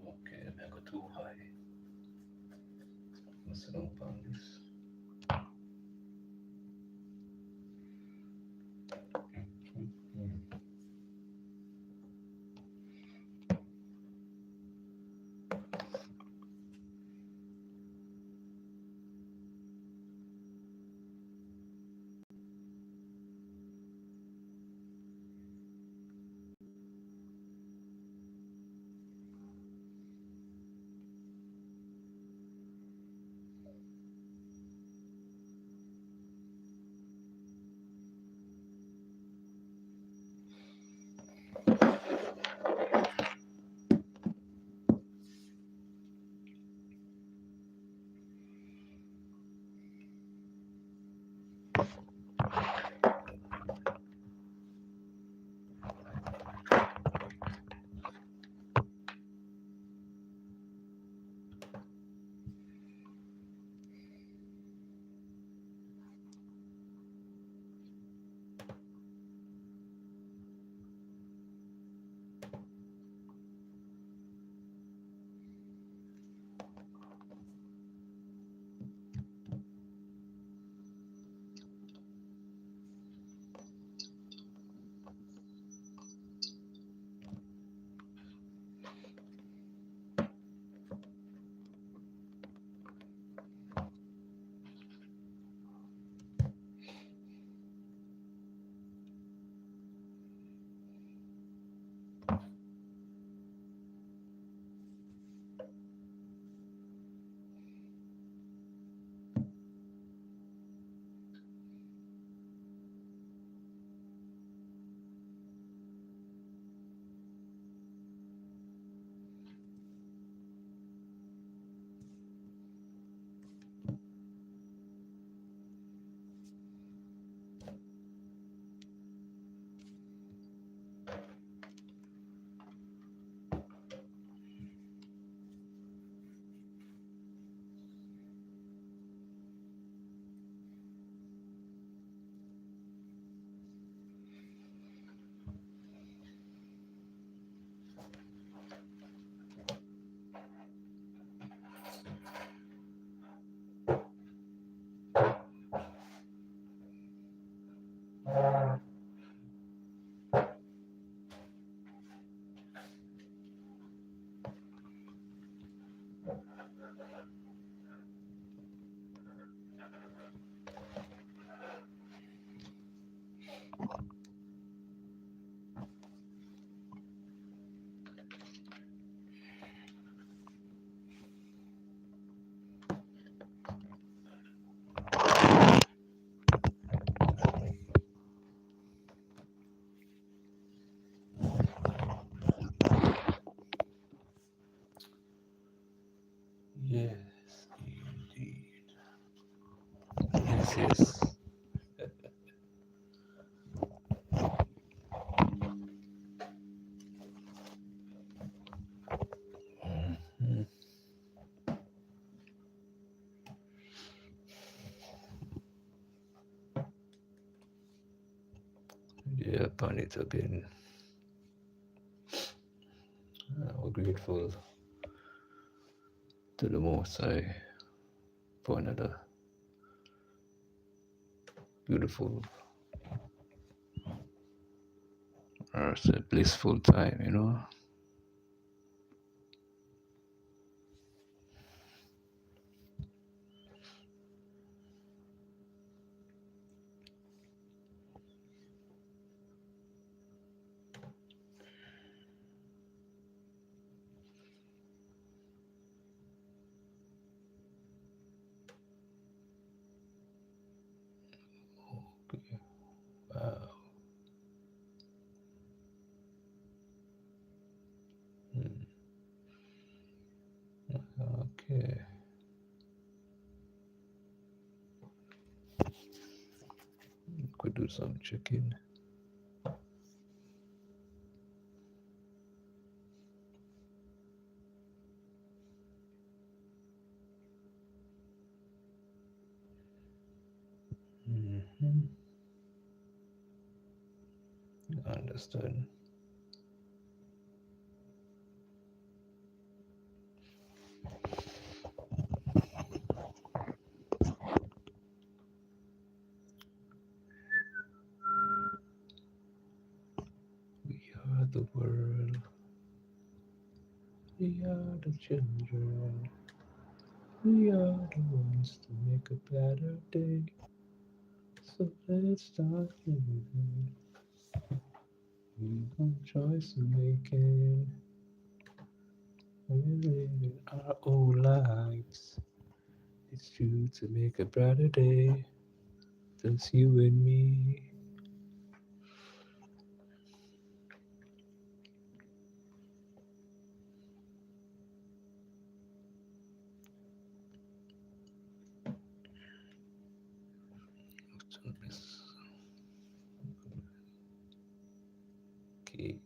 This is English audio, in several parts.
Okay, I go too high. Let's sit on this. Yes, indeed. Yes, yes. Mhm. Yeah, upon it again. We're grateful to the Most High for another beautiful, or say blissful time, you know. Okay. Could do some checking. Understand. We are the world. We are the children. We are the ones to make a better day. So let's start living. We got choice to make it. We're living our own lives. It's true to make a brighter day. Just you and me. Kate.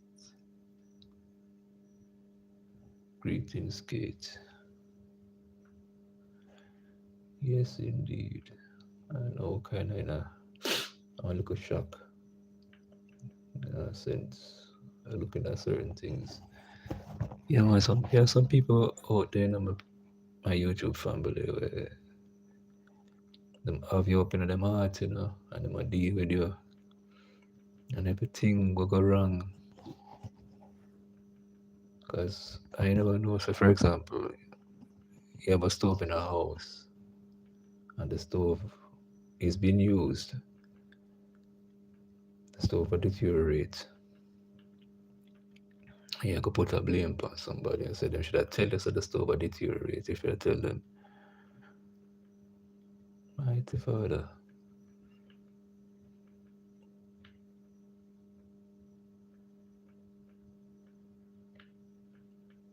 Greetings, Kate. Yes, indeed. I know, kind of in a little shock. Since looking at certain things. Yeah, man, some people out there in my YouTube family where them have you up in them heart, and them a deal with you, and everything will go wrong. Cause I never know. So, for example, you have a stove in a house, and the stove is being used. The stove will deteriorate. You could put a blame on somebody and say them should have tell us that the stove will deteriorate. If you tell them, mighty Father.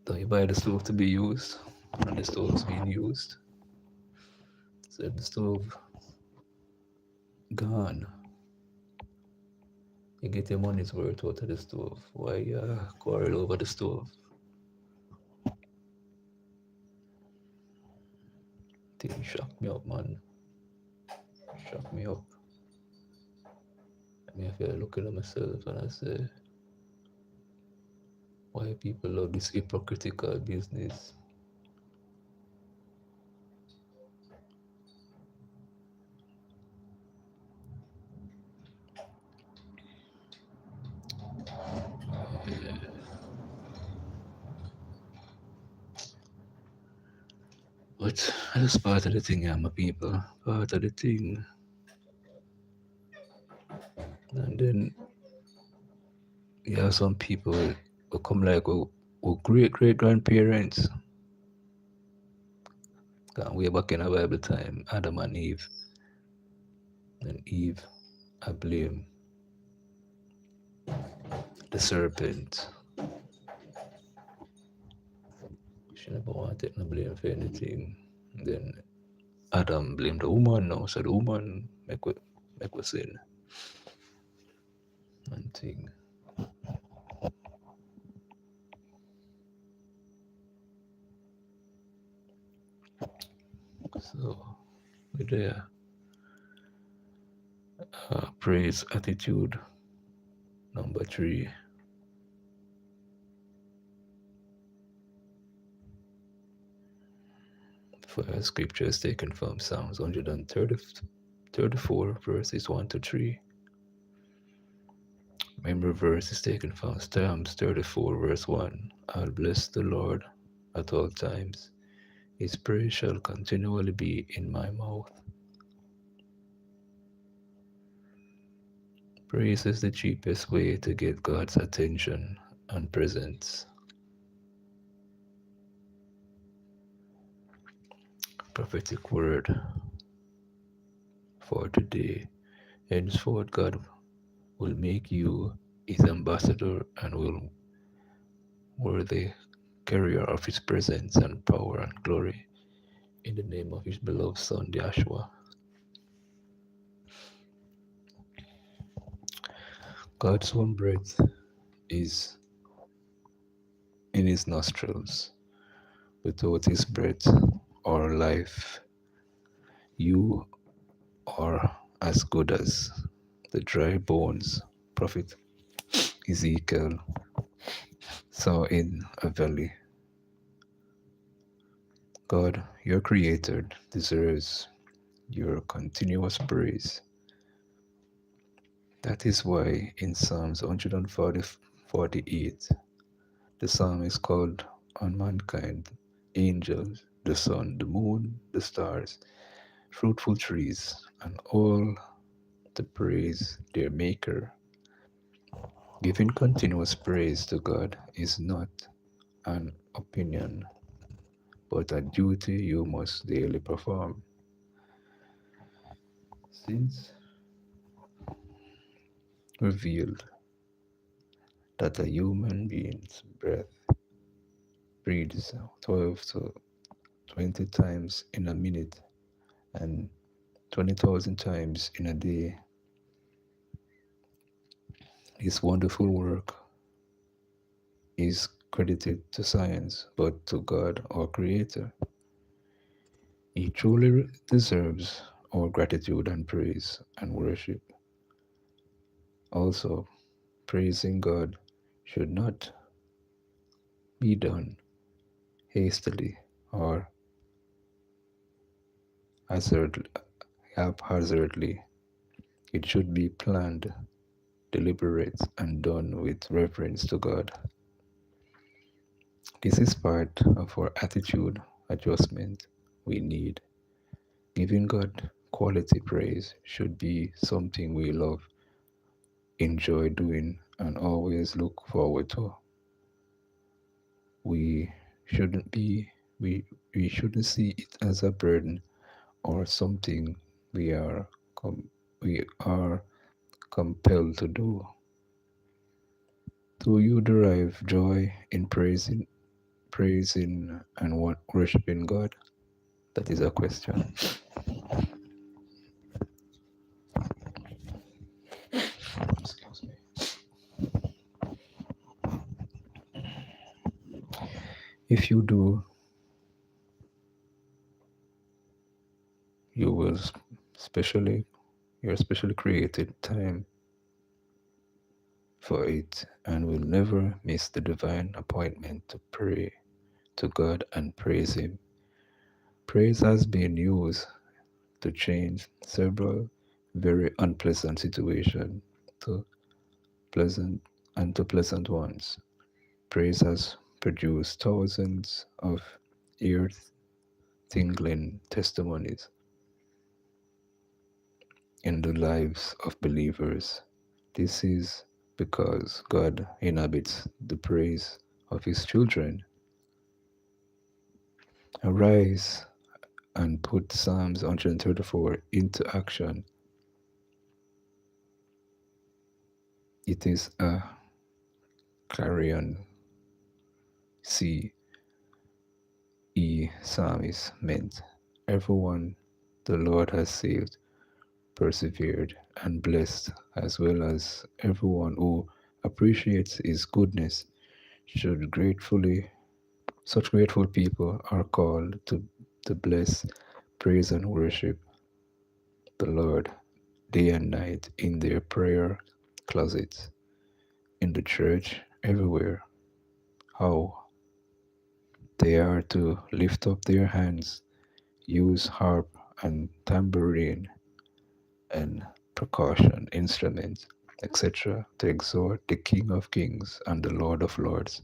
Don't you buy the stove to be used? And the stove's being used. So the stove gone. You get your money's worth out of the stove. Why quarrel over the stove? Thing shock me up, man. Shock me up. I feel looking at myself and I say, why people love this hypocritical business? But that's part of the thing, yeah, my people. Part of the thing. And then you have some people who come like with great grandparents. Way back in the Bible time, Adam and Eve. And Eve, I blame the serpent. She never wanted no blame for anything. Then Adam blamed the woman now, so the woman make we sin. And thing. So with the praise attitude number 3. For our scripture is taken from Psalms 134 verses 1 to 3. Memory verse is taken from Psalms 34 verse 1. I'll bless the Lord at all times. His praise shall continually be in my mouth. Praise is the cheapest way to get God's attention and presence. Prophetic word for today. Henceforth, God will make you his ambassador and will worthy carrier of his presence and power and glory in the name of his beloved son Joshua. God's own breath is in his nostrils. Without his breath or life, you are as good as the dry bones prophet Ezekiel saw in a valley. God, your creator, deserves your continuous praise. That is why in Psalms 148, the psalm is called on mankind, angels, the sun, the moon, the stars, fruitful trees, and all to praise their Maker. Giving continuous praise to God is not an opinion, but a duty you must daily perform. Since revealed that a human being's breath breathes 12 to 20 times in a minute and 20,000 times in a day, this wonderful work is credited to science, but to God, our Creator. He truly deserves our gratitude and praise and worship. Also, praising God should not be done hastily or haphazardly. It should be planned, deliberate, and done with reverence to God. This is part of our attitude adjustment we need. Giving God quality praise should be something we love, enjoy doing, and always look forward to. We shouldn't be we shouldn't see it as a burden or something we are we are compelled to do. Do you derive joy in praising and worshiping God? That is a question. Excuse me. If you do, you will specially your specially created time for it and will never miss the divine appointment to pray to God and praise Him. Praise has been used to change several very unpleasant situations to pleasant ones. Praise has produced thousands of ear tingling testimonies in the lives of believers. This is because God inhabits the praise of His children. Arise and put Psalms 134 into action. It is a clarion C. E. Psalmist meant. Everyone the Lord has saved, persevered, and blessed, as well as everyone who appreciates His goodness, should gratefully such grateful people are called to bless, praise, and worship the Lord day and night in their prayer closets, in the church, everywhere. How they are to lift up their hands, use harp and tambourine and percussion instruments, etc., to exhort the King of Kings and the Lord of Lords.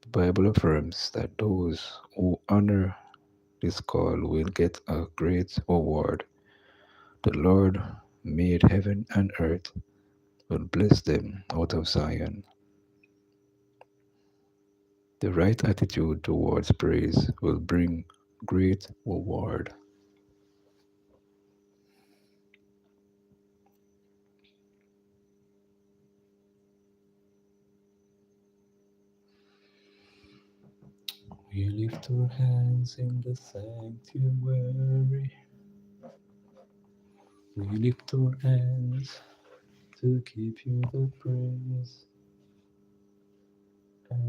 The Bible affirms that those who honor this call will get a great reward. The Lord made heaven and earth will bless them out of Zion. The right attitude towards praise will bring great reward. We lift our hands in the sanctuary. We lift our hands to give you the praise. And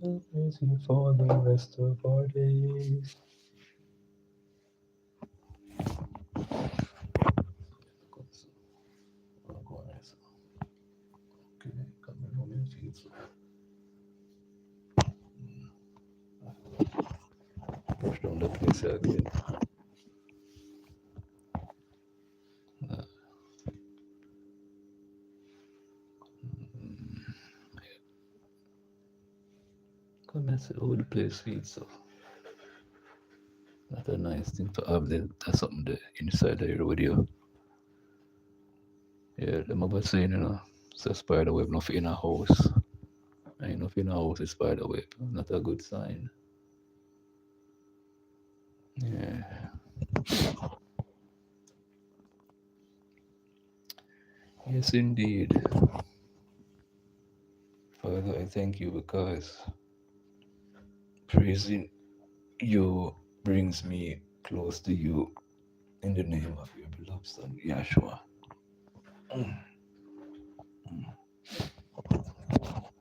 we will praise you for the rest of our days. Okay, coming home in feet. Push down the place again. Come and say, oh, the place sweet, so that's a nice thing to have there. That's something there inside there with you. Yeah, them about saying, it's a spider web, nothing in a house. Ain't nothing in a house is spider web. Not a good sign. Yeah. Yes, indeed. Father, I thank you because praising you brings me close to you in the name of your beloved Son, Yahshua.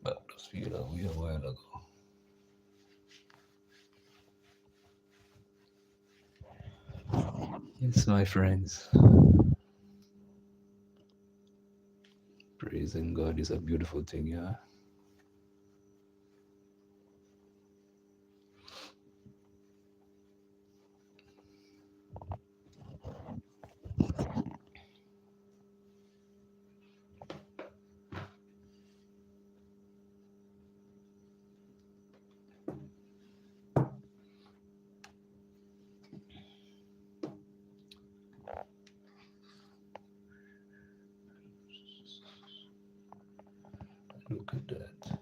That just feel that way a while ago. Yes, my friends. Praising God is a beautiful thing, yeah. Look at that.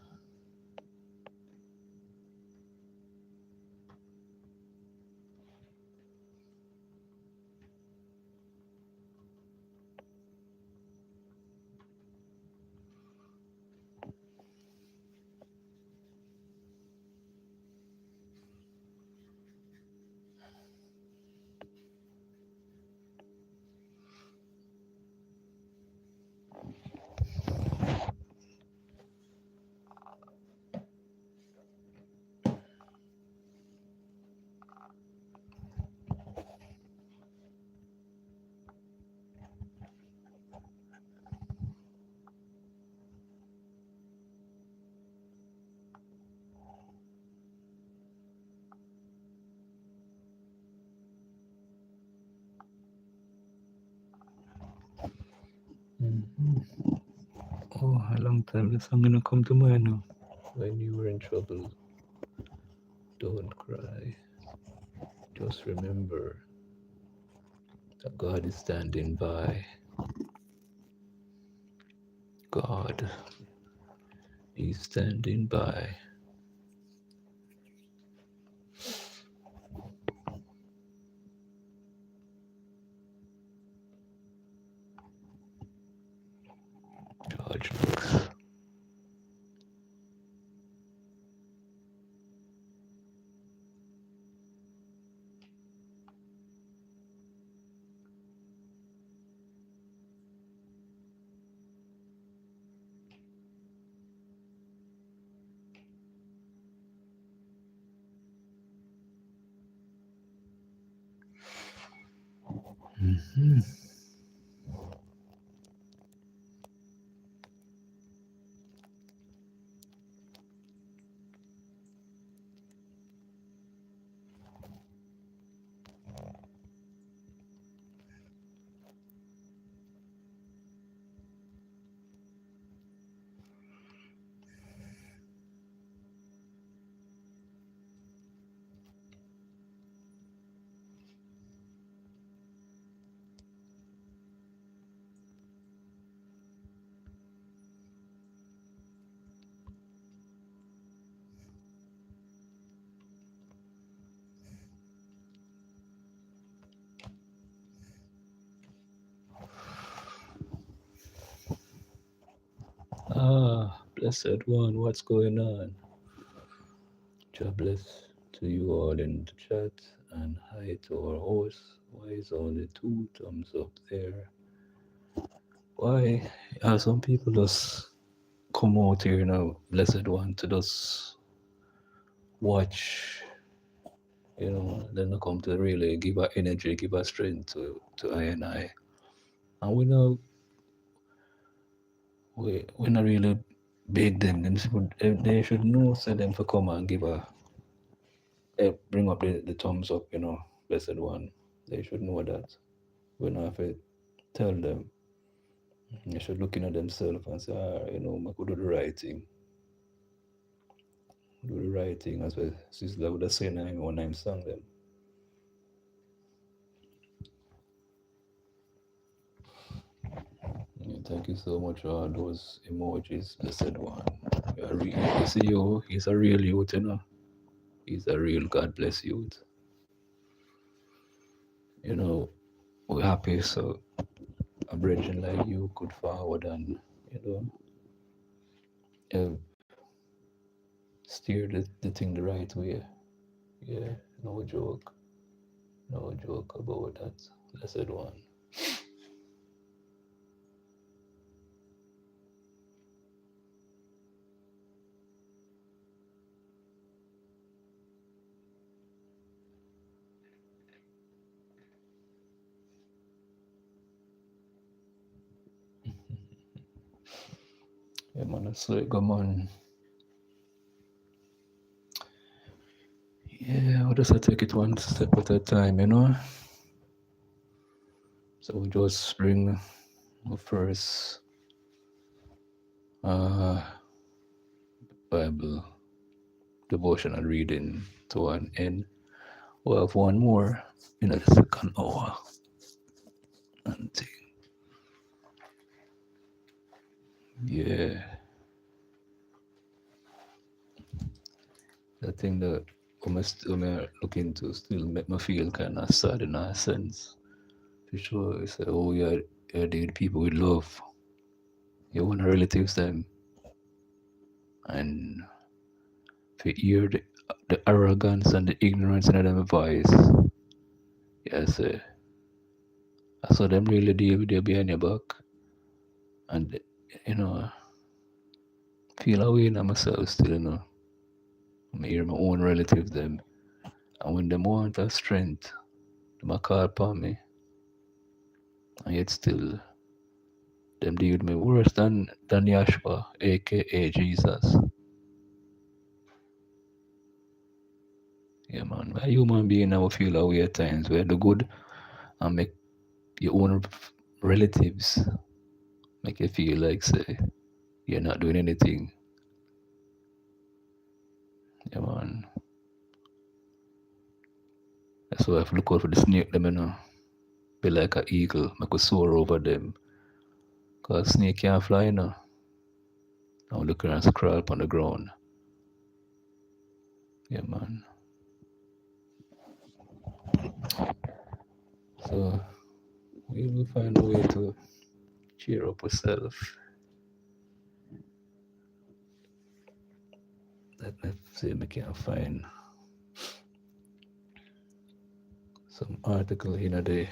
Mm-hmm. Oh, a long time the song gonna come to mind now. When you were in trouble, don't cry. Just remember that God is standing by. God is standing by. George looks. Mm-hmm. Ah, blessed one, what's going on? God bless. to you all in the chat, and hi to our host. Why is only two thumbs up there? Why are some people just come out here now, blessed one, to just watch, then they come to really give our energy, give our strength to I and I. And we not really beg them. They should know, say them for come and give bring up the thumbs up, blessed one. They should know that. We not have to tell them. They should look at themselves and say, I could do the right thing. Do the right thing as well. Sister would have said when I'm sung them. Yeah, thank you so much for all those emojis, blessed one. You see, he's a real youth, He's a real God bless youth. We're happy so a brethren like you could forward and, uh, steer the thing the right way. Yeah, no joke. No joke about that, blessed one. Yeah, man, that's like, come on. Yeah, we'll just take it one step at a time, So we just bring the first Bible devotional reading to an end. We'll have one more in the second hour. And yeah, the thing that I'm looking to still make me feel kind of sad in a sense. For sure, it's you're dealing with people with love. You want relatives them, and to hear the arrogance and the ignorance in them voice. Yes, I saw them really deal with you behind your back, and you know, feel away in myself still, I hear my own relatives them, and when them want a strength, them a call upon me, and yet still them deal with me worse than Yahshua, aka Jesus. Yeah, man. A human being now feel away at times where the good and make your own relatives make you feel like say you're not doing anything. Yeah, man. That's why I have to look out for the snake them, Be like an eagle, make a soar over them. Cause snake can't fly, Now look around and crawl up on the ground. Yeah, man. So we will find a way to cheer up ourselves. Let's see if we can find some article in the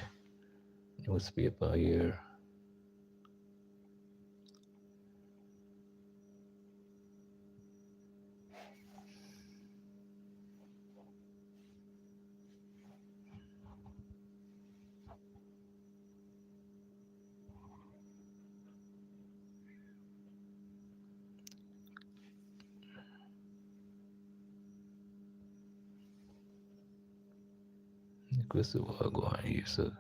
newspaper here. Because what go on here, so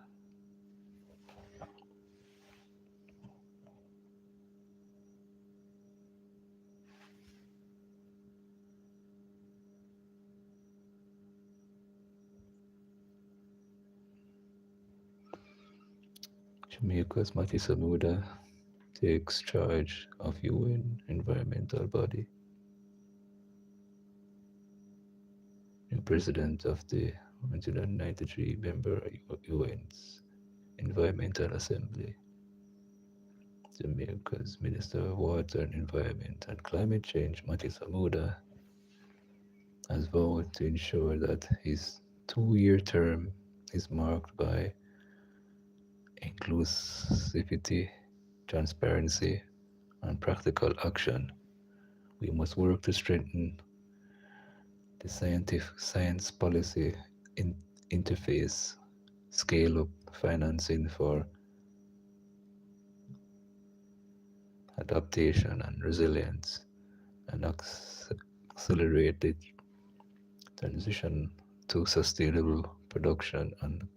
Jamaica's Matisse Muda takes charge of UN environmental body. New president of the 1993 member UN's Environmental Assembly. Jamaica's Minister of Water and Environment and Climate Change, Matisse Muda, has vowed to ensure that his 2 year term is marked by inclusivity, transparency, and practical action. We must work to strengthen the scientific science policy in interface, scale up financing for adaptation and resilience, and accelerate the transition to sustainable production and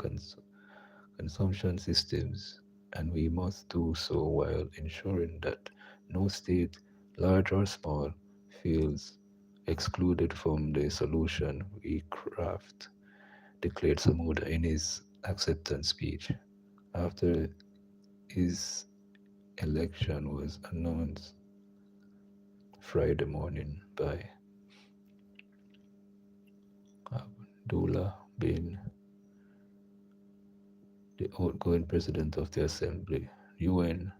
consumption systems. And we must do so while ensuring that no state, large or small, feels excluded from the solution we craft, declared Samuda in his acceptance speech. After his election was announced Friday morning by Abdullah bin, the outgoing president of the Assembly, UN,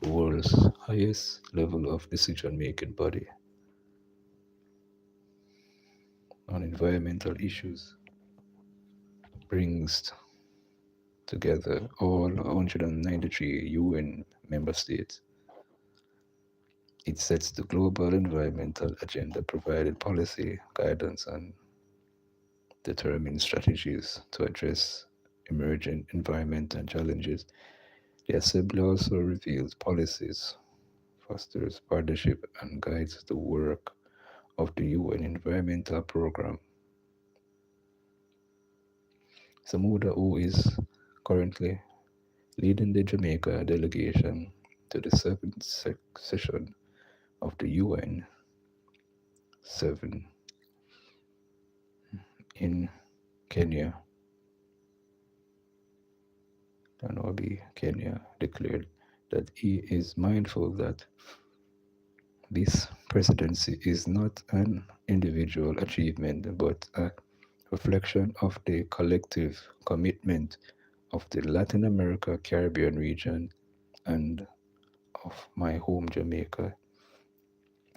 the world's highest level of decision making body on environmental issues, brings together all 193 UN member states. It sets the global environmental agenda, provided policy guidance, and determines strategies to address emerging environmental challenges. The Assembly also reveals policies, fosters partnership, and guides the work of the UN Environmental Programme. Samuda, who is currently leading the Jamaica delegation to the seventh session of the UN 7 in Kenya, Nairobi, Kenya, declared that he is mindful that this presidency is not an individual achievement but a reflection of the collective commitment of the Latin America Caribbean region and of my home Jamaica.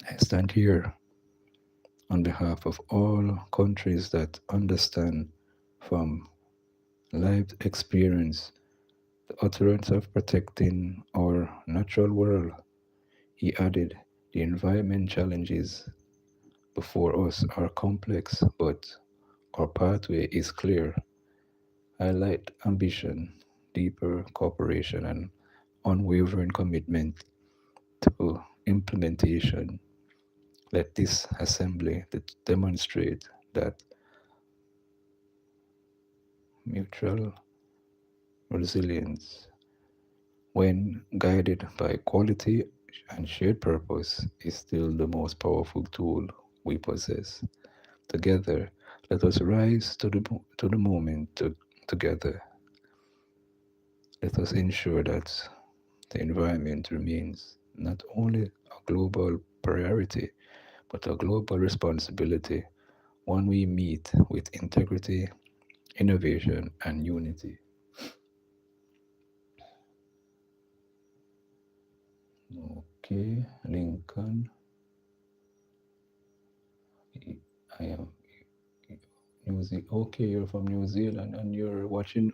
I stand here on behalf of all countries that understand from lived experience the utterance of protecting our natural world. He added, the environment challenges before us are complex, but our pathway is clear. Highlight ambition, deeper cooperation, and unwavering commitment to implementation. Let this assembly demonstrate that mutual resilience, when guided by quality and shared purpose, is still the most powerful tool we possess. Together, let us rise to the moment together. Let us ensure that the environment remains not only a global priority, but a global responsibility, one we meet with integrity, innovation, and unity. Okay, Lincoln, I am New Zealand. Okay, you're from New Zealand and you're watching.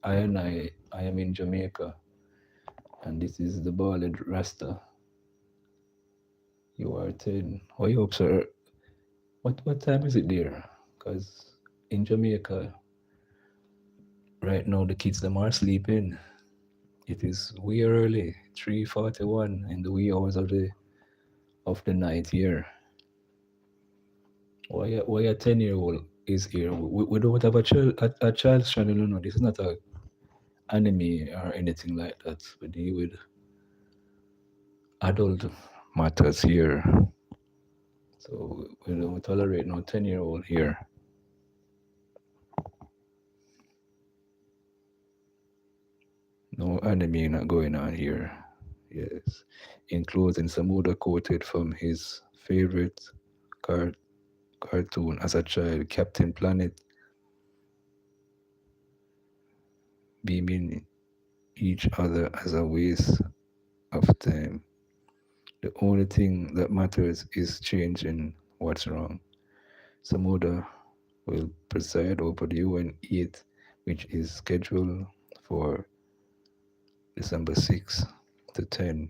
I am in Jamaica, and this is the ballad Rasta. You are 10. Why you up, sir? What time is it there? Because in Jamaica, right now, the kids them are sleeping. It is way early, 3:41 in the wee hours of the night here. Why a 10-year-old is here? We don't have a child's channel, no. This is not a anime or anything like that. We deal with adult matters here. So we don't tolerate no 10-year-old here. No anime not going on here. Yes. In closing, Samuda quoted from his favorite car- cartoon as a child, Captain Planet, beaming each other as a waste of time. The only thing that matters is changing what's wrong. Samoda will preside over the UN 8th, which is scheduled for December 6 to 10,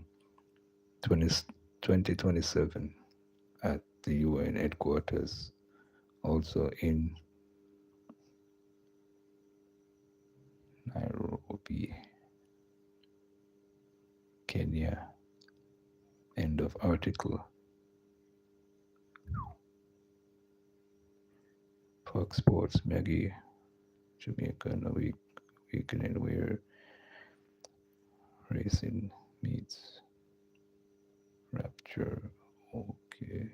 2027 at the UN headquarters, also in Nairobi, Kenya. End of article. Fox Sports, Maggie, Jamaica, a weekend where racing meets Rapture. Okay.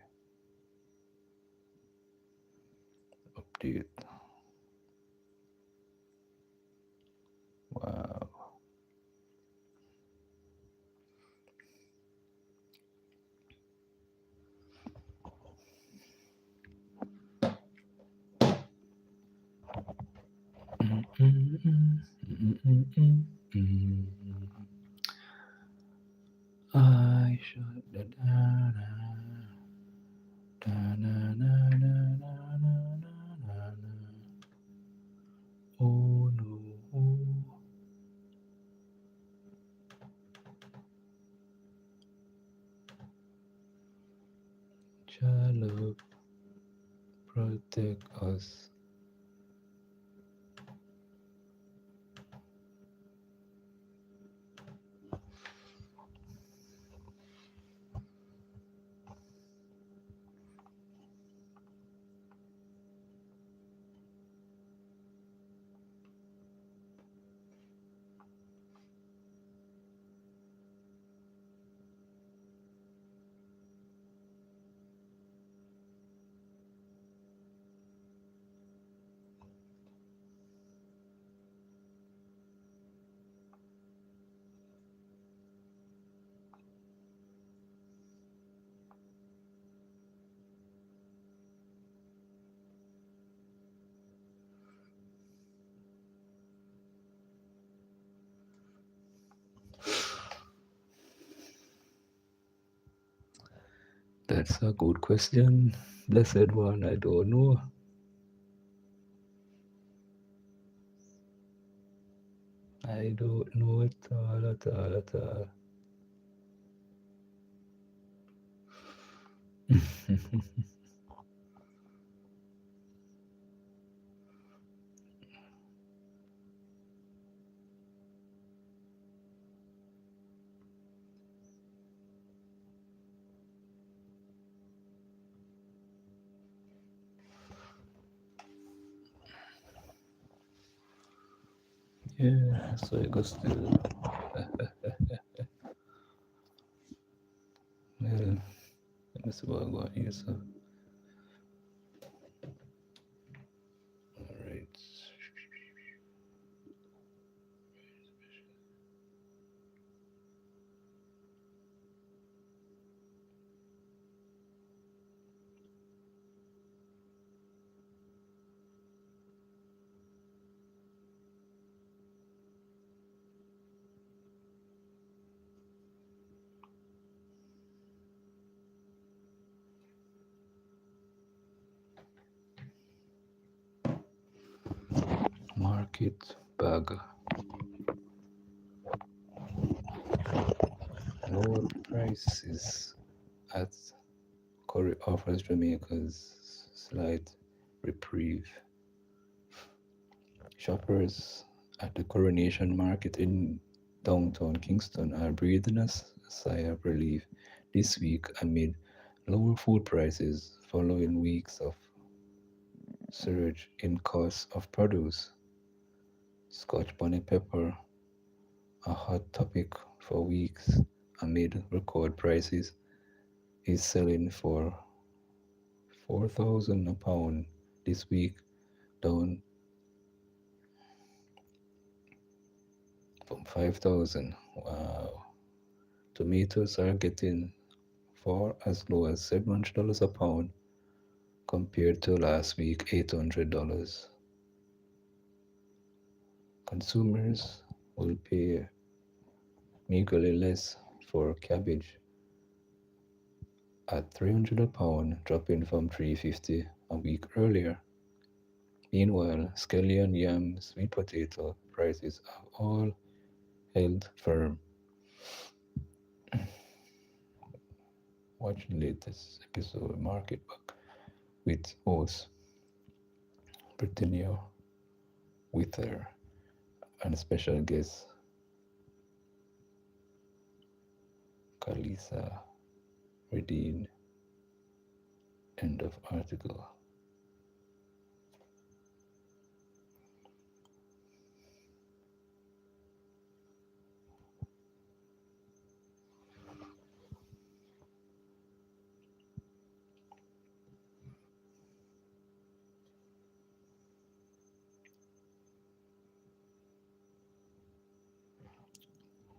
Update. Wow. I should da da da da da da. Oh no. Child protect us. That's a good question. Blessed one, I don't know. I don't know at all, at all, at all. Yeah, so I got still. Well, let me see what I got here. So, all right. Market bag. Lower prices at Curry offers Jamaica's slight reprieve. Shoppers at the Coronation Market in downtown Kingston are breathing a sigh of relief this week amid lower food prices following weeks of surge in costs of produce. Scotch bonnet pepper, a hot topic for weeks amid record prices, is selling for 4,000 a pound this week, down from 5,000. Wow. Tomatoes are getting for as low as $700 a pound compared to last week $800. Consumers will pay meagerly less for cabbage at 300 a pound, dropping from 350 a week earlier. Meanwhile, scallion, yam, sweet potato prices have all held firm. Watch the latest episode of Market Back with host Britannia Wither and special guest Kalisa Redine. End of article.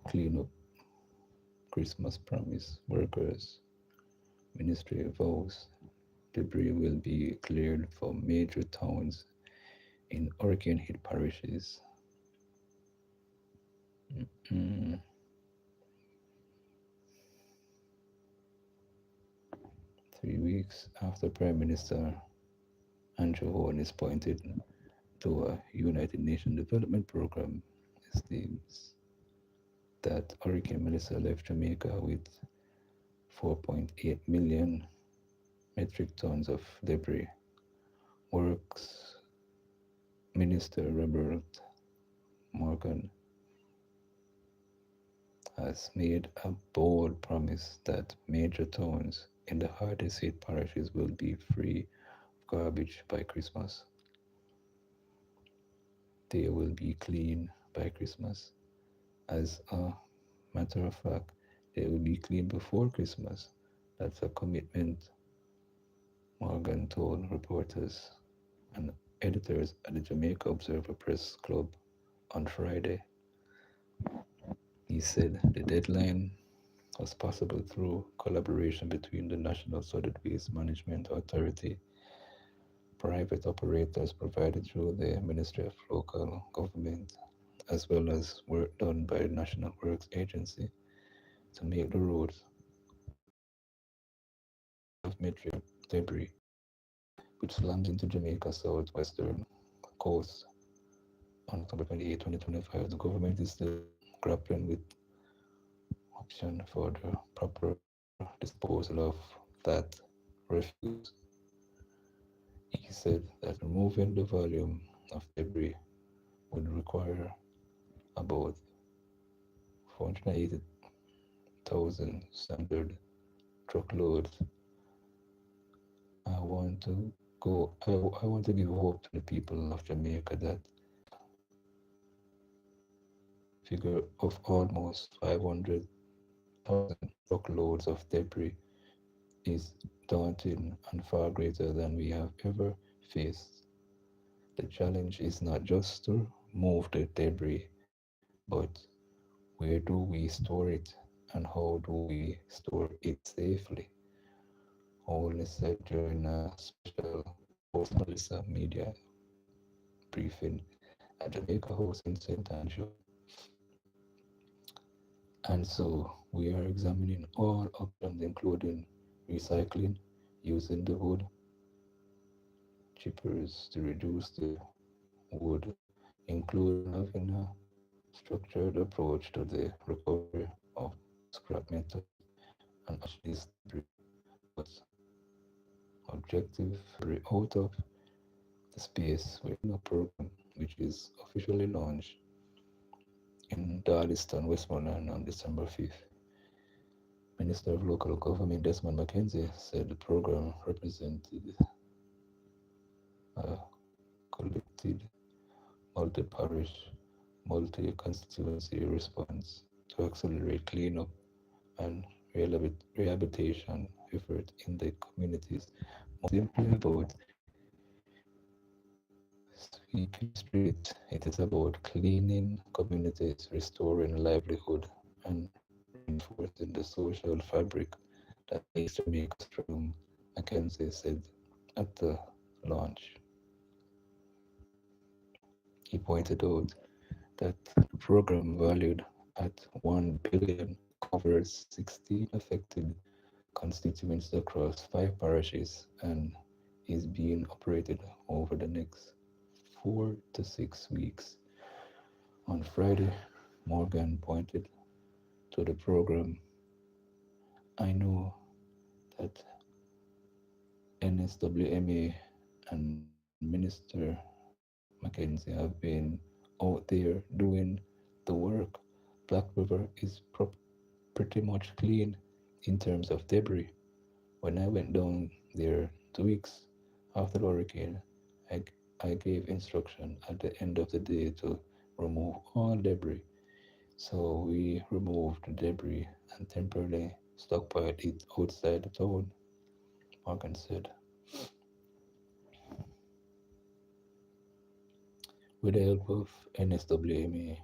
Clean up Christmas promise workers. Ministry vows debris will be cleared for major towns in hurricane hit parishes. Mm. 3 weeks after Prime Minister Andrew Horn is pointed to a United Nations Development Program, estimates that Hurricane Melissa left Jamaica with 4.8 million metric tons of debris. Works Minister Robert Morgan has made a bold promise that major towns in the hardest hit parishes will be free of garbage by Christmas. They will be clean by Christmas. As a matter of fact, they will be clean before Christmas. That's a commitment, Morgan told reporters and editors at the Jamaica Observer Press Club on Friday. He said the deadline was possible through collaboration between the National Solid Waste Management Authority, private operators provided through the Ministry of Local Government, as well as work done by the National Works Agency to make the roads of metric debris which landed into Jamaica's southwestern coast on October 28, 2025. The government is still grappling with option for the proper disposal of that refuse. He said that removing the volume of debris would require about 480,000 standard truckloads. I want to give hope to the people of Jamaica that figure of almost 500,000 truckloads of debris is daunting and far greater than we have ever faced. The challenge is not just to move the debris, but where do we store it and how do we store it safely? Only said during a special post-Melissa media briefing at Jamaica House in St. Andrew. And so we are examining all options, including recycling, using the wood chippers to reduce the wood, including having a structured approach to the recovery of scrap metal and this debris. But objective out of the space within a program which is officially launched in Darliston, Westmoreland on December 5th. Minister of Local Government Desmond McKenzie said the program represented a collected multi-parish, multi-constituency response to accelerate cleanup and rehabilitation effort in the communities. More simply about sweeping streets, it is about cleaning communities, restoring livelihood, and reinforcing the social fabric that makes Jamaica strong, Mackenzie said at the launch. He pointed out that the program, valued at $1 billion, covers 16 affected constituents across 5 parishes and is being operated over the next 4 to 6 weeks. On Friday, Morgan pointed to the program. I know that NSWMA and Minister Mackenzie have been out there doing the work. Black River is pretty much clean in terms of debris. When I went down there 2 weeks after the hurricane, I, I gave instruction at the end of the day to remove all debris. So we removed the debris and temporarily stockpiled it outside the town, Morgan said. With the help of NSWMA,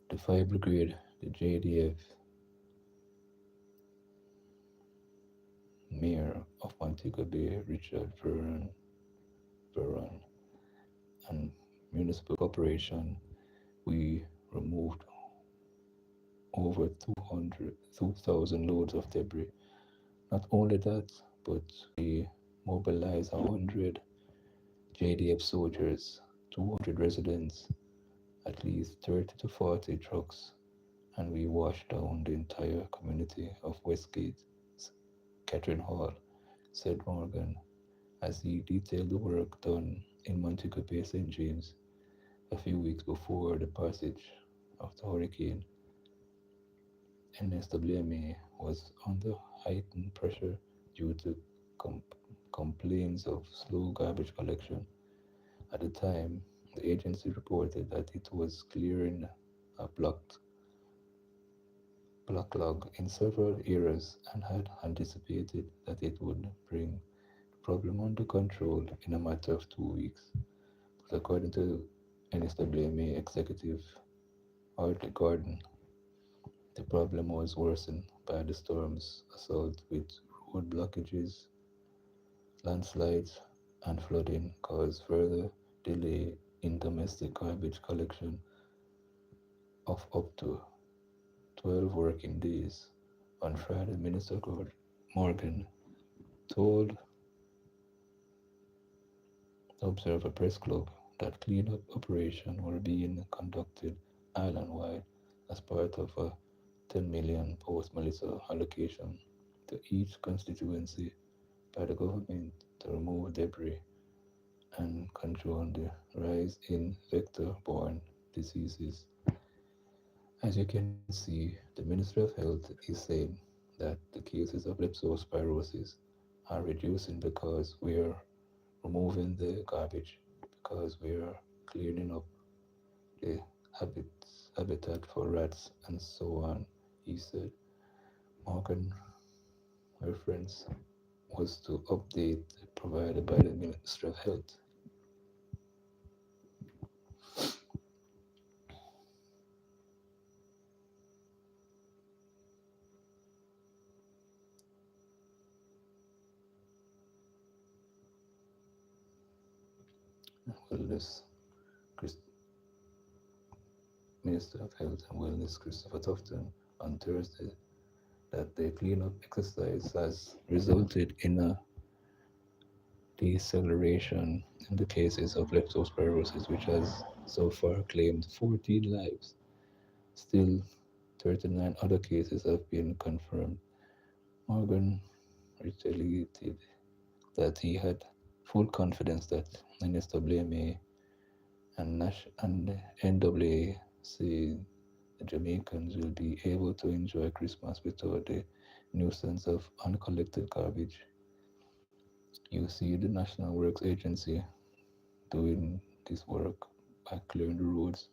the Fire Brigade, the JDF, Mayor of Montego Bay, Richard Veron, and Municipal Corporation, we removed over 2,000 loads of debris. Not only that, but we mobilized 100 JDF soldiers, 200 residents, at least 30 to 40 trucks, and we washed down the entire community of Westgate, Catherine Hall, said Morgan, as he detailed the work done in Montego Bay, St. James, a few weeks before the passage of the hurricane. NSWMA was under heightened pressure due to com- complaints of slow garbage collection. At the time, the agency reported that it was clearing a backlog in several areas and had anticipated that it would bring the problem under control in a matter of 2 weeks. But according to NSWMA executive Artie Gordon, the problem was worsened by the storm's assault with road blockages, landslides, and flooding caused further delay in domestic garbage collection of up to 12 working days. On Friday, Minister Morgan told the Observer Press Club that cleanup operations were being conducted island-wide as part of a 10 million post-Melissa allocation to each constituency by the government to remove debris and control the rise in vector-borne diseases. As you can see, the Ministry of Health is saying that the cases of leptospirosis are reducing because we are removing the garbage, because we are cleaning up the habitat for rats and so on, he said. Morgan reference was to update provided by the Ministry of Health. Wellness, Minister of Health and Wellness Christopher Tufton on Thursday that the cleanup exercise has resulted in a deceleration in the cases of leptospirosis, which has so far claimed 14 lives. Still, 39 other cases have been confirmed. Morgan reiterated that he had full confidence that NSWMA and NAACP the Jamaicans will be able to enjoy Christmas without the nuisance of uncollected garbage. You see the National Works Agency doing this work by clearing the roads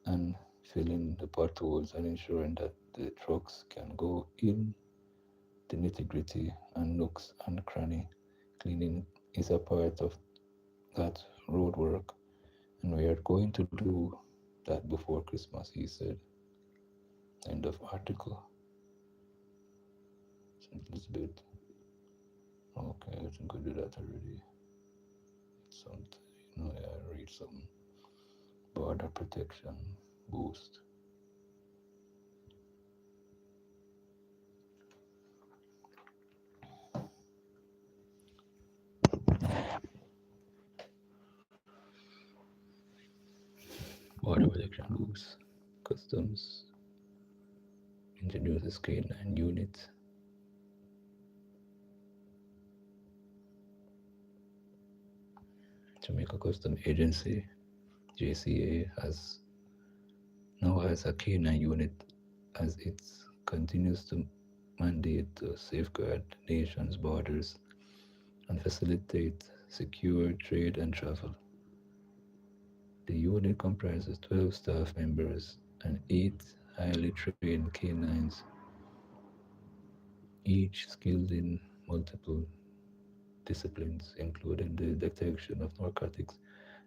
and filling the potholes and ensuring that the trucks can go in the nitty gritty and nooks and cranny. Cleaning is a part of that road work, and we are going to do that before Christmas, he said. End of article. St. Elizabeth. Okay, I think I did that already. Something, I read some border protection boost. Border protection boost. Customs introduces K9 unit. Jamaica Custom Agency, JCA, now has a K9 unit as it continues to mandate to safeguard nations' borders and facilitate secure trade and travel. The unit comprises 12 staff members and 8 highly trained canines, each skilled in multiple disciplines, including the detection of narcotics,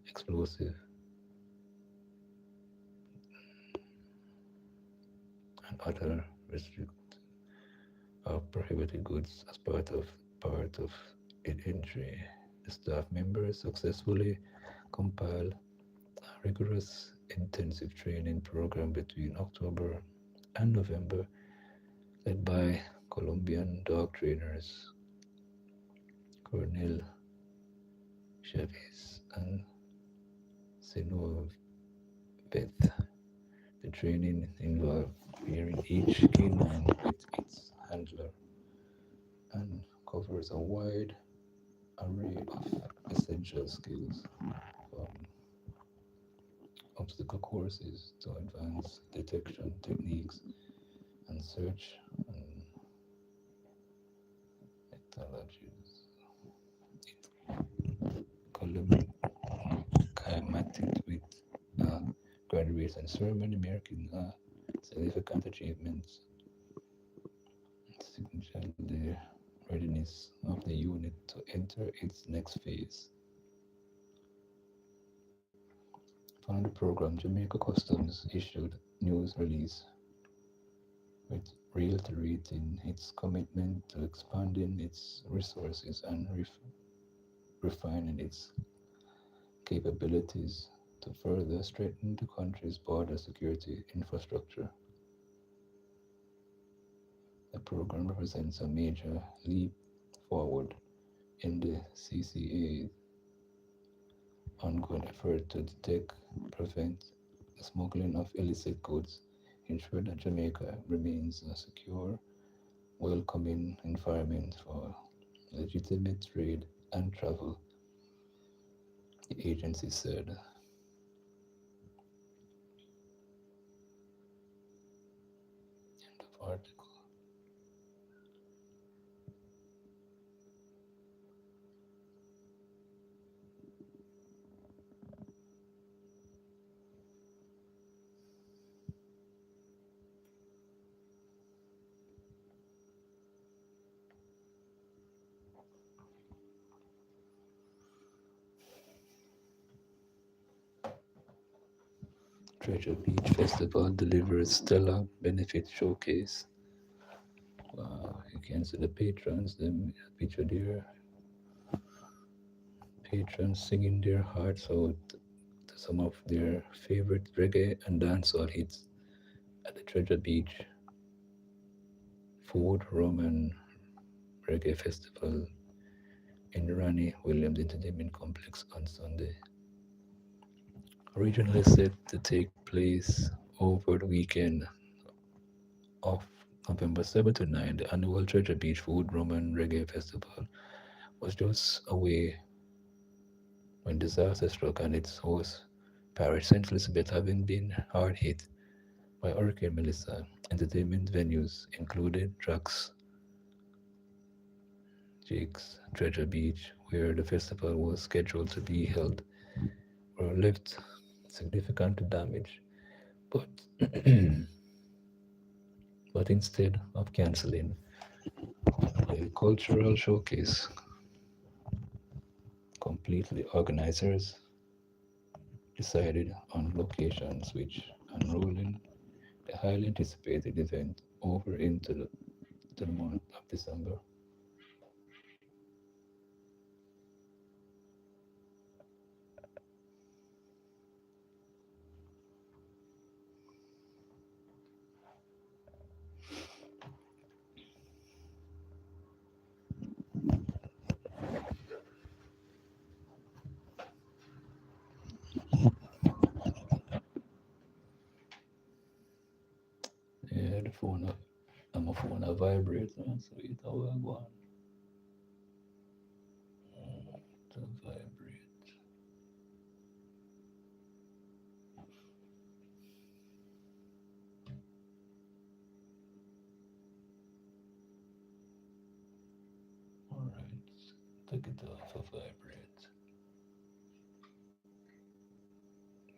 explosive, and other restricted or prohibited goods as part of entry. The staff members successfully compiled a rigorous intensive training program between October and November, led by Colombian dog trainers Cornel Chavez and Senor Beth. The training involved pairing each canine with its handler and covers a wide array of essential skills, from obstacle courses to advanced detection techniques and search and methodologies. It climatic with uh, graduation ceremony marking significant achievements, signal the readiness of the unit to enter its next phase. Following the program, Jamaica Customs issued news release with reiterating its commitment to expanding its resources and refining its capabilities to further strengthen the country's border security infrastructure. The program represents a major leap forward in the CCA's ongoing effort to detect, prevent the smuggling of illicit goods, ensure that Jamaica remains a secure, welcoming environment for legitimate trade and travel, the agency said. End of article. Treasure Beach Festival delivers stellar benefit showcase. You can see the patrons, them picture their patrons singing their hearts out to some of their favorite reggae and dancehall hits at the Treasure Beach Food, Rum and Reggae Festival in the Ronnie Williams Entertainment Complex on Sunday. Originally set to take place over the weekend of November 7 to 9, the annual Treasure Beach Food, Rum and Reggae Festival was just away when disaster struck and its host, Parish St. Elizabeth, having been hard hit by Hurricane Melissa. Entertainment venues included Drax Jake's Treasure Beach, where the festival was scheduled to be held, were left significant damage. But but instead of cancelling the cultural showcase completely, organizers decided on location switch and rolling the highly anticipated event over into to the month of December. phone and my phone a vibrate, man. So it how I go on to vibrate. Alright. Take it off of vibrate.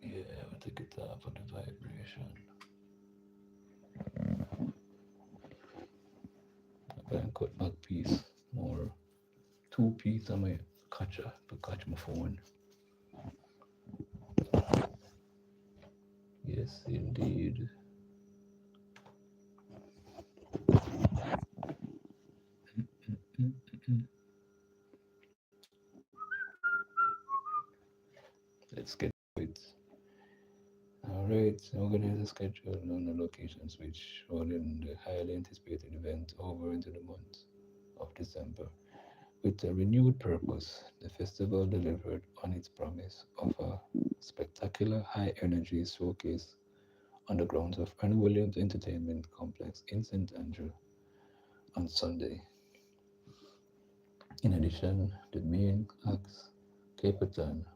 Yeah, we take it off of the vibration. I can cut back piece more. 2 piece on my catcher to catch my phone. Yes, indeed. Mm-mm-mm. Let's get to it. Alright, organize a schedule on the location switch holding the highly anticipated event over into the month of December. With a renewed purpose, the festival delivered on its promise of a spectacular high energy showcase on the grounds of Anne Williams Entertainment Complex in St. Andrew on Sunday. In addition, the main acts, Caperton,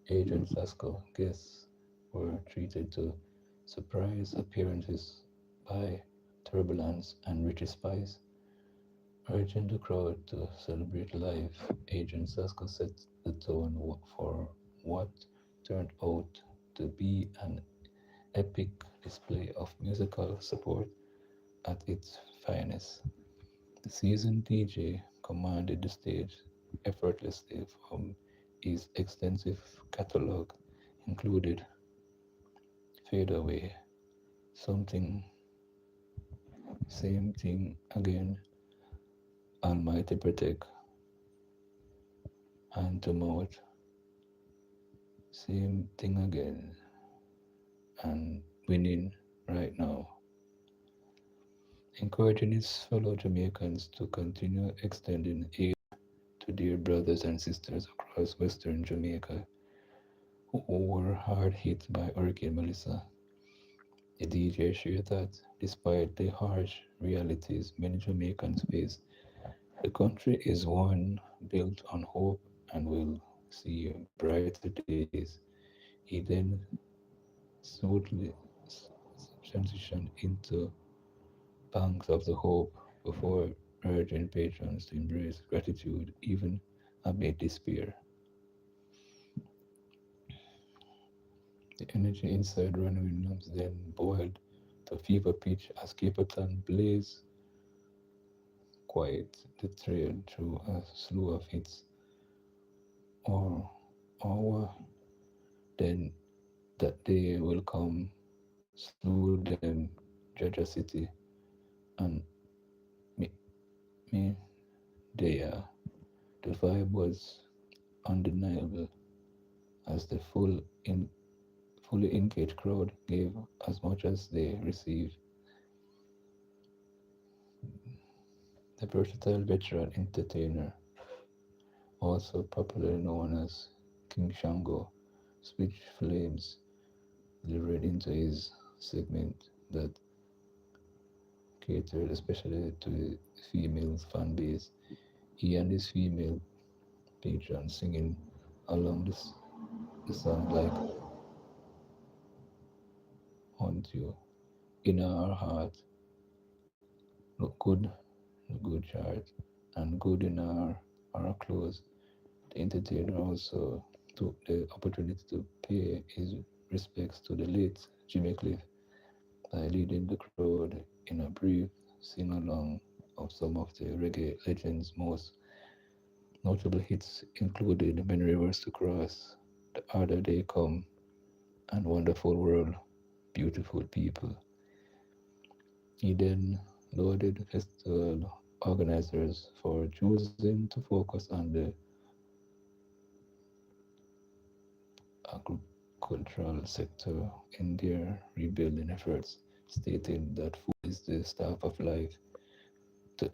Agent Sasko guests were treated to surprise appearances by Turbulence and Richie Spice, urging the crowd to celebrate life. Agent Sasko set the tone for what turned out to be an epic display of musical support at its finest. The seasoned DJ commanded the stage effortlessly from his extensive catalog included Fade Away, Something, Same Thing Again, Almighty Protect, Hand to Mouth, Same Thing Again, and Winning Right Now, encouraging his fellow Jamaicans to continue extending aid to their brothers and sisters across Western Jamaica who were hard hit by Hurricane Melissa. The DJ shared that, despite the harsh realities many Jamaicans face, the country is one built on hope and will see brighter days. He then smoothly transitioned into banks of the hope before urging patrons to embrace gratitude even amid despair. The energy inside Ronnie Williams then boiled to fever pitch as Caperton blazed quiet the trail through a slew of hits, or our then that day will come, slew them, Georgia City, and me, me there. The vibe was undeniable as the fully engaged crowd gave as much as they received. The versatile veteran entertainer, also popularly known as King Shango, switched flames delivered into his segment that catered especially to the female fan base. He and his female patrons singing along the song like Haunt You, In Our Heart, Look Good, The Good Chart, and Good in Our Clothes. The entertainer also took the opportunity to pay his respects to the late Jimmy Cliff by leading the crowd in a brief sing along of some of the reggae legend's most notable hits, including Many Rivers to Cross, The Harder They Come, and Wonderful World, Beautiful People. He then lauded festival organizers for choosing to focus on the agricultural sector in their rebuilding efforts, stating that food is the staff of life. To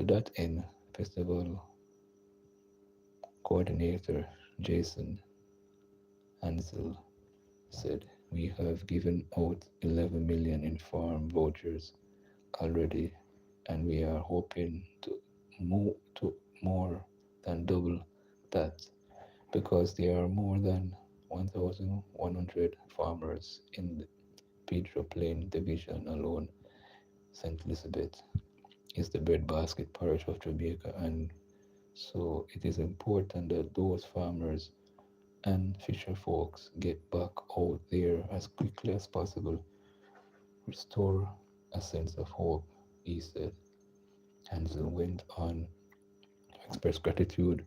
that end, festival coordinator Jason Ansel said, "We have given out 11 million in farm vouchers already, and we are hoping to move to more than double that because there are more than 1,100 farmers in the Pedro Plain division alone. St. Elizabeth is the breadbasket parish of Jamaica, and so it is important that those farmers and fisher folks get back out there as quickly as possible, restore a sense of hope, he said. Hansel went on to express gratitude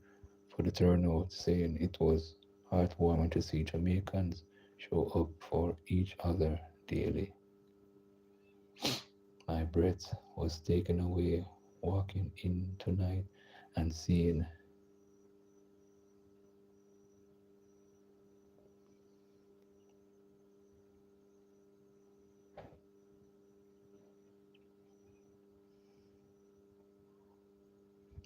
for the turnout, saying it was heartwarming to see Jamaicans show up for each other daily. My breath was taken away walking in tonight and seeing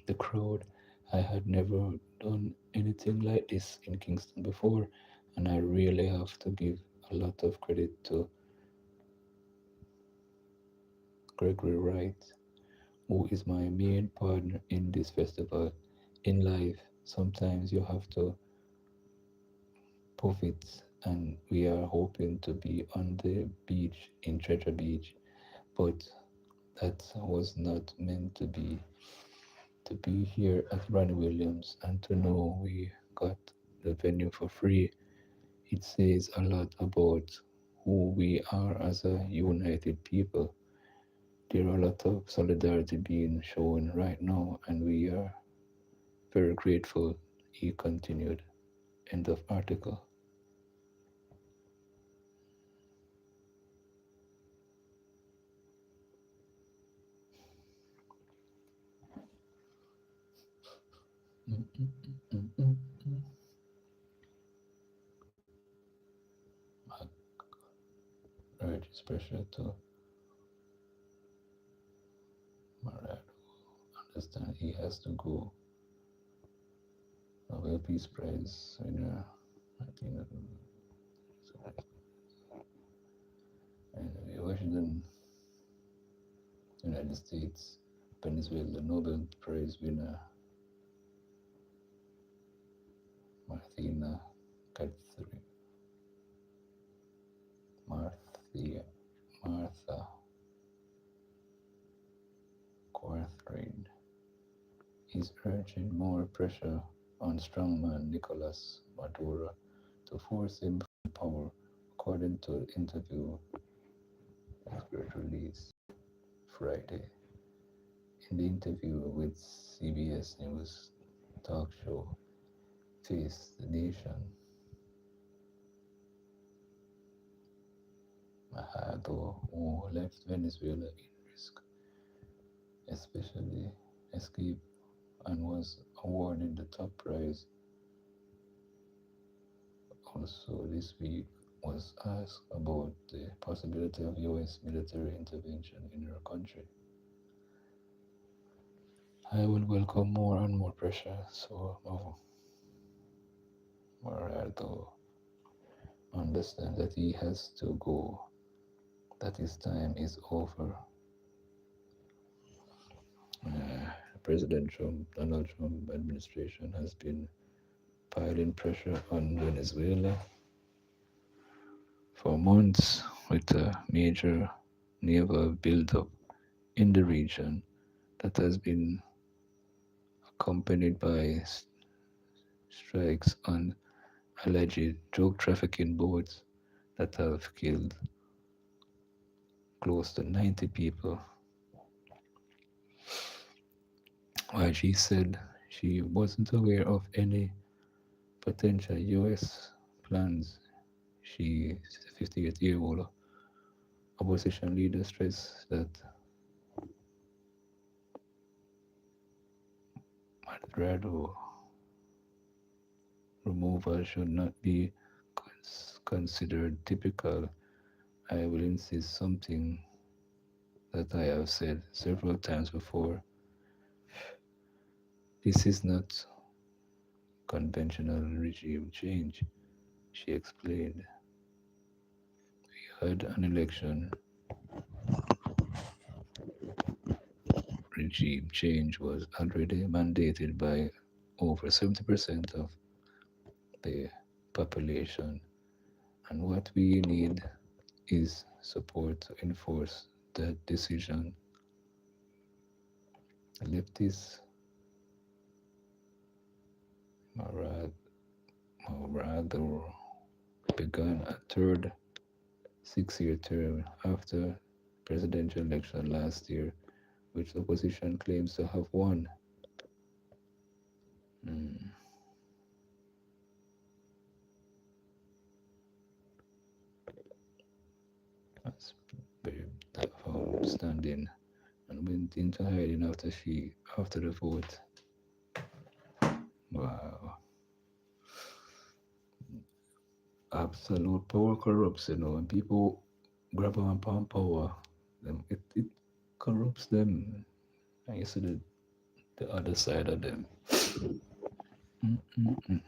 the crowd. I had never done anything like this in Kingston before, and I really have to give a lot of credit to Gregory Wright, who is my main partner in this festival. In life, sometimes you have to puff it, and we are hoping to be on the beach in Treasure Beach, but that was not meant to be here at Ronnie Williams and to know we got the venue for free. It says a lot about who we are as a united people. There are a lot of solidarity being shown right now, and we are very grateful, he continued. End of article. Urges pressure to Marad understand he has to go. Nobel Peace Prize winner, I think, and Washington, United States, Venezuela, Nobel Prize winner Martina Catherine, Marthia, Martha Catherine is urging more pressure on strongman Nicolas Maduro to force him from power, according to an interview expert released Friday. In the interview with CBS News talk show Face the Nation, Majado, who left Venezuela in risk, especially escape and was awarded the top prize. Also, this week was asked about the possibility of US military intervention in her country. I will welcome more and more pressure, so Morado understands that he has to go, that his time is over. President Trump, Donald Trump administration has been piling pressure on Venezuela for months with a major naval buildup in the region that has been accompanied by strikes on alleged drug trafficking boats that have killed close to 90 people. While she said she wasn't aware of any potential US plans, she, 58-year-old opposition leader, stressed that Madrado removal should not be considered typical. I will insist something that I have said several times before. This is not conventional regime change, she explained. We had an election regime change was already mandated by over 70% of the population, and what we need is support to enforce that decision. Leftists, Marad, rather, began a third 6 year term after presidential election last year, which the opposition claims to have won. Mm, that's that found standing and went into hiding after the vote. Wow, absolute power corrupts, and people grab on palm power, it corrupts them. And you see the other side of them. Mm-mm-mm.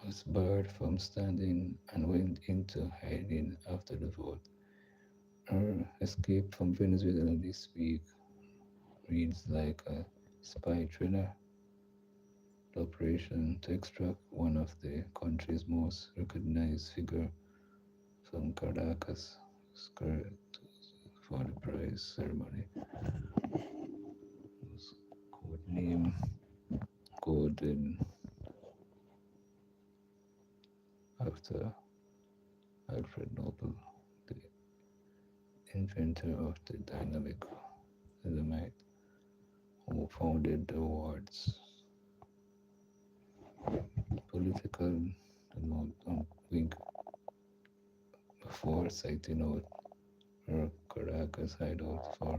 Was barred from standing and went into hiding after the vote. Her escape from Venezuela this week reads like a spy thriller. The operation to extract one of the country's most recognized figure from Caracas skirt for the prize ceremony. Whose code name coded after Alfred Nobel, the inventor of the dynamic dynamite, who founded the world's political wing before citing out her Caracas hideout for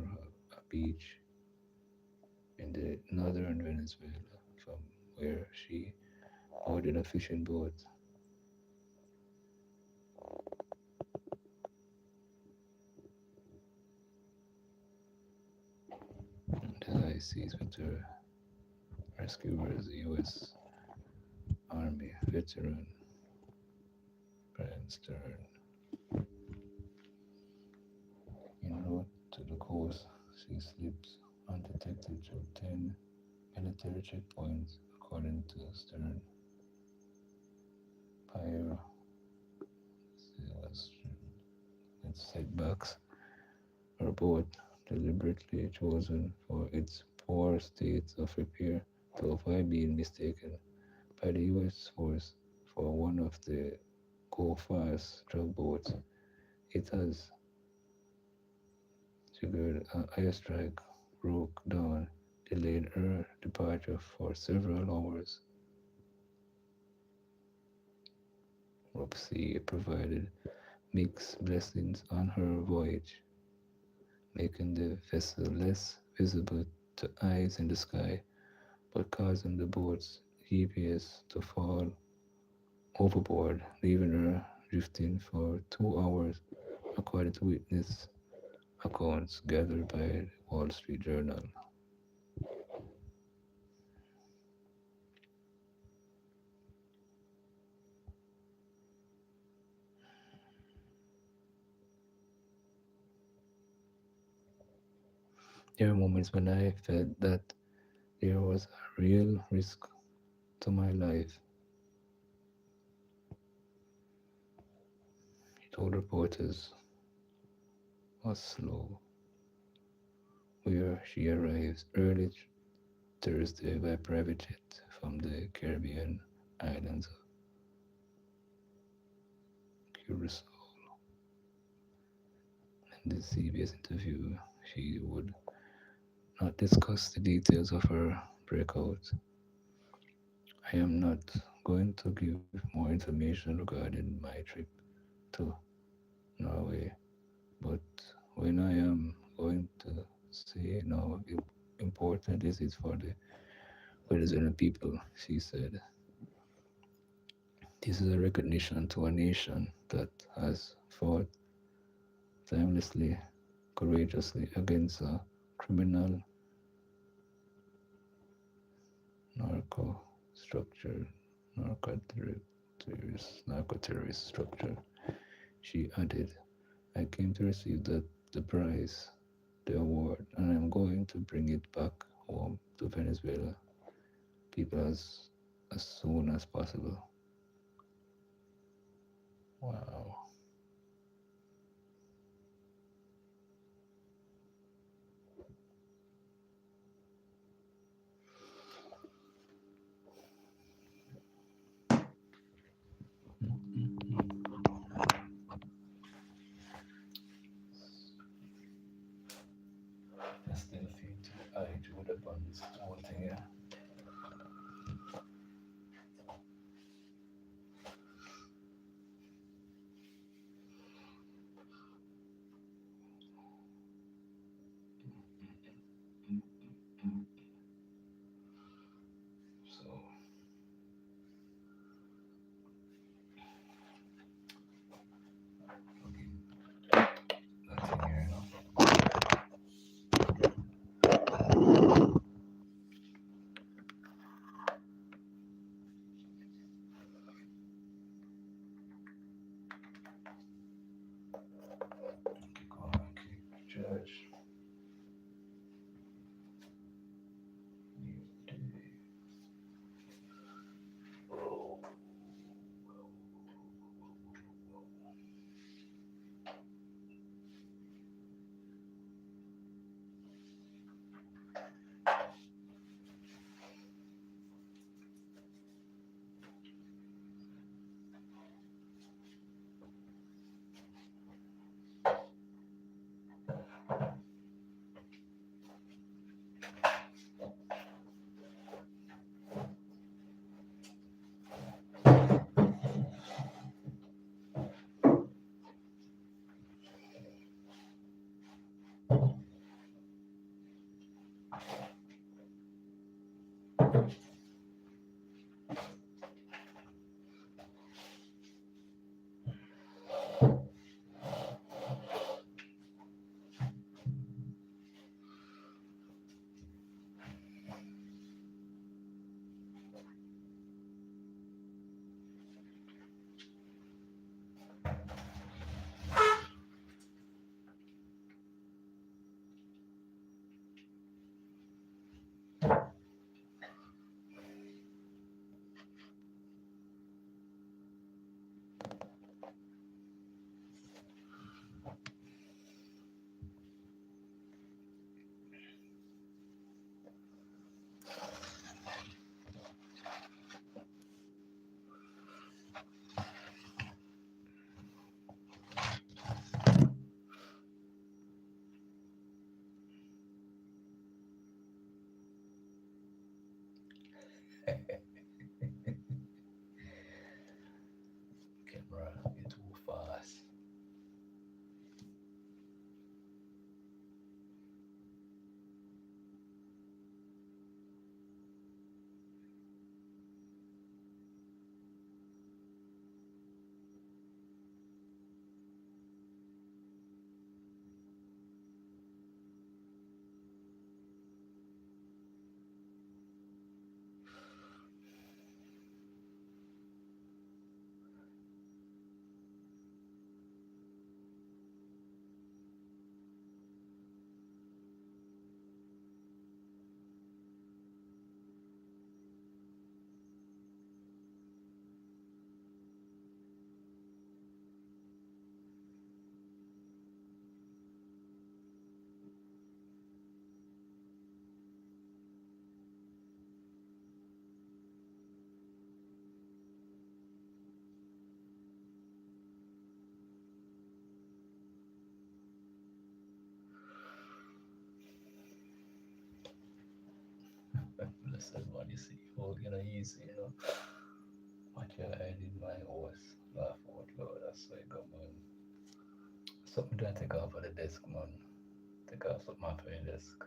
a beach in the northern Venezuela, from where she boarded a fishing boat. The high seas with her rescuers, the U.S. Army veteran Brian Stern. En route to the coast, she slips undetected through 10 military checkpoints, according to Stern. Pyre with setbacks, her boat, deliberately chosen for its poor state of repair to avoid being mistaken by the U.S. force for one of the go fast drug boats. It has triggered an airstrike, broke down, delayed her departure for several hours. Roxy provided mixed blessings on her voyage, making the vessel less visible to eyes in the sky, but causing the boat's GPS to fall overboard, leaving her drifting for 2 hours, according to witness accounts gathered by the Wall Street Journal. There were moments when I felt that there was a real risk to my life, he told reporters. Oslo, where she arrives early Thursday by private jet from the Caribbean islands of Curacao. In the CBS interview, she would not discuss the details of her breakout. I am not going to give more information regarding my trip to Norway, but when I am going to say how important is it for the Venezuelan people, she said, this is a recognition to a nation that has fought timelessly, courageously against a criminal narco structure, narco-terrorist structure. She added, I came to receive the prize, the award, and I'm going to bring it back home to Venezuela, people as soon as possible. Wow. I still feel too I chewed up on this whole thing here. So, nothing here, Okay, judge. Camera, you're too fast. Listen, what you see, oh, easy, What you I did my horse. Laugh out loud, that's so go, man. Something to take off of the desk, man. Take off something off of the desk.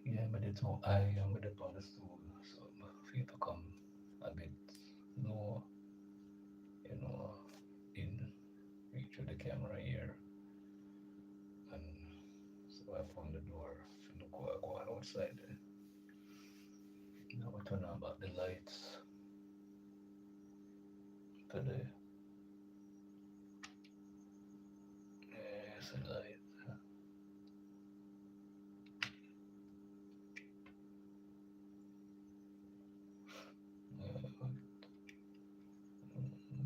Yeah, but it's all I am with it on the stool, so I feel to come a bit low. camera here, and so I open the door. So look, go on outside. Now we turn on back the lights to the yes, the light. Uh,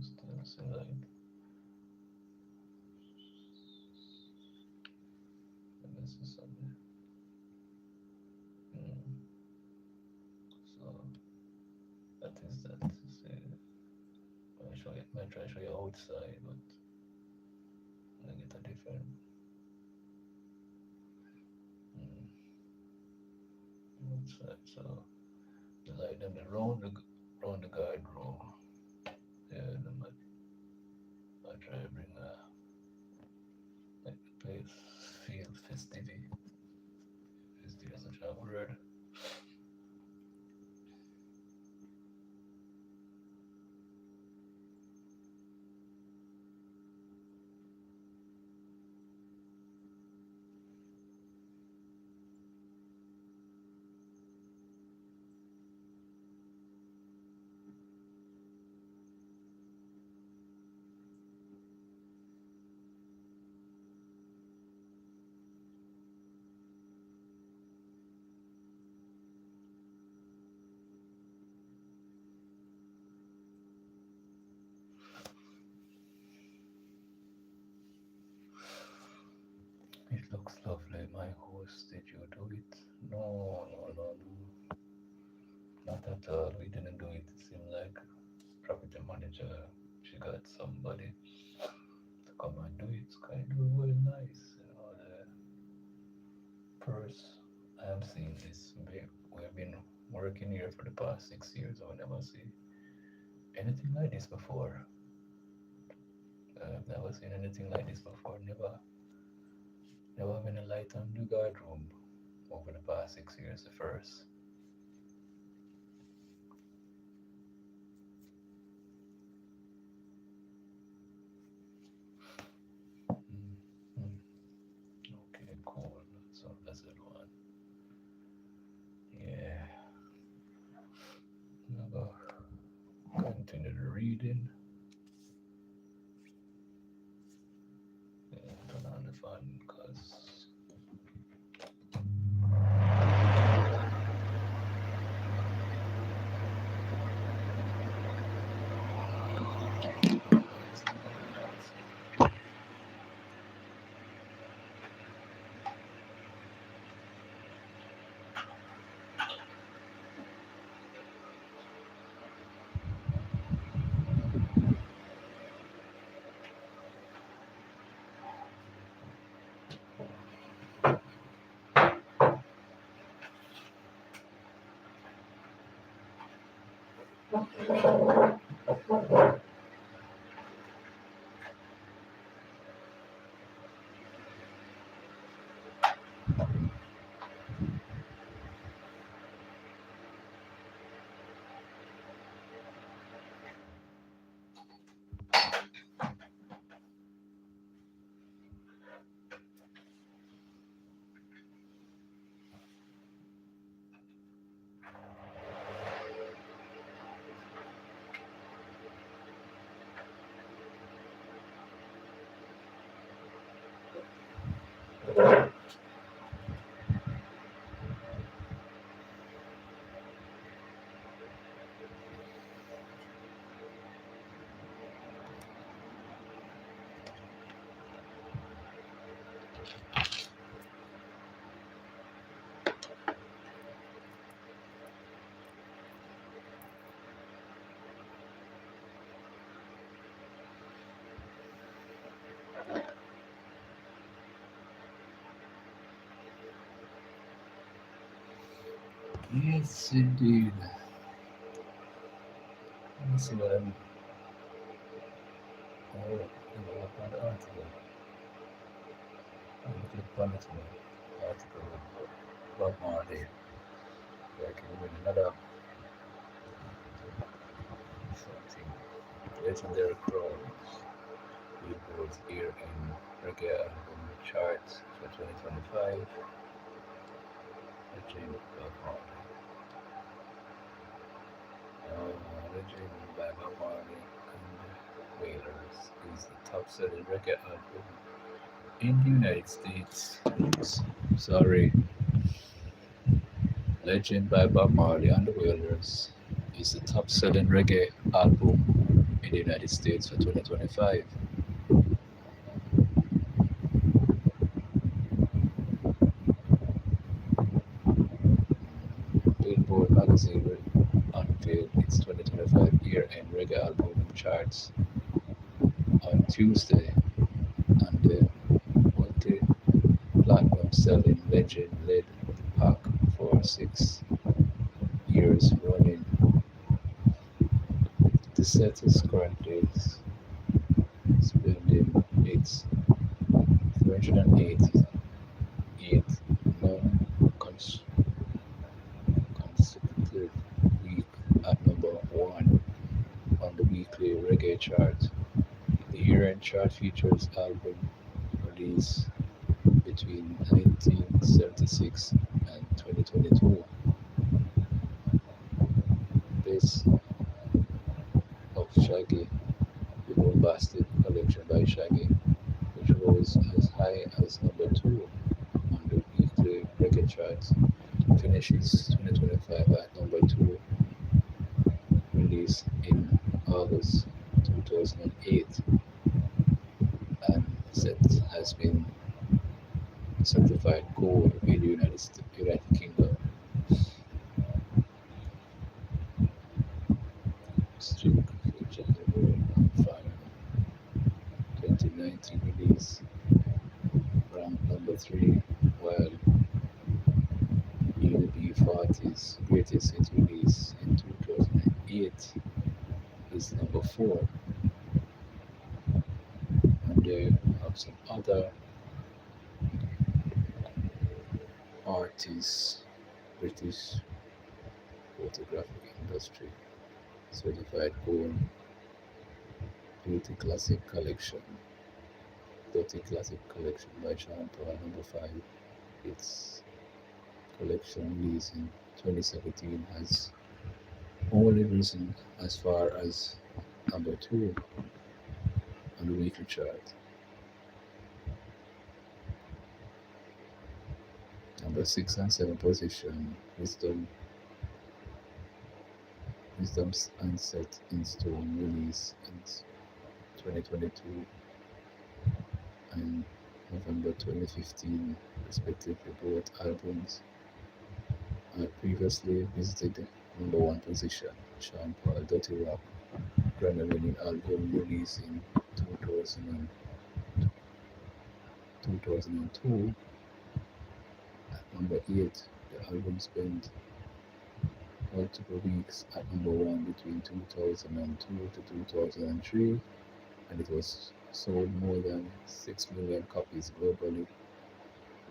still the light. Let me see something. Mm. So that is that. See, might try to show you outside, but I get a different mm, outside. So the light them round the guard room. Yeah, then I try to bring like the place feel festive. Festive is such a word. It looks lovely. My host, did you do it? No, no, no, no. Not at all. We didn't do it. It seemed like property manager, she got somebody to come and do it. It's kind of well nice. You know, the purse. I have seen this. We've been working here for the past 6 years. I never see anything like this before. I've never seen anything like this before. Never been a light on the guard room over the past 6 years. The first. Mm-hmm. Okay, cool. So that's it one. Yeah. Now continue the reading. And turn on the fan because yes, indeed. Let me see what I'm. Oh, look upon the article. I click upon it now. Article Bob Marley. Yeah, I can read another something. Legendary Crown. Billboard's year-end reggae album charts for 2025. Legend Bob Marley. Legend by Bob Marley and Wailers is the top-selling reggae album in the United States. Oops, sorry. Legend by Bob Marley and the Wailers is the top-selling reggae album in the United States for 2025. Billboard magazine unveiled its 2025 year-end reggae album charts on Tuesday, and the multi-platinum selling legend led the pack for 6 years running. The set is currently spending its 388th non-consecutive week at number one on the weekly reggae chart. The year-end chart features album release between 1976 and 2022. Best of Shaggy, the Bombastic Collection by Shaggy, which rose as high as number two on the weekly reggae charts, finishes 2025 at number two, released in August 2008, and set has been certified gold in the United Kingdom. Strict features the World on Fire 2019 release, ranked number three, while UB40's greatest hit release in 2008 is number four. And there are some other artists, British photographic industry, certified gold, Beauty Classic Collection, Dirty Classic Collection by Sean Paul, number five. Its collection released in 2017 has only risen as far as number two on the weekly chart. Number six and seven position, Wisdom's Unset in Stone release in 2022 and November 2015, respectively. Both albums had previously visited number one position. Sean Paul Dirty Rock Grammy-winning album released in 2002 at number 8. The album spent multiple weeks at number one between 2002 to 2003, and it was sold more than 6 million copies globally.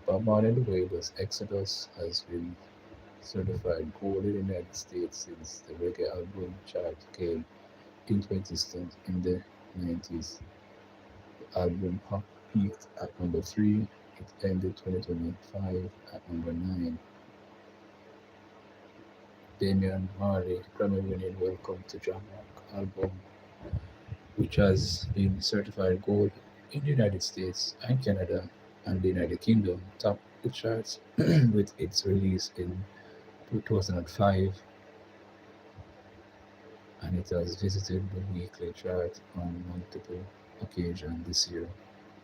Bob Marley and the Wailers' Exodus has been certified gold in the United States since the reggae album chart came into existence in the 90s. The album peaked at number 3. It ended 2025 at number 9. Damian Marley Grammy-winning Welcome to Jamrock album, which has been certified gold in the United States and Canada and the United Kingdom, topped the charts with its release in 2005, and it has visited the weekly chart on multiple occasions this year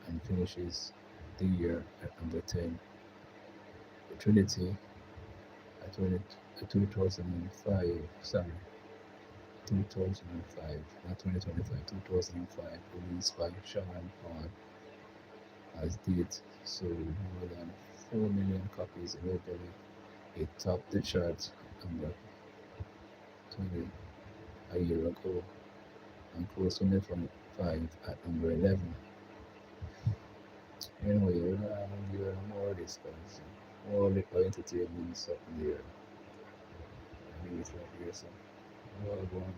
and finishes the year at number 10. The Trinity at 2005, sorry, 2005, not 2025, 2005, released by Sean Paul, as did sold more than 4 million copies globally. It topped the charts at number 20 a year ago and closed 2025 at number 11. Anyway, we're gonna give you more of this because more little entertainment something there. I leave it right here, so well, go on.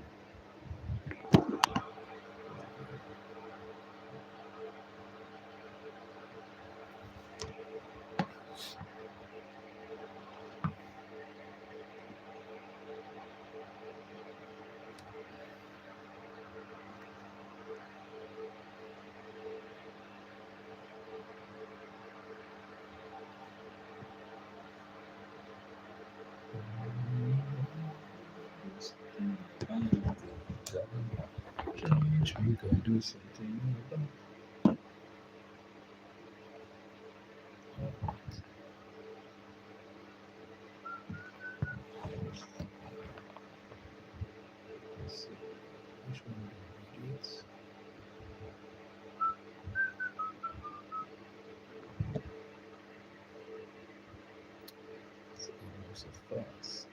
Each week I do something new. Let's see. Which one of the idiots? It's almost so fast.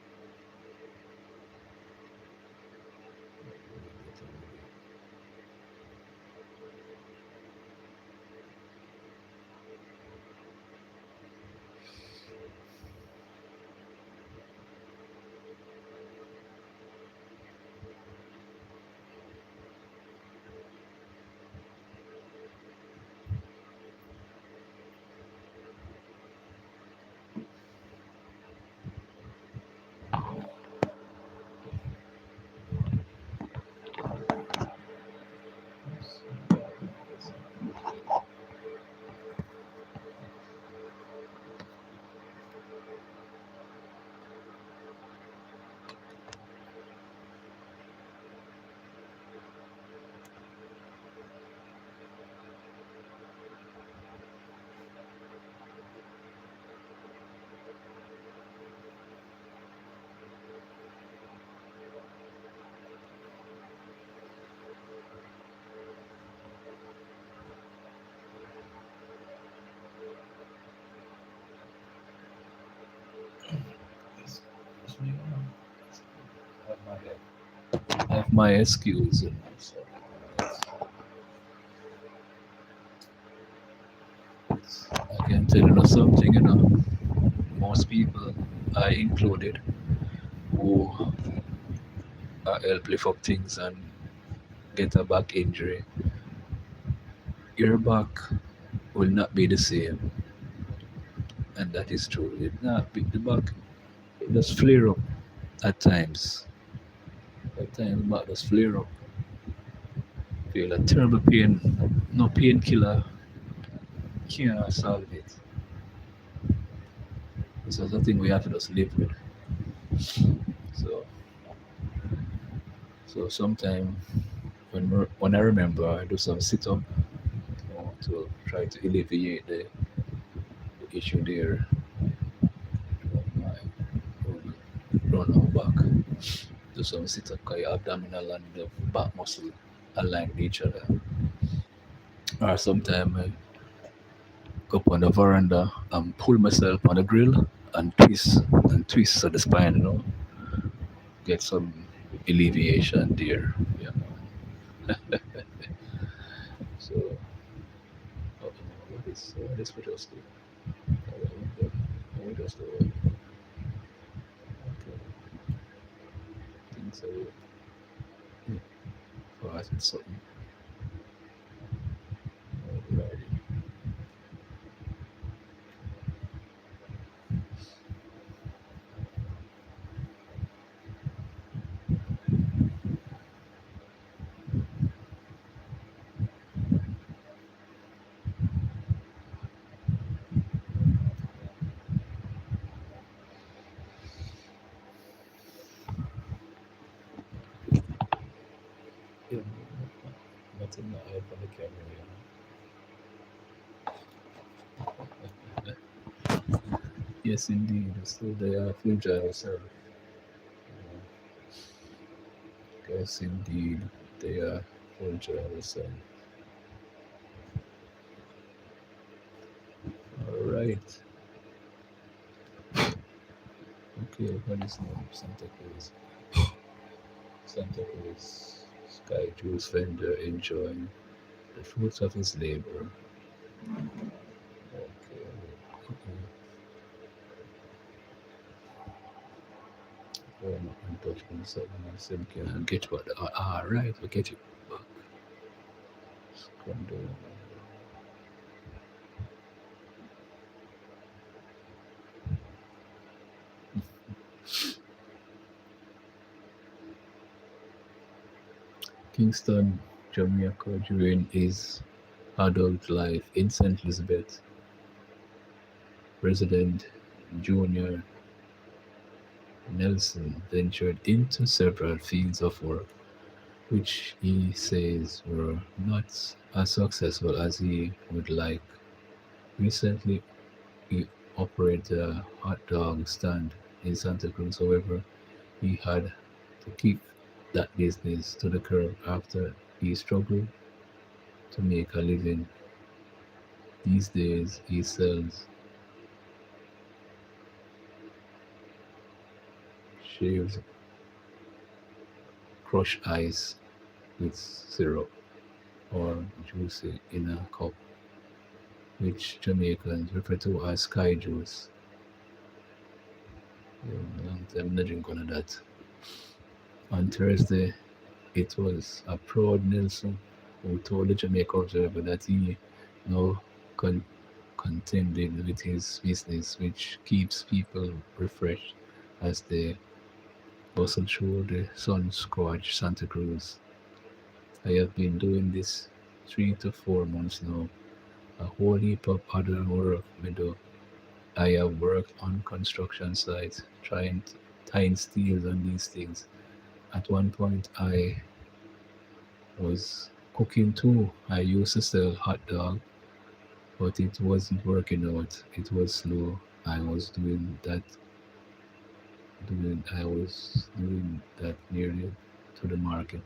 It's me, I have my excuse. So I can tell you something, most people, I included, who help lift up things and get a back injury, your back will not be the same. And that is true. It not be the back, it does flare up at times. At times, back does flare up. Feel a terrible pain. No painkiller can't solve it. So that's the thing we have to just live with. So, so sometimes when I remember, I do some sit up, to try to alleviate the issue there. My run on back. Do some sit up because your abdominal and the back muscle align with each other. Or sometimes I go up on the veranda and pull myself on the grill and twist at the spine, get some alleviation there. So, what is we just do? We just do it. Okay, things are yeah, for us it's something. Alrighty. Yeah, nothing I have on the camera. Yes, indeed. So they are fragile, sir. Yes, indeed. They are fragile, sir. All right. Okay, what is name? Santa Cruz. Santa Cruz. Sky Juice vendor enjoying the fruits of his labor. Okay. Okay. Well, I'm not touching something. I said, can get what? Right, we get it back. Scroll down. Kingston, Jamaica during his adult life in St. Elizabeth, President Junior Nelson ventured into several fields of work, which he says were not as successful as he would like. Recently, he operated a hot dog stand in Santa Cruz. However, he had to kick that business to the curb after he struggled to make a living. These days, he sells shaved crushed ice with syrup or juicy in a cup, which Jamaicans refer to as sky juice. Long time not drink none of that. On Thursday, it was a proud Nelson who told the Jamaica Observer that he now con- contended with his business, which keeps people refreshed as they bustle through the sun-scorched Santa Cruz. I have been doing this 3 to 4 months now. A whole heap of other work me do. I have worked on construction sites, tying steels and these things. At one point, I was cooking too. I used to sell hot dog, but it wasn't working out. It was slow. I was doing that nearly to the market.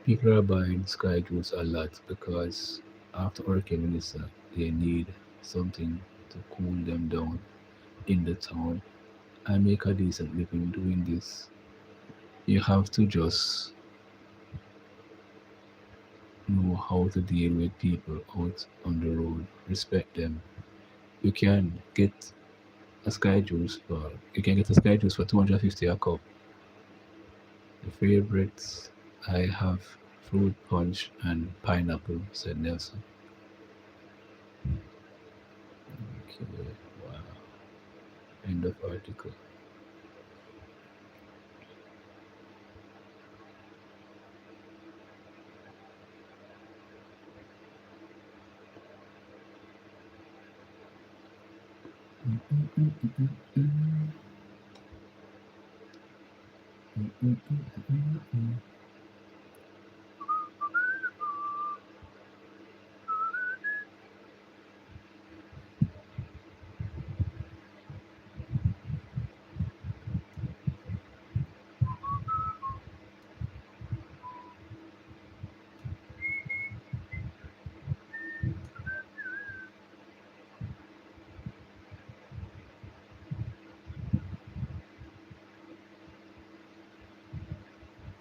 People are buying Sky Juice a lot because after working in this, they need something to cool them down in the town. I make a decent living doing this. You have to just know how to deal with people out on the road, respect them. You can get you can get a Sky Juice for 250 a cup. The favorites I have fruit punch and pineapple, said Nelson. Okay, wow. End of article.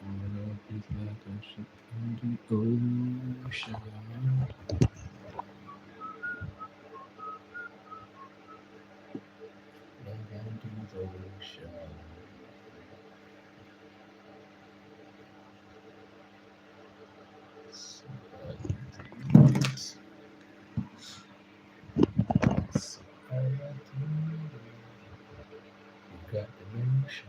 All love is like a ship in the ocean. Love into the ocean. So I do it. So I do it. You got the ocean.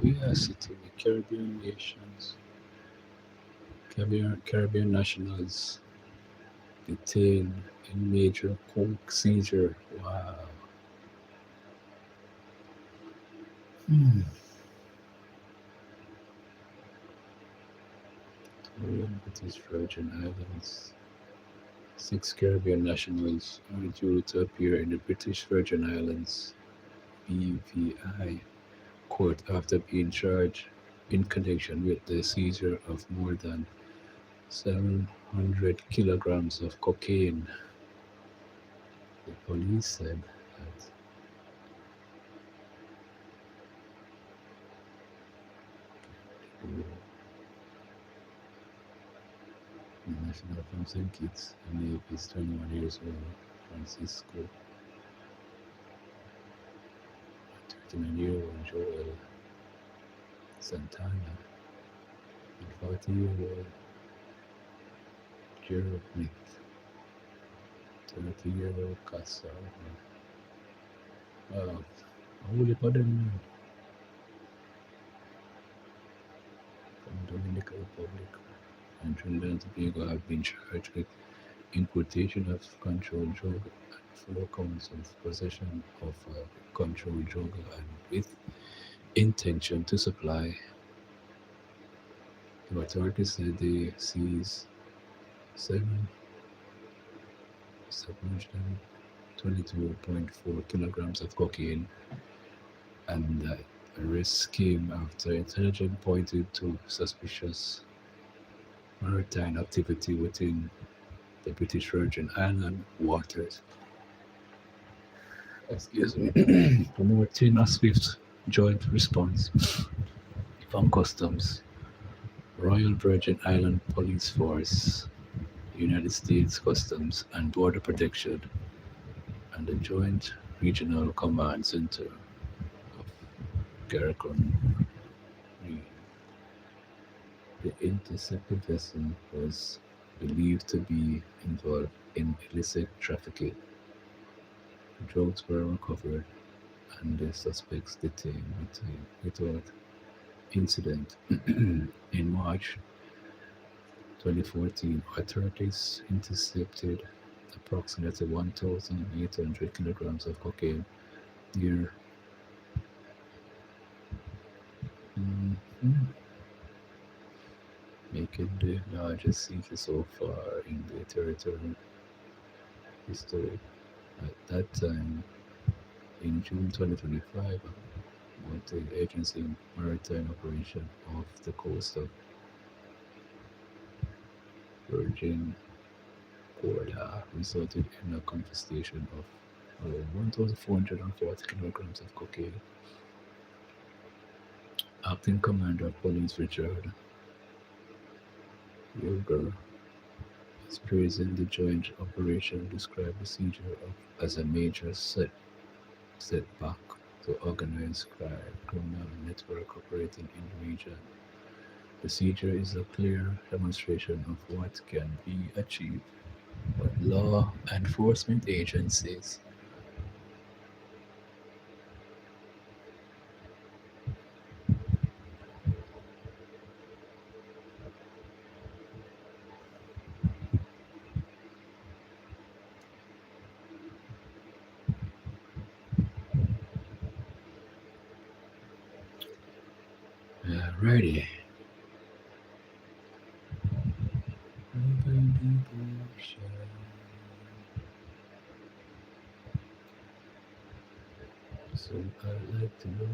Yes, it will be Caribbean nations, Caribbean nationals detained in major coke seizure. Wow. Royal British Virgin Islands. 6 Caribbean nationals are due to appear in the British Virgin Islands BVI court after being charged in connection with the seizure of more than 700 kilograms of cocaine. The police said that the national from St. Kitts and Nevis, 21 years old, Francisco, 39-year-old Joel Santana, and 40-year-old Gerald Smith, 30-year-old Casa. Holy pardon from Dominican Republic and Trinidad and Tobago have been charged with importation of controlled drug and 4 counts of possession of controlled drug and with intention to supply. The authorities said they seized 722.4 kilograms of cocaine, and the arrest came after intelligence pointed to suspicious maritime activity within the British Virgin Island waters. Excuse me. Promoting a swift joint response from Customs, Royal Virgin Island Police Force, United States Customs and Border Protection, and the Joint Regional Command Center of Cautionary. The intercepted vessel was believed to be involved in illicit trafficking. The drugs were recovered and the suspects detained without incident. In March 2014, authorities intercepted approximately 1,800 kilograms of cocaine near making the largest seizure so far in the territory history. At that time, in June 2025, multi-agency maritime operation off the coast of Virgin Gorda resulted in a confiscation of 1,440 kilograms of cocaine. Acting Commander of Police Richard Yeager is praising the joint operation, described the seizure as a major setback to organized criminal network operating in the region. The seizure is a clear demonstration of what can be achieved by law enforcement agencies. Alrighty. So I'd like to know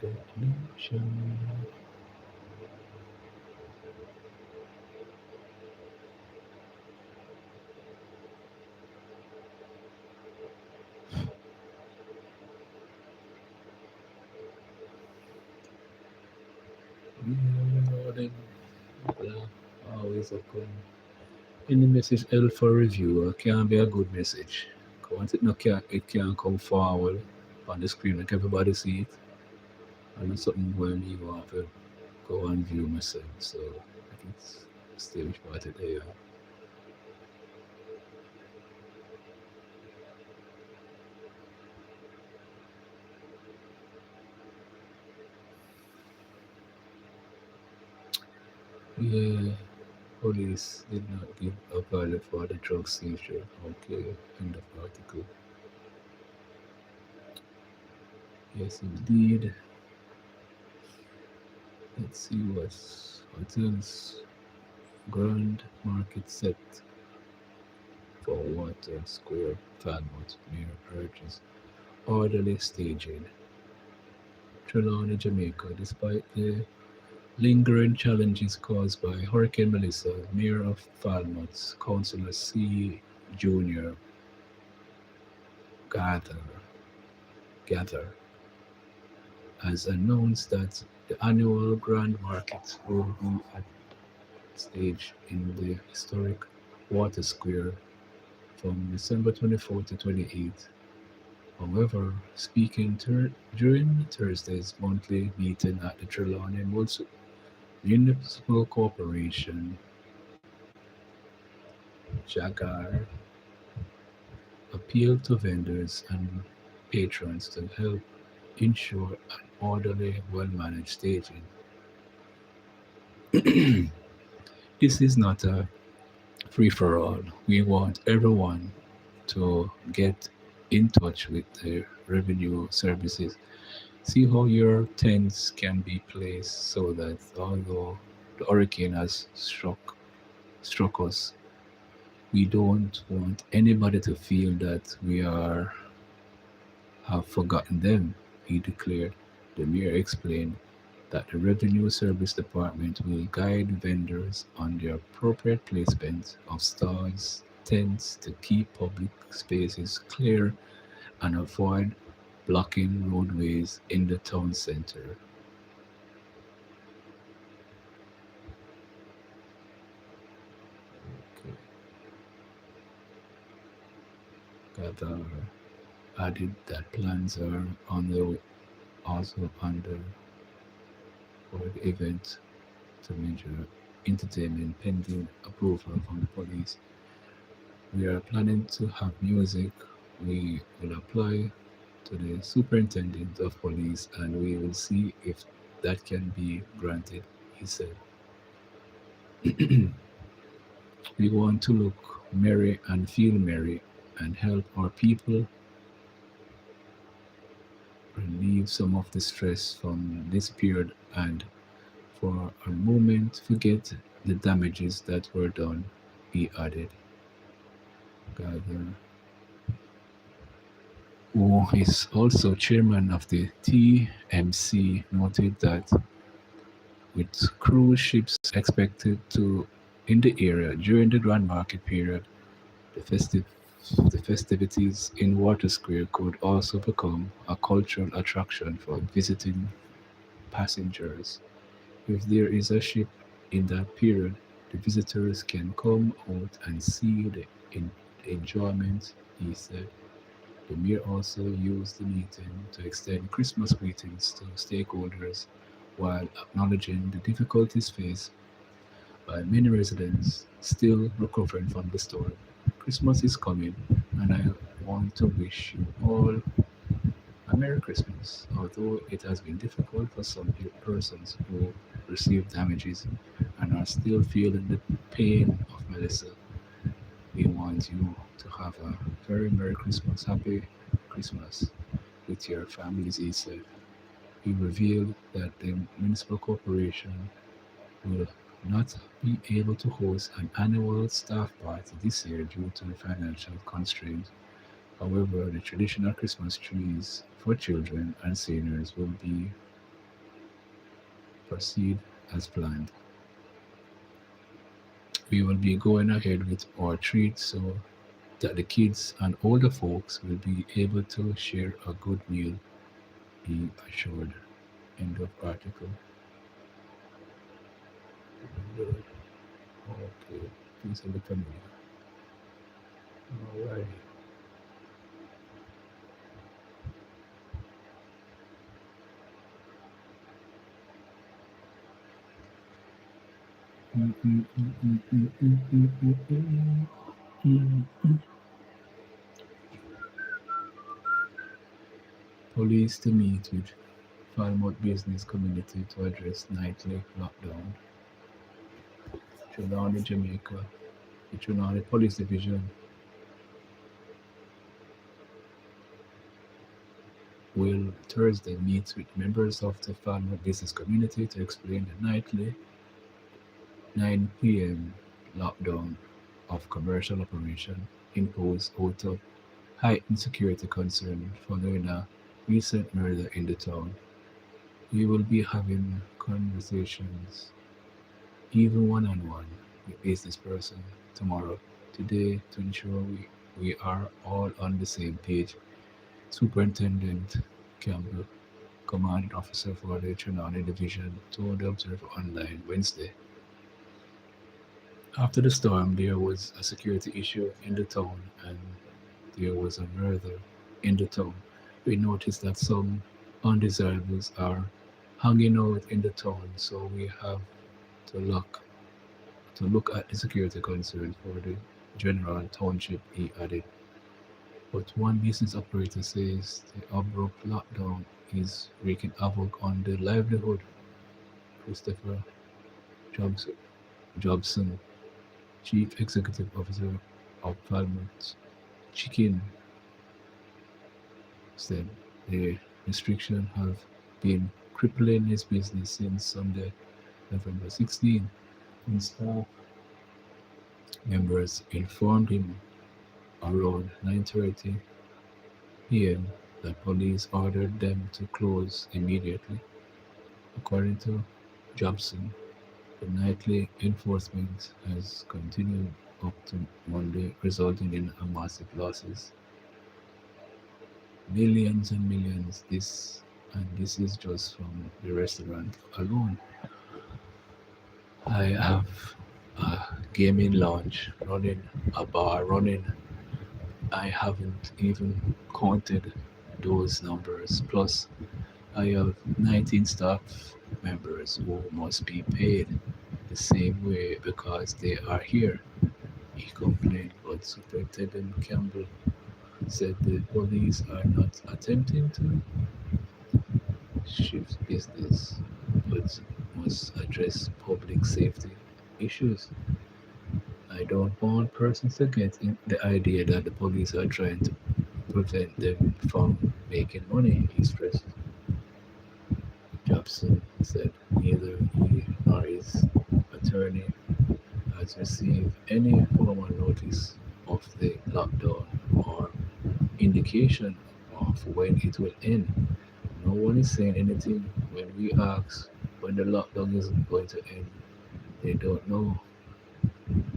conclusion. Always occur. Any message held for review can be a good message. Once it can't come forward on the screen like everybody see it. And it's something where me want to go and view myself. So I think it's still important there. Yeah, police did not give a value for the drug seizure. Okay, end of article. Yes, indeed. Let's see what else. Grand market set for Water Square Falmouth Mayor urges orderly staging. Trelawney, Jamaica. Despite the lingering challenges caused by Hurricane Melissa, Mayor of Falmouth, Councillor C. Jr. Gather, Gather has announced that the annual Grand Market will be at stage in the historic Water Square from December 24th to 28th. However, speaking during Thursday's monthly meeting at the Trelawney Municipal Corporation, Jagar appealed to vendors and patrons to help ensure an orderly, well-managed staging. This is not a free-for-all. We want everyone to get in touch with the revenue services. See how your tents can be placed so that although the hurricane has struck us, we don't want anybody to feel that we are have forgotten them, he declared. The mayor explained that the Revenue Service Department will guide vendors on the appropriate placement of stalls, tents to keep public spaces clear and avoid blocking roadways in the town center. Qatar added that plans are also under for the event to major entertainment pending approval from the police. We are planning to have music. We will apply to the superintendent of police and we will see if that can be granted, he said. We want to look merry and feel merry and help our people relieve some of the stress from this period and for a moment forget the damages that were done, he added. Gather, who is also chairman of the TMC, noted that with cruise ships expected to in the area during the Grand Market period, the the festivities in Water Square could also become a cultural attraction for visiting passengers. If there is a ship in that period, the visitors can come out and see the enjoyment, he said. The mayor also used the meeting to extend Christmas greetings to stakeholders while acknowledging the difficulties faced by many residents still recovering from the storm. Christmas is coming, and I want to wish you all a Merry Christmas. Although it has been difficult for some persons who received damages and are still feeling the pain of Melissa, we want you to have a very Merry Christmas, Happy Christmas with your families, he said. He revealed that the municipal corporation will not be able to host an annual staff party this year due to financial constraints. However, the traditional Christmas trees for children and seniors will be proceed as planned. We will be going ahead with our treats so that the kids and older folks will be able to share a good meal, he assured. End of article. Okay, please look familiar. Alright. Police to meet with Falmouth business community to address nightly lockdown. Trinidad, Jamaica, the Trinidad Police Division will Thursday meet with members of the farmer business community to explain the nightly 9 p.m. lockdown of commercial operation imposed out of heightened security concern following a recent murder in the town. We will be having conversations, even one-on-one, with business person tomorrow, today, to ensure we are all on the same page. Superintendent Campbell, commanding officer for the Trinidad Division, told the Observer Online Wednesday. After the storm, there was a security issue in the town and there was a murder in the town. We noticed that some undesirables are hanging out in the town, so we have to look at the security concerns for the general township, he added. But one business operator says the abrupt lockdown is wreaking havoc on the livelihood. Christopher Jobson, Jobson, Chief Executive Officer of Falmouth Chicken, said the restrictions have been crippling his business since Sunday, November 16, when staff members informed him around 9:30 p.m. that police ordered them to close immediately. According to Jobson, the nightly enforcement has continued up to Monday, resulting in a massive losses. Millions and millions. This is just from the restaurant alone. I have a gaming lounge running, a bar running. I haven't even counted those numbers. Plus, I have 19 staff members who must be paid the same way because they are here, he complained. But Superintendent Campbell said the police are not attempting to shift business, but must address public safety issues. I don't want persons to get in the idea that the police are trying to prevent them from making money, he stressed. Jobson said neither he nor his attorney has received any formal notice of the lockdown or indication of when it will end. No one is saying anything when we ask when the lockdown is going to end. They don't know.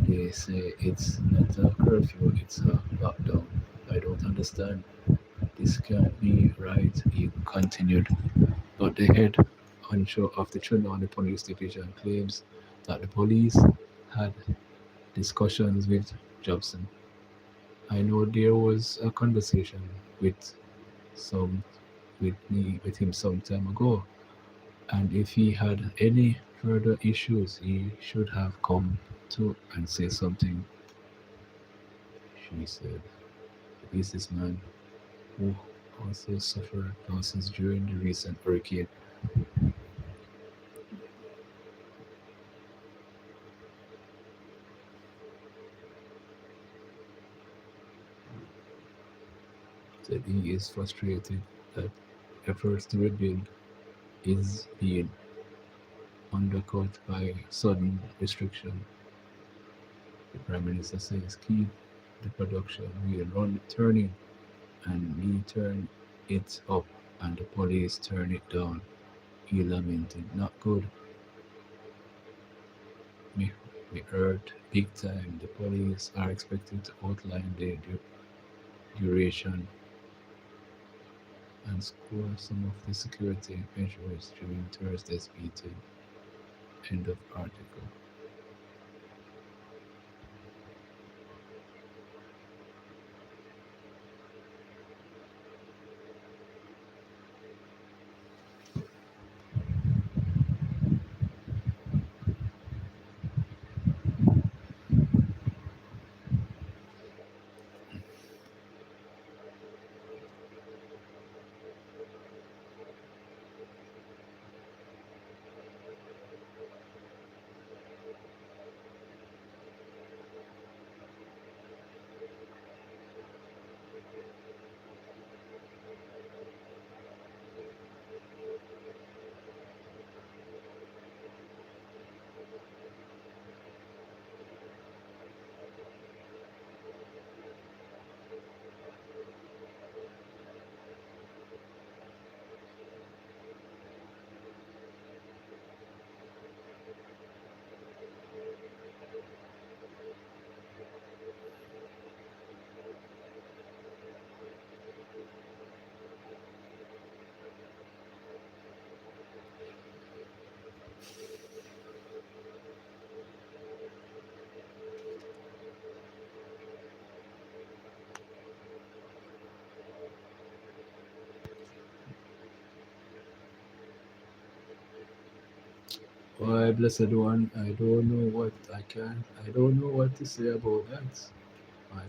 They say it's not a curfew, it's a lockdown. I don't understand. This can't be right, he continued. But the head honcho of the Trinidad Police Division claims that the police had discussions with Jobson. I know there was a conversation with some with him some time ago, and if he had any further issues, he should have come to and say something. She said, the businessman who also suffered losses during the recent hurricane said he is frustrated that efforts to rebuild is being undercut by sudden restriction. The Prime Minister says keep the production wheel turning and we turn it up and the police turn it down. He lamented, not good. We hurt big time. The police are expected to outline the duration and score some of the security measures during Thursday's meeting. End of article. Why, blessed one, I don't know what I don't know what to say about that. My,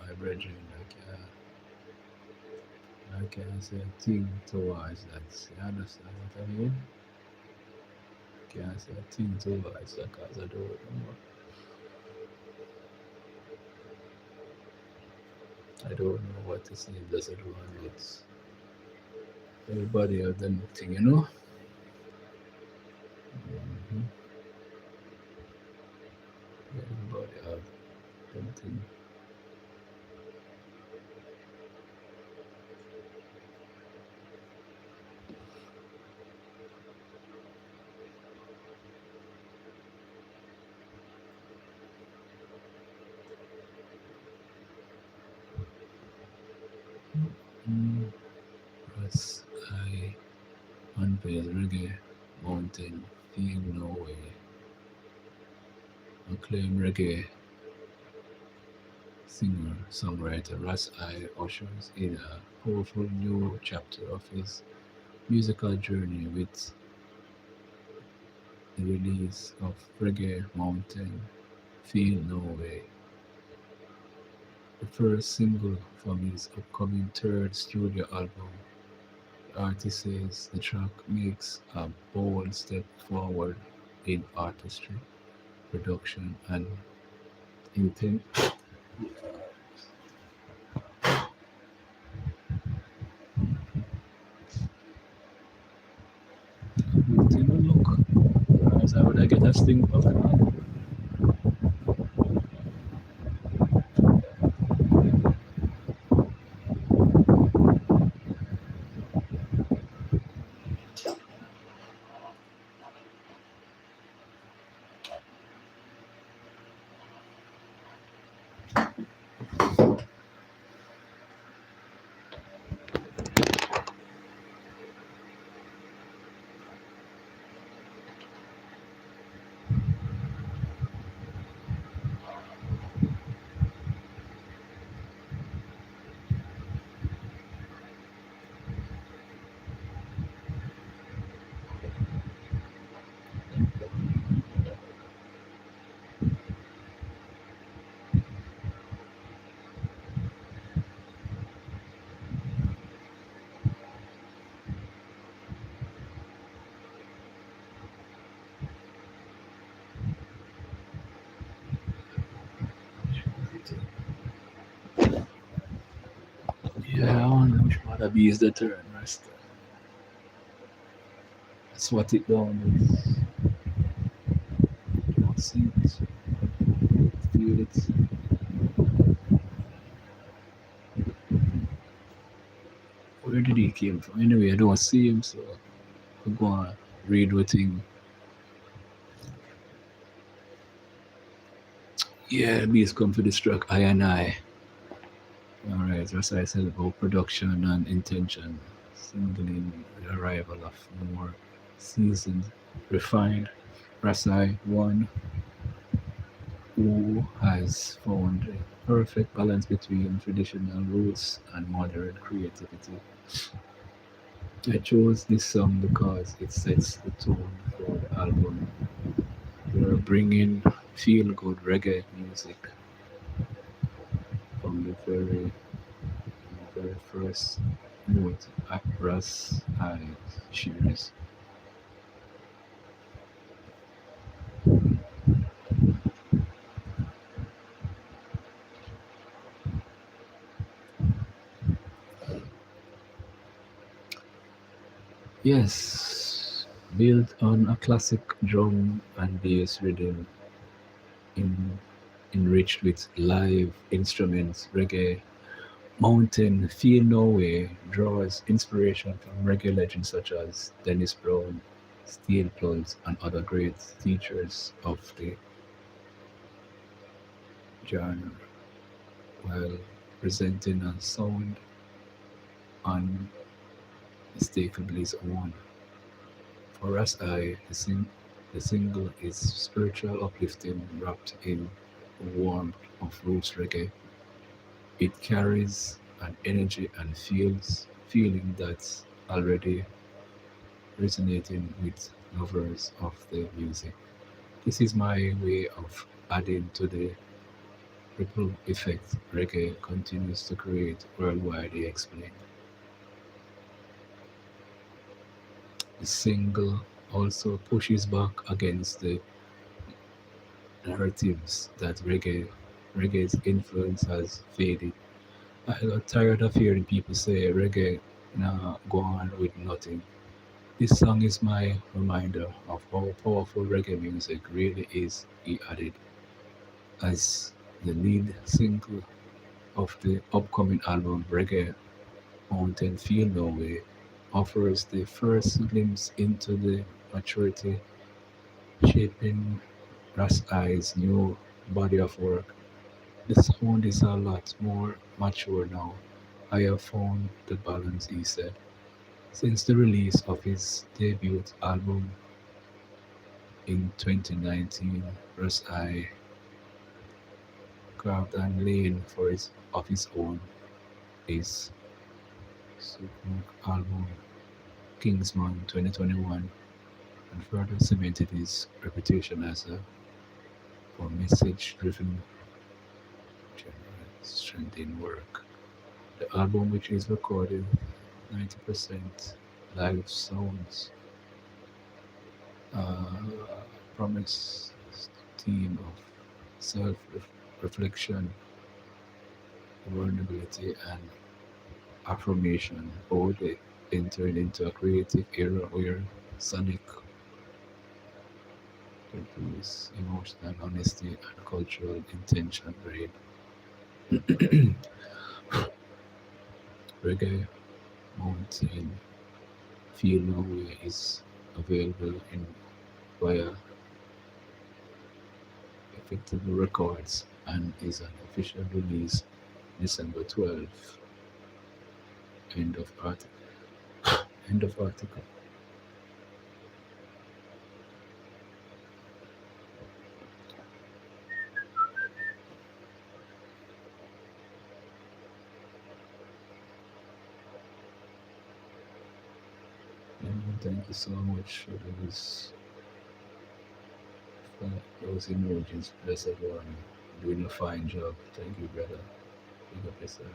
my brethren, I can't say a thing towards that. You understand what I mean? Can't say a thing towards that because I don't know. I don't know what to say, blessed one. It's everybody have done thing, you know? Mm-hmm. Everybody have done thing. Mm. As I unveil reggae mountain, feel no way. Acclaimed reggae singer, songwriter Ras I ushers in a powerful new chapter of his musical journey with the release of Reggae Mountain, Feel No Way, the first single from his upcoming third studio album. The artist says the track makes a bold step forward in artistry, production, and intent. Look, as I would get a sting of the man. Yeah, I wonder which part of B is the turn, rest. That's what it down. Don't see it, feel it. Where did he came from? Anyway, I don't see him, so I go and read what him. Yeah, bees come for this track, I and I. Alright, that's why I said about production and intention. Signaling the arrival of more seasoned, refined Rasai one who has found a perfect balance between traditional roots and modern creativity. I chose this song because it sets the tone for the album. We're bringing feel good reggae music from the very first note at Russ and Shears. Yes, built on a classic drum and bass rhythm in, enriched with live instruments, reggae Mountain Feel Norway draws inspiration from reggae legends such as Dennis Brown, Steel Pulse, and other great teachers of the genre, while presenting a sound unmistakably his own. For us, the single is spiritual, uplifting, wrapped in the warmth of roots reggae. It carries an energy and feeling that's already resonating with lovers of the music. This is my way of adding to the ripple effect reggae continues to create worldwide, he explained. The single also pushes back against the narratives that reggae's influence has faded. I got tired of hearing people say reggae nah go on with nothing. This song is my reminder of how powerful reggae music really is, he added, as the lead single of the upcoming album Reggae Mountain Feel No Way offers the first glimpse into the maturity shaping Ras I's new body of work. The sound is a lot more mature now. I have found the balance, he said. Since the release of his debut album in 2019, Ras I carved a lane for his own. His subsequent album Kingsman 2021 and further cemented his reputation as a for message-driven strengthening work. The album, which is recorded 90% live sounds, promise theme of self-reflection, vulnerability, and affirmation, all they entered into a creative era where sonic produce emotional honesty and cultural intention reign. Reggae Mountain Feel No Way is available in via Effective Records and is an official release December 12th. End of article. End of article. Thank you so much for those emojis. Bless everyone. Doing a fine job. Thank you, brother. Big up yourself.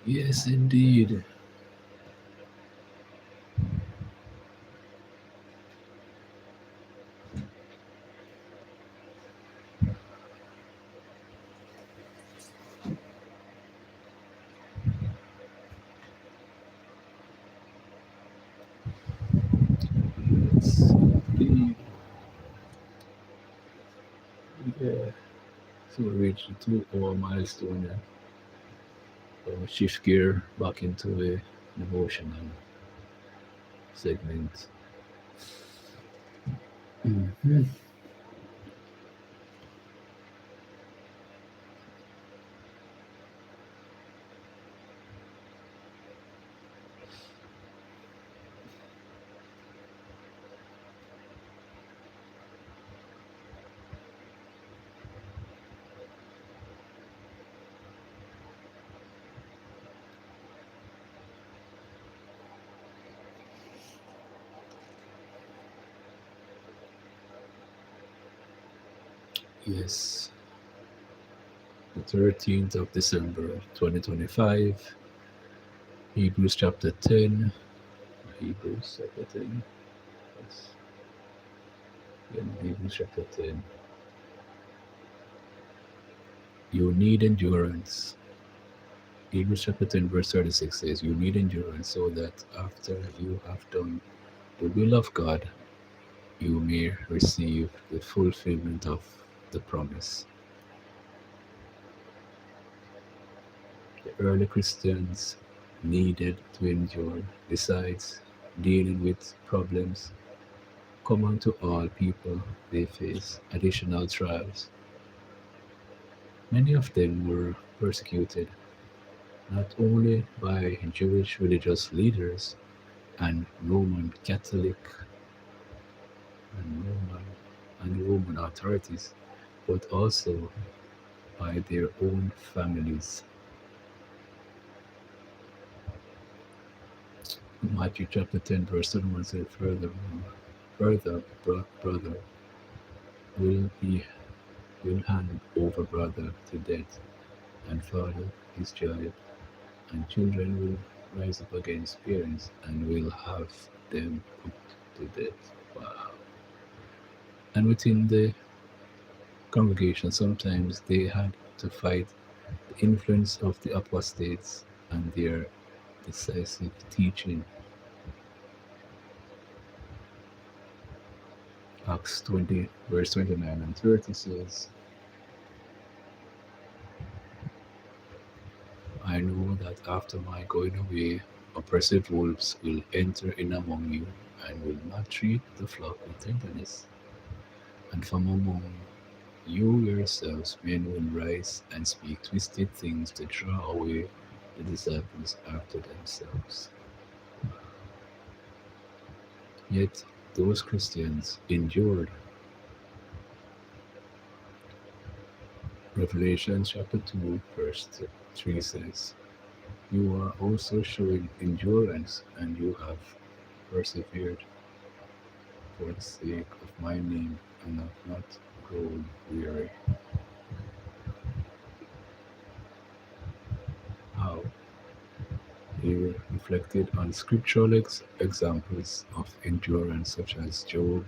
Yes, indeed. Yes, indeed. Yeah. So we reached the 2 hour milestone. Yeah. So shift gear back into a devotional segment. Mhm. Yes, the 13th of December 2025, Hebrews chapter 10. Hebrews chapter 10. Yes, yeah, Hebrews chapter 10. You need endurance. Hebrews chapter 10, verse 36 says, you need endurance so that after you have done the will of God, you may receive the fulfillment of the promise. The early Christians needed to endure, besides dealing with problems common to all people. They face additional trials. Many of them were persecuted not only by Jewish religious leaders and Roman Catholic and Roman authorities, but also by their own families. Matthew chapter 10 verse 21 said, further brother will be will hand over brother to death, and father his child, and children will rise up against parents and will have them put to death. Wow. And within the congregation, sometimes they had to fight the influence of the apostates and their decisive teaching. Acts 20, verse 29 and 30 says, I know that after my going away, oppressive wolves will enter in among you and will not treat the flock with tenderness. And from among you yourselves men will rise and speak twisted things to draw away the disciples after themselves. Yet those Christians endured. Revelation chapter 2, verse 3 says, you are also showing endurance, and you have persevered for the sake of my name, and have not grown weary. How? He reflected on scriptural examples of endurance, such as Job,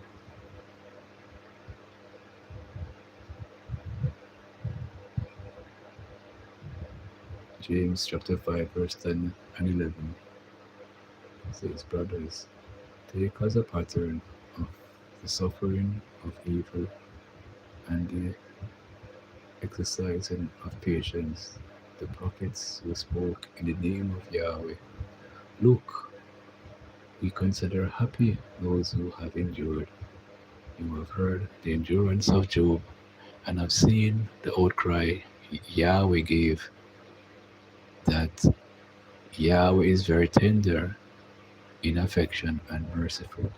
James chapter 5, verse 10 and 11 says, brothers, take as a pattern of the suffering of evil and the exercising of patience the prophets who spoke in the name of Yahweh. Look, we consider happy those who have endured. You have heard the endurance of Job and have seen the outcry Yahweh gave, that Yahweh is very tender in affection and merciful.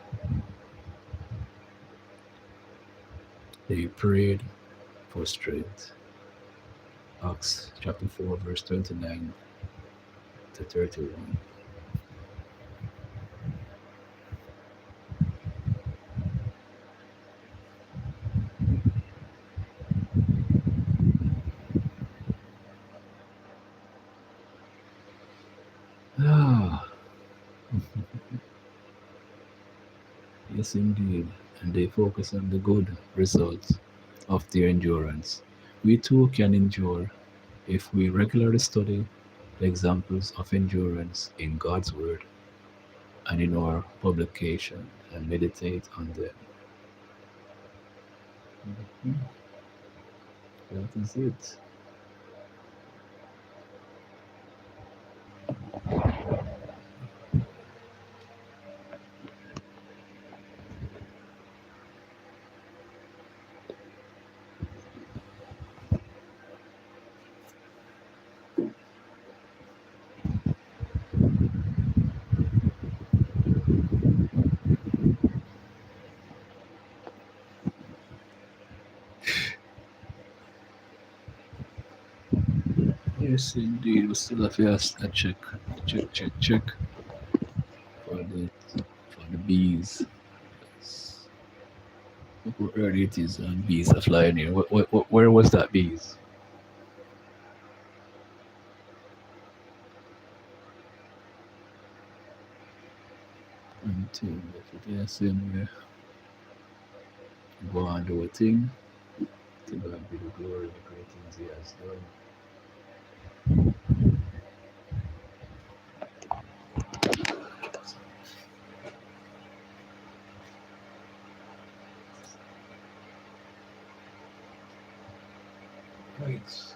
They prayed for strength. Acts chapter 4, verse 29 to 31. Ah, yes, indeed. And they focus on the good results of their endurance. We too can endure if we regularly study the examples of endurance in God's Word and in our publication and meditate on them. Mhm. That is it. Yes, indeed. We still have to check for the bees. Yes. Look how early it is, and bees are flying here. Where was that bees? Until if it is same go and do a thing, to God be the glory, the great things He has done. Right.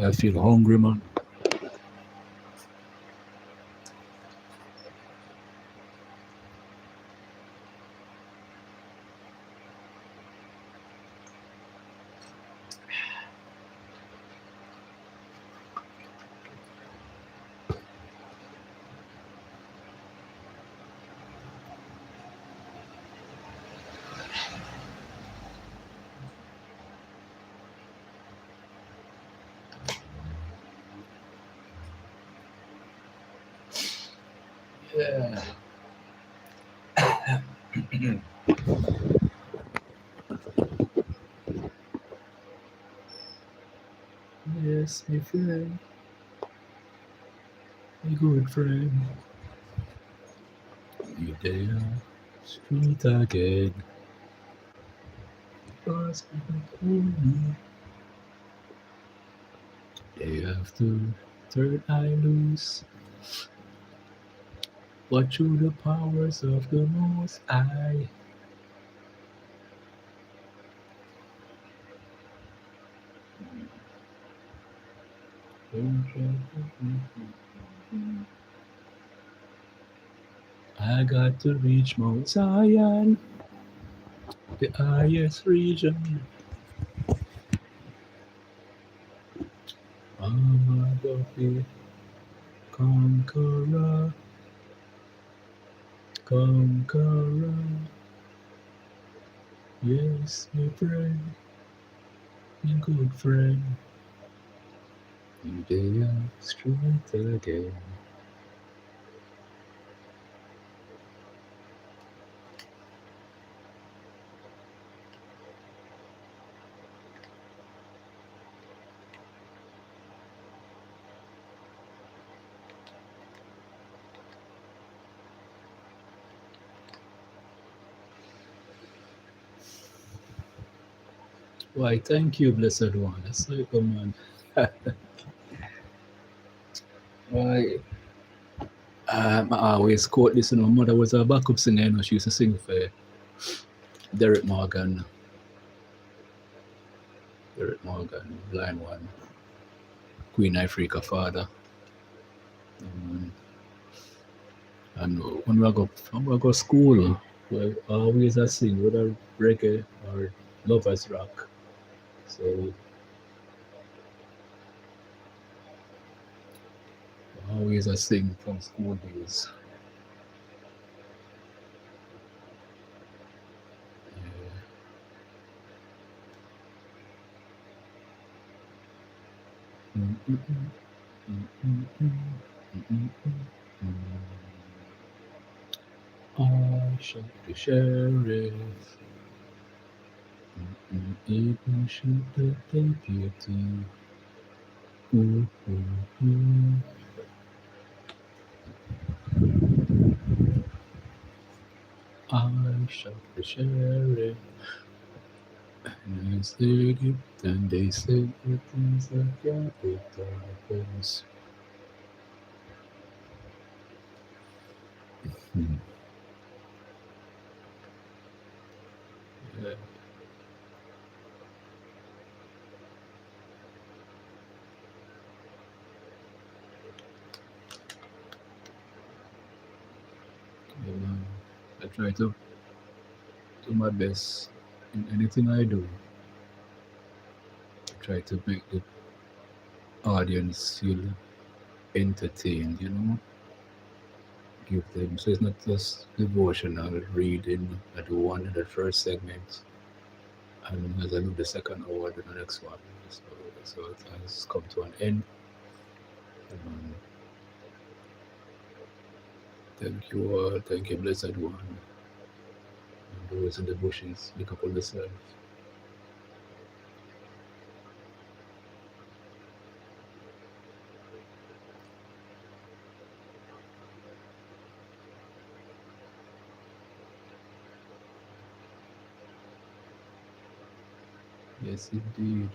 I feel hungry, man. Yeah. Yes, my friend, my good friend. You there, street again. Because people told me they have to third eye loose. But through the powers of the Most High, I got to reach Mount Zion, the highest region. I'm about to conqueror, conqueror. Yes, my friend, my good friend. You they are straight again. Why, thank you, blessed one. That's like a man. Why, I always quote this, my mother was a backup singer, she used to sing for Derek Morgan, Blind One, Queen Africa Father. And when we go school, we always a sing, whether reggae or lovers rock. So always a sing from school days. I shall be sheriff. Even should the deputy. Ooh, ooh, ooh. I shot the sheriff, and I said it, and they said it is a capital offense. Hmm. Yeah, yeah, man. I try to do my best in anything I do. I try to make the audience feel entertained, give them. So it's not just devotional reading. I do one in the first segment, and as I do the second hour, I do the next one. So, so it has come to an end. Um, thank you all. Thank you, blessed one. And those in the bushes, look up on yourself. Yes, indeed.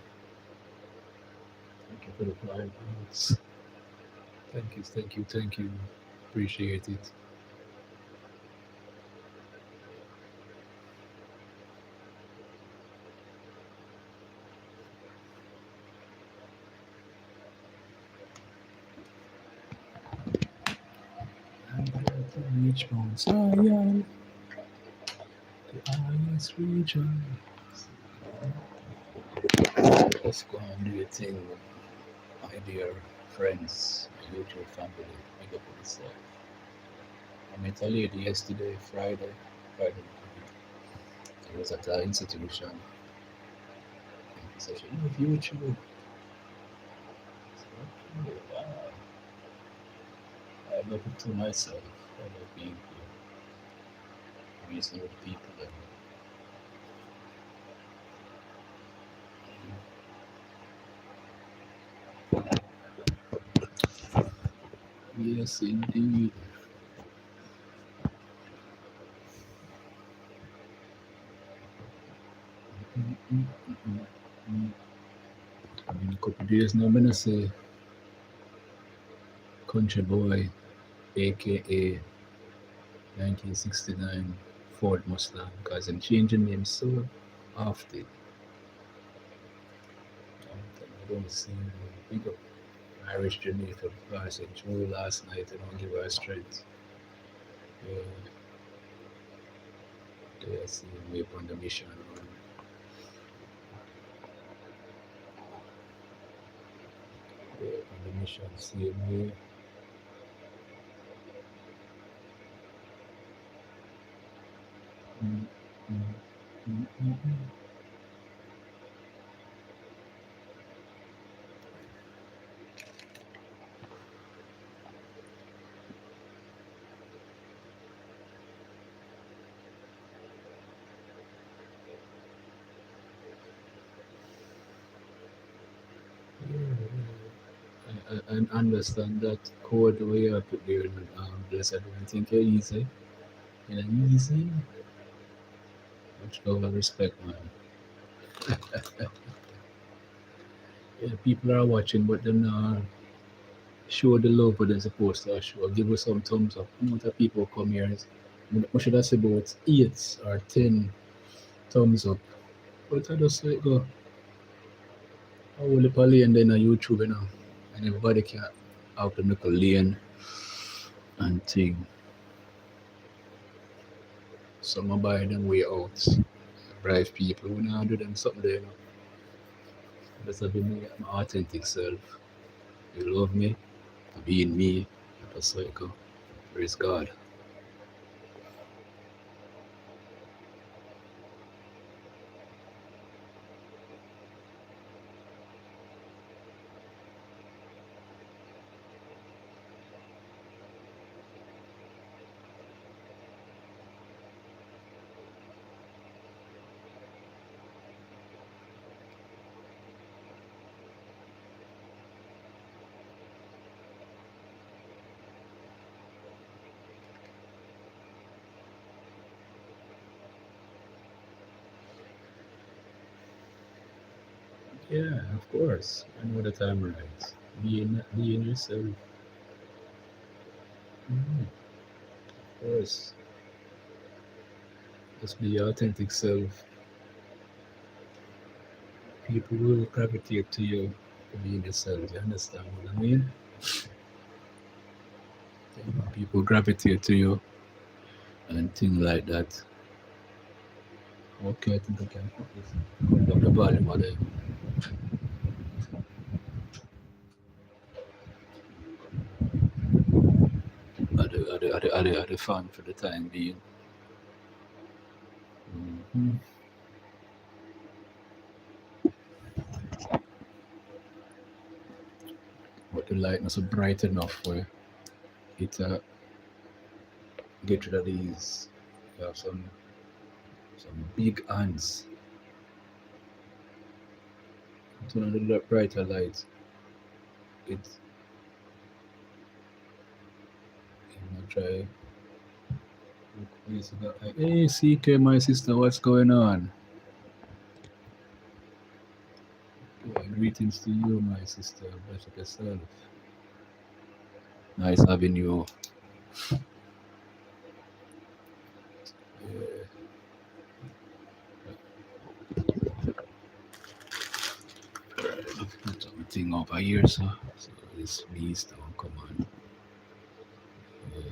Thank you for the kind words. Thank you, thank you, thank you. Appreciate it. I'm here to reach Mount Zion, the highest region. Let's go and do your thing, my dear friends, my YouTube family. Make up for yourself. I met a lady yesterday, Friday night. I was at our institution. And she said she love YouTube. I said, okay, wow. I love it to myself. I love being here, reasoning with people. Yes, indeed. Mm, mm, mm, mm, mm. In a couple of days now, I'm going to say Country Boy, aka 1969 Ford Mustang, because I'm changing names so often. I don't see big up Irish Jamaica passing through last night and I'll give her strength. Yeah, they are seeing me on the mission. Yeah, on the mission, seeing me. Mm, mm, mm, mm, mm. I understand that code where you put there in blessed one. I think you're easy. You're easy. Much love and respect, man. Yeah, people are watching, but they're not show the love what they're supposed to show. Give us some thumbs up. You know what people come here is, what should I say about 8 or 10 thumbs up? But I just let go. I will the lane then on YouTube, and everybody can have the little lane and thing. Some of buy them way out. Bright people, we not do them something there. Just have be me, my authentic self. You love me, being me, just let go. Praise God. Yeah, of course. I know that I'm right. Being yourself. Mm, of course. Just be your authentic self. People will gravitate to you for being yourself. You understand what I mean? You know, people gravitate to you and things like that. Okay, I think I can put this. Cut down the volume of the fan for the time being. Mm-hmm. But the light not so bright enough where it get rid of these. You have some big ants. Turn on the brighter light. It you know, try look ways like, hey CK my sister, what's going on? Yeah, greetings to you, my sister. Bless up yourself. Nice having you. Yeah, put something over here, so this bees don't come on. Yeah.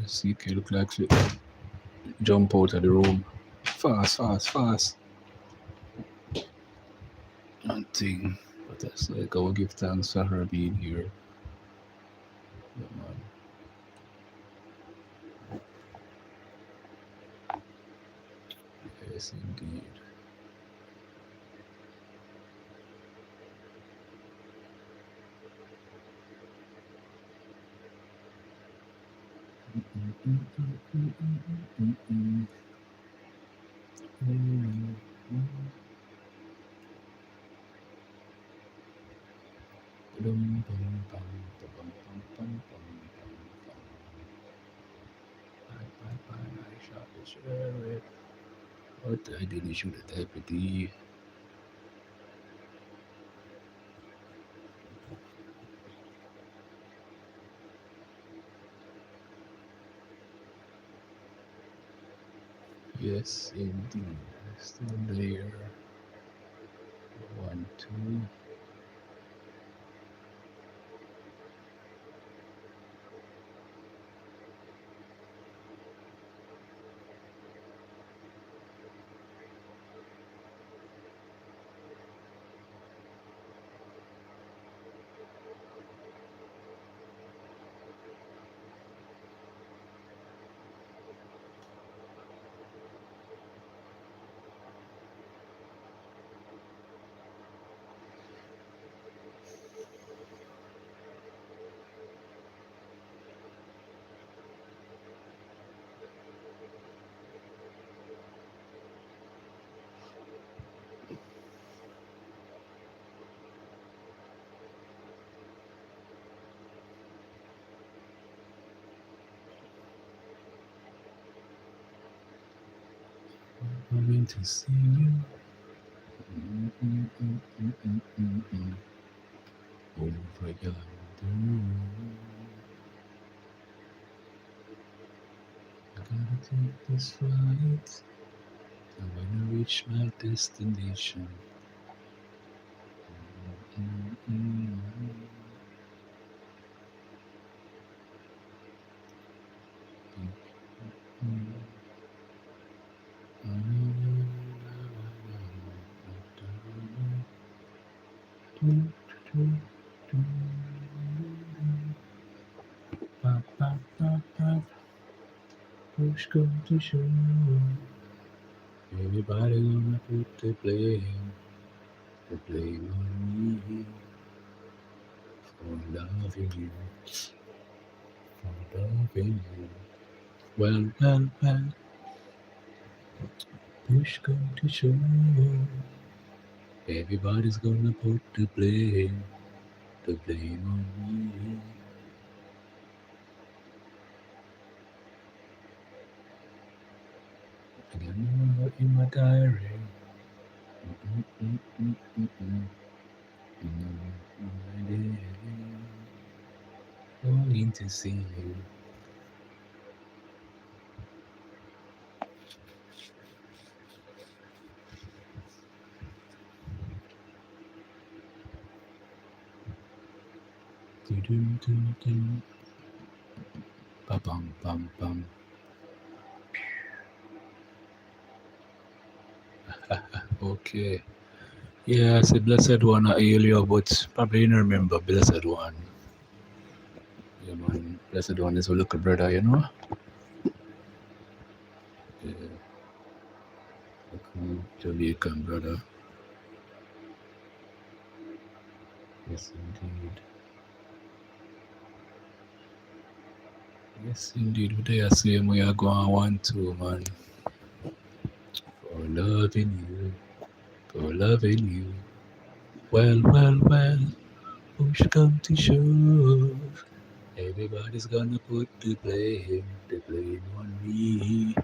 CK look like she jump out of the room. Fast, fast, fast. And thing. But that's like I will give thanks for her being here. Yeah, man. Yes, indeed. I shot the sheriff. What I didn't shoot a deputy. Yes, indeed. Still there. 1, 2. Coming to see you. Over yonder. I gotta take this flight. I'm gonna reach my destination. Push come to shove. Everybody gonna put the blame on me for loving you, for loving you. Well, well, well. Push come to shove. Everybody's gonna put the blame on me. I got no number in my diary. Mm-mm-mm-mm-mm-mm. My day. Longing to see you. Dum-dum-dum-dum. Ba-bum-bum-bum. Okay. Yeah, I said Blessed One earlier, but probably you don't remember Blessed One. Yeah, man. Blessed One is a little brother, you know? Yeah, a cool Jamaican brother. Yes, indeed. Yes, indeed. But they are saying we are going one, two, man. For loving you. For loving you. Well, well, well. Push come to shove. Everybody's gonna put the blame on me.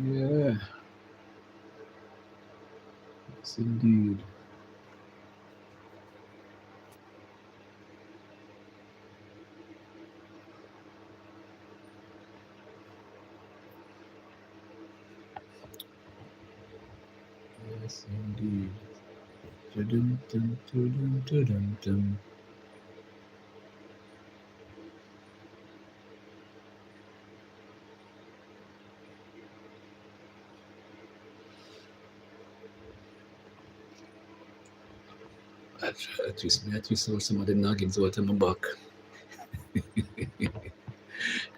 Yeah, yes, indeed. Yes, indeed. Tudum, dum, tudum, tudum, dum. At least saw some of the noggins out of my back. At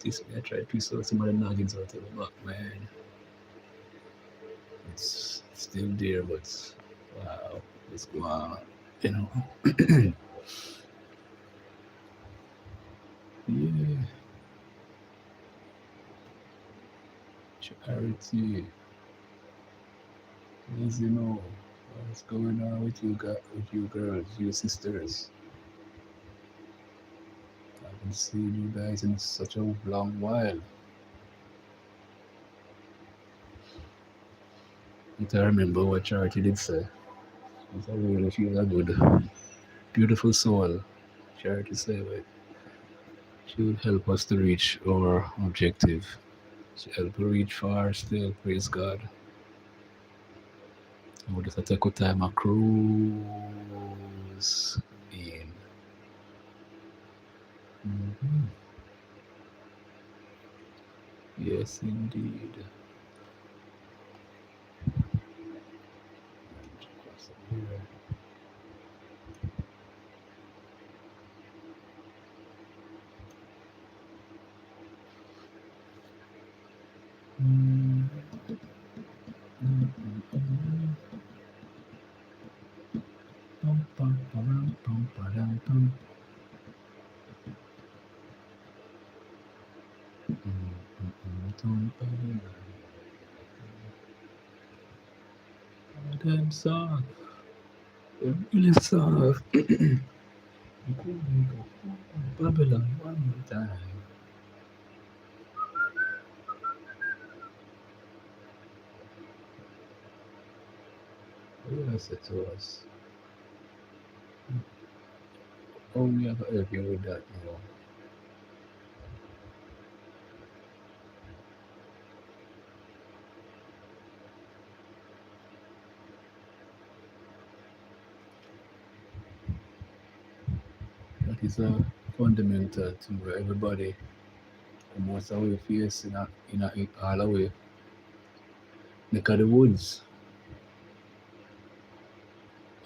least I tried to saw some of the noggins out of my back, man. It's still there, but wow, it's wow, you know. Yeah, charity. As you know, what's going on with with you girls, you sisters? I haven't seen you guys in such a long while. But I remember what Charity did say. She's a good, beautiful soul. Charity said that she would help us to reach our objective. She helped us reach far still, praise God. And we just take our time a cruise in. Mhm. Yes, indeed. Across here. Mm, mm, mm, mm. Bum, bum, ba-dum, bum, ba-dum, bum. Mm, mm, mm, dum, ba-dum. Them soft, them really soft. You could make a Babylon one more time. Yes, it was. Oh, we have to help you with that now. That is a fundamental thing where everybody, the most of we face in all the way, neck of the woods,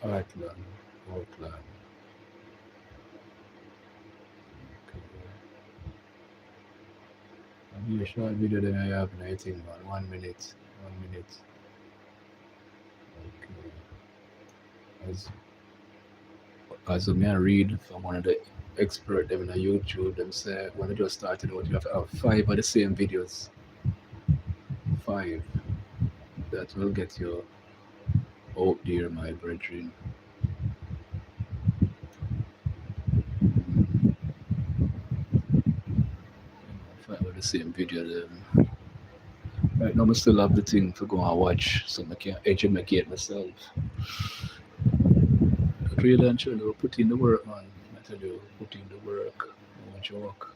Heartland, Oakland. Okay. I'll be a short video then I have anything man. 1 minute. 1 minute. Okay. As me I read from one of the expert them in YouTube, them say when you just started out, you have to have 5 of the same videos. 5. That will get you out there, my brethren. 5 of the same video them. Right now I still have the thing to go and watch so I can educate myself. But really and truly, put in the work, man. I tell you, put in the work. No joke.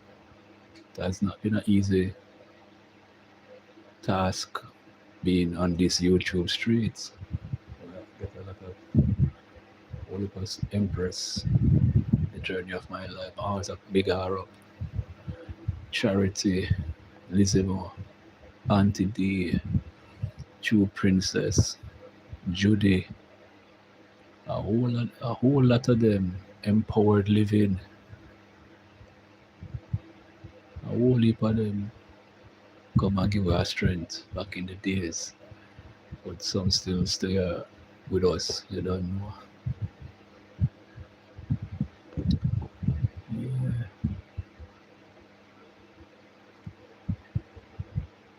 That's not been an easy task being on these YouTube streets. I get a lot of Olympus Empress, the journey of my life. Always a big R up. Charity, Lizimo, Auntie D, True Princess, Judy, a whole lot of them empowered living. A whole heap of them come and give us strength back in the days. But some still stay with us, you don't know. Yeah.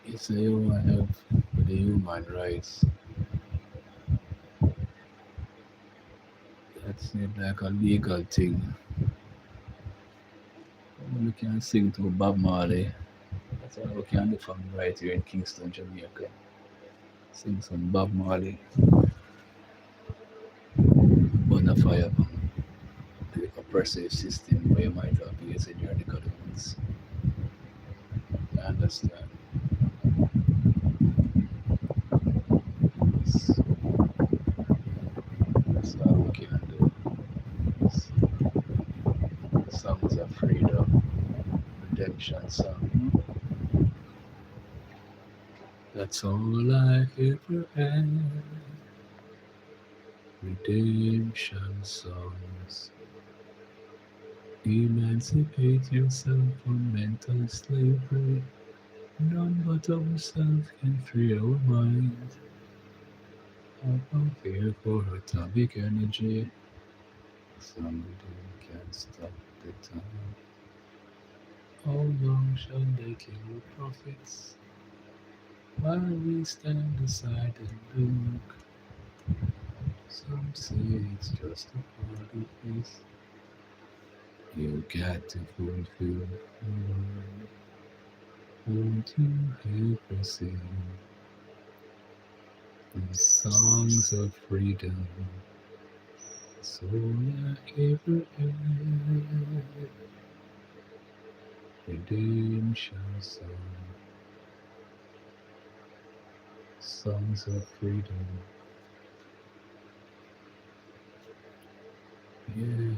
You say you want help with the human rights. That seems like a legal thing. We can sing to Bob Marley. That's all we can do from right here in Kingston, Jamaica. Sing some Bob Marley. Burn a fire from the oppressive system where you might have placed in your neck of the woods. You understand? Yes. That's all we can do. Yes. Songs of freedom, redemption song. That's all I ever had. Redemption songs. Emancipate yourself from mental slavery. None but ourselves can free our minds. Our fear for atomic energy. Somebody can stop the time. How long shall they kill the prophets? While we stand aside and look. Some say it's just a part of this. You got to fulfill the word. Won't you ever sing the songs of freedom? So I ever had. Redemption song. Songs of freedom. Yeah.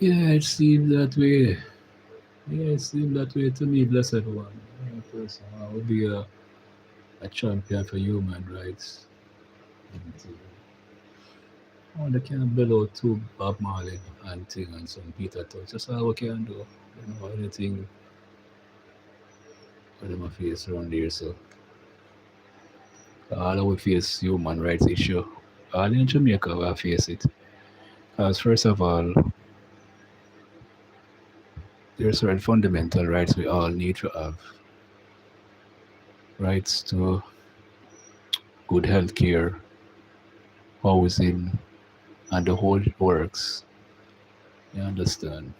Yeah, it seems that way. Yeah, it seems that way to me, blessed one. Person, I will be a champion for human rights. Oh, they can build out two Bob Marley and thing and some Peter Touch. That's all we can do. You know, anything with them a face around there. So all we face human rights issue. All in Jamaica we face it. Because first of all, there are certain fundamental rights we all need to have. Rights to good health care, housing, and the whole works. You understand?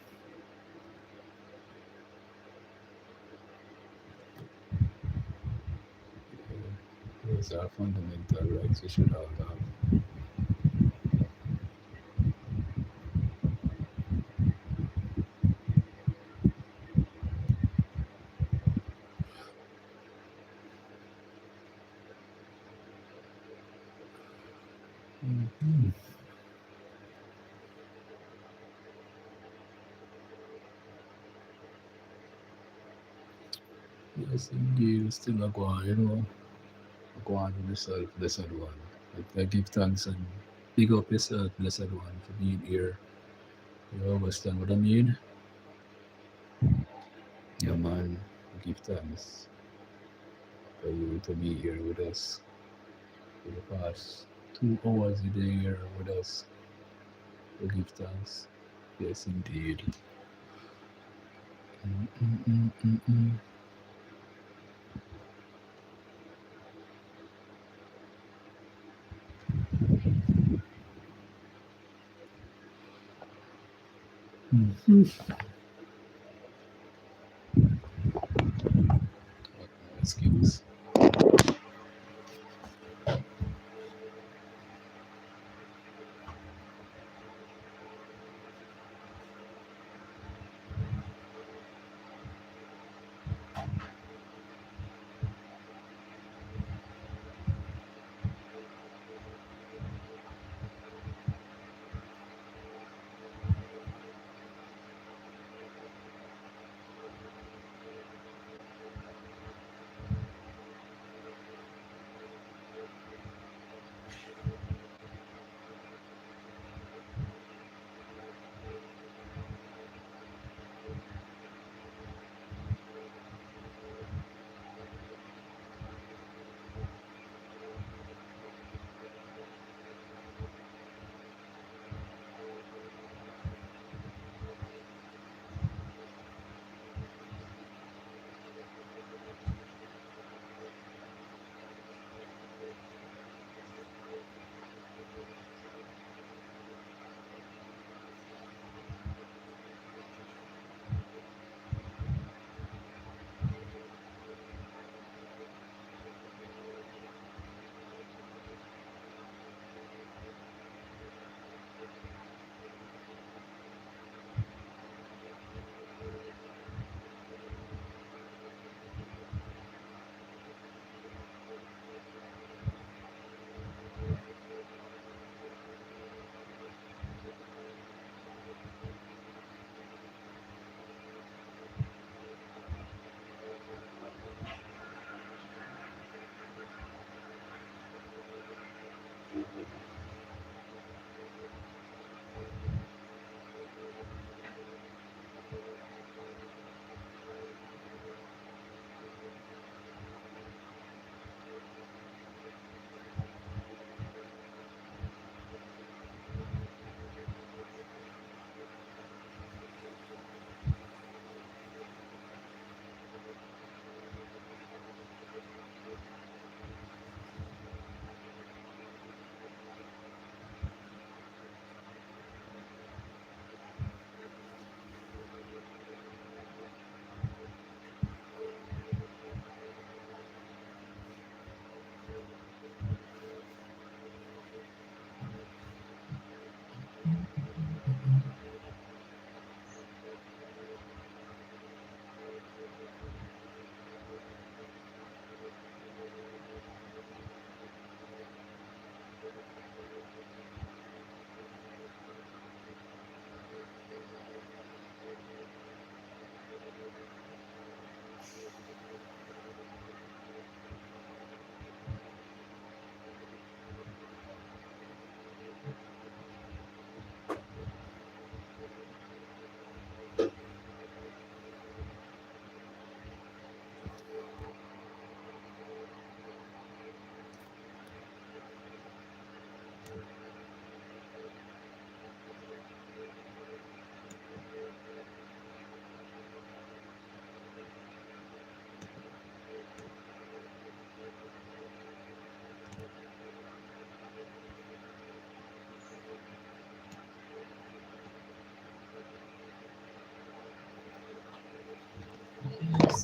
Those are fundamental rights we should all have. Mhm. Yes, indeed, still a go on, you know. Go on with yourself, blessed one. I give thanks and big up yourself, blessed one, for being here. You understand what I mean? Yeah, man. Give thanks for you to be here with us for the past 2 hours a day here with us. We give thanks. Yes, indeed. Mm, mm, mm, mm, mm. What no excuse.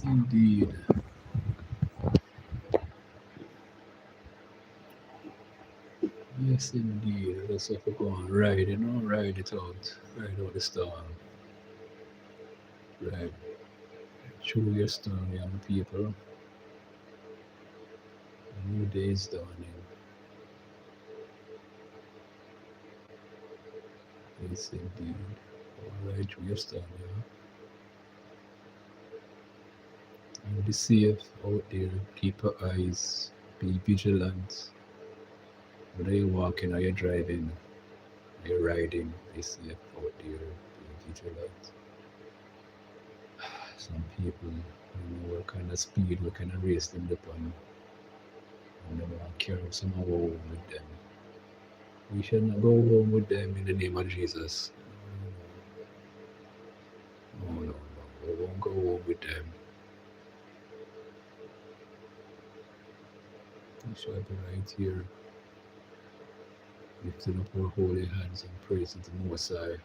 Yes, indeed. Yes, indeed. Let's have to go and ride, ride it out. Ride out the storm. Ride through your storm, young people. A new day is dawning. Yes, indeed. Ride through your storm, yeah. And be safe out there. Keep your eyes. Be vigilant. Whether you're walking or you're driving, or you're riding, be safe out there. Be vigilant. Some people, what kind of speed, what kind of race them depend, and they want to carry someone home with them. We should not go home with them in the name of Jesus. No, no, no. We won't go home with them. We shall be right here, lifting up our holy hands and praising the Most High.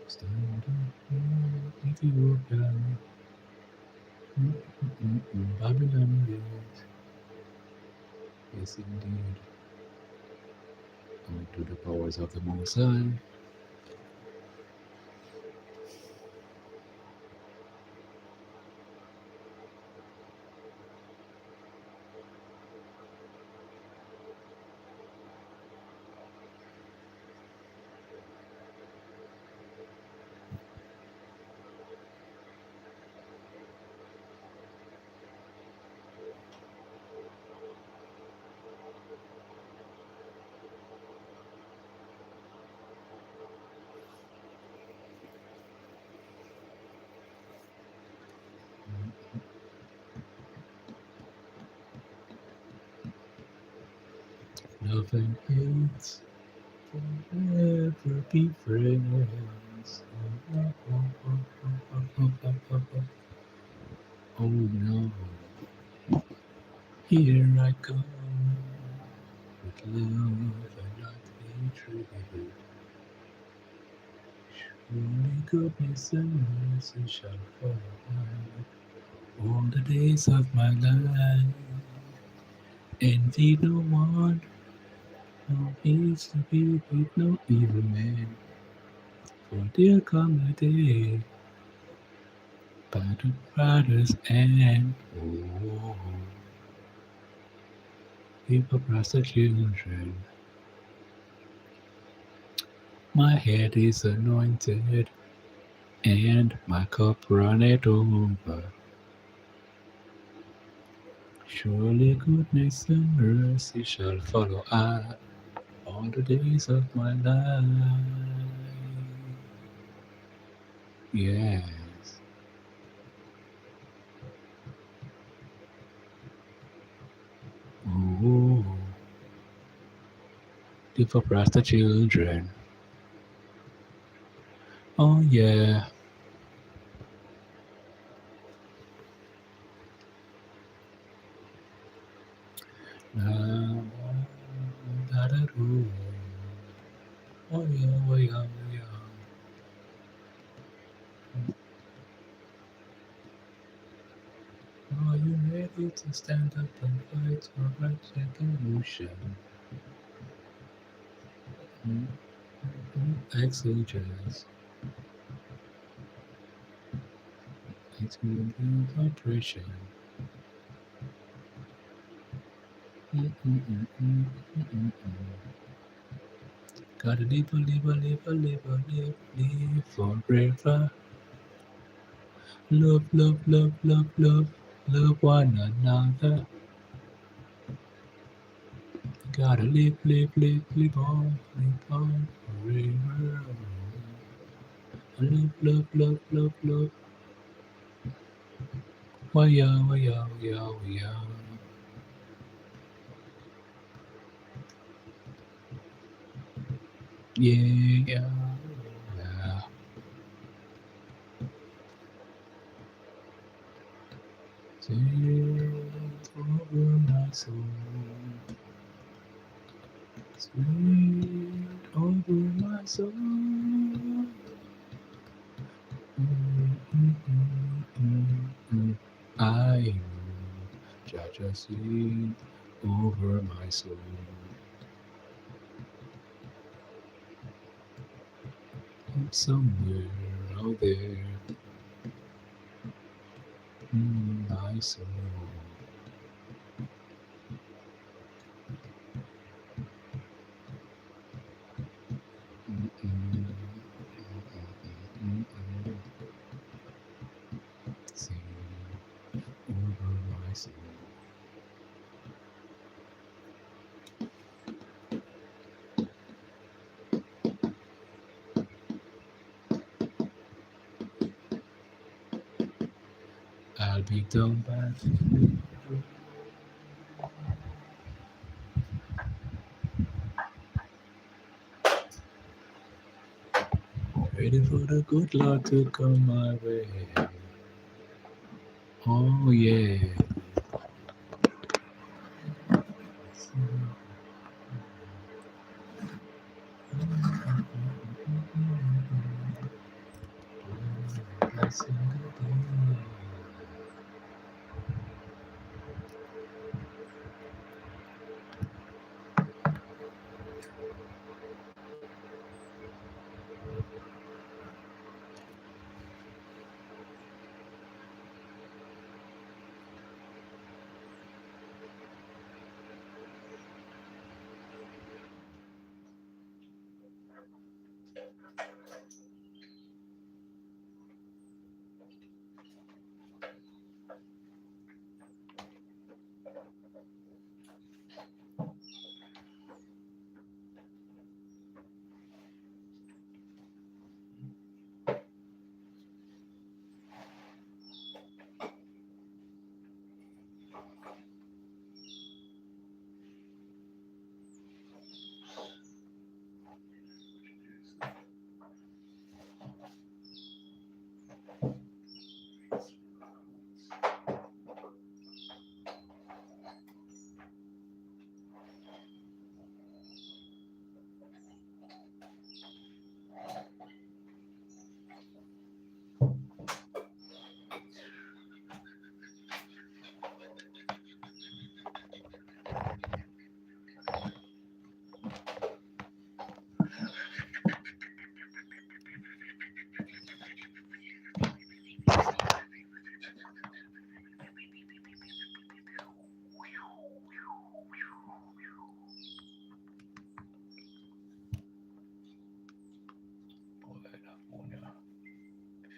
Stand up, Ethiopia, Babylon, yes, yes indeed. Unto the powers of the Most High. Love and hate forever be friends. Oh no, here I come with love and not hatred. Surely goodness and mercy shall follow all the days of my life. Envy no one, no hates to be with no evil man. For there come a day, by the brothers and keep across the children. My head is anointed, and my cup runneth over. Surely goodness and mercy shall follow I all the days of my life. Yes. Oh, keep across the children. Oh yeah. La, da, da, do. Oh yeah, oh yeah, oh yeah. Are you ready to stand up and fight for right revolution? Excellent jazz. Excellent vibration. Gotta live, live, live, live, live, live forever. Love, love, love, love, love, love one another. Gotta live, live, live, live on forever. Love, love, love, love, love. Waya, waya, waya, waya. Yeah, yeah, yeah. Take over my soul. Sweet over my soul. I know, Jaja sweet over my soul. Somewhere out there in my soul. Sing over my soul. I'll be done by ready for the good Lord to come my way. Oh yeah.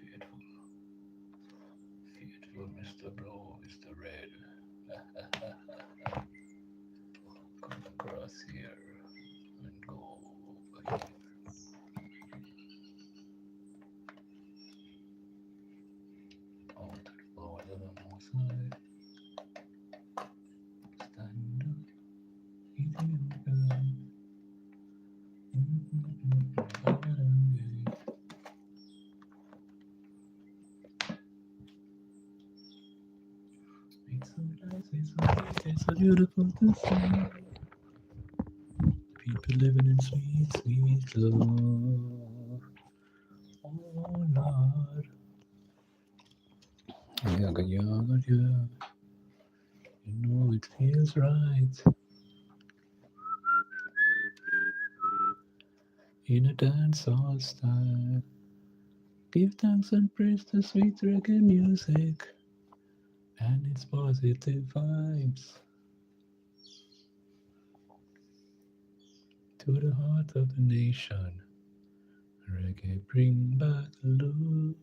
Faithful, faithful Mr. Blue, Mr. Red. Come across here and go over here. Out to the power of the Most High. Stand up, Ethiopia. It's so nice, it's so sweet, it's so beautiful to see. People living in sweet, sweet love. Oh Lord. Yaga, yaga, yeah. You know it feels right. In a dancehall style. Give thanks and praise to sweet reggae music and its positive vibes to the heart of the nation. Reggae bring back love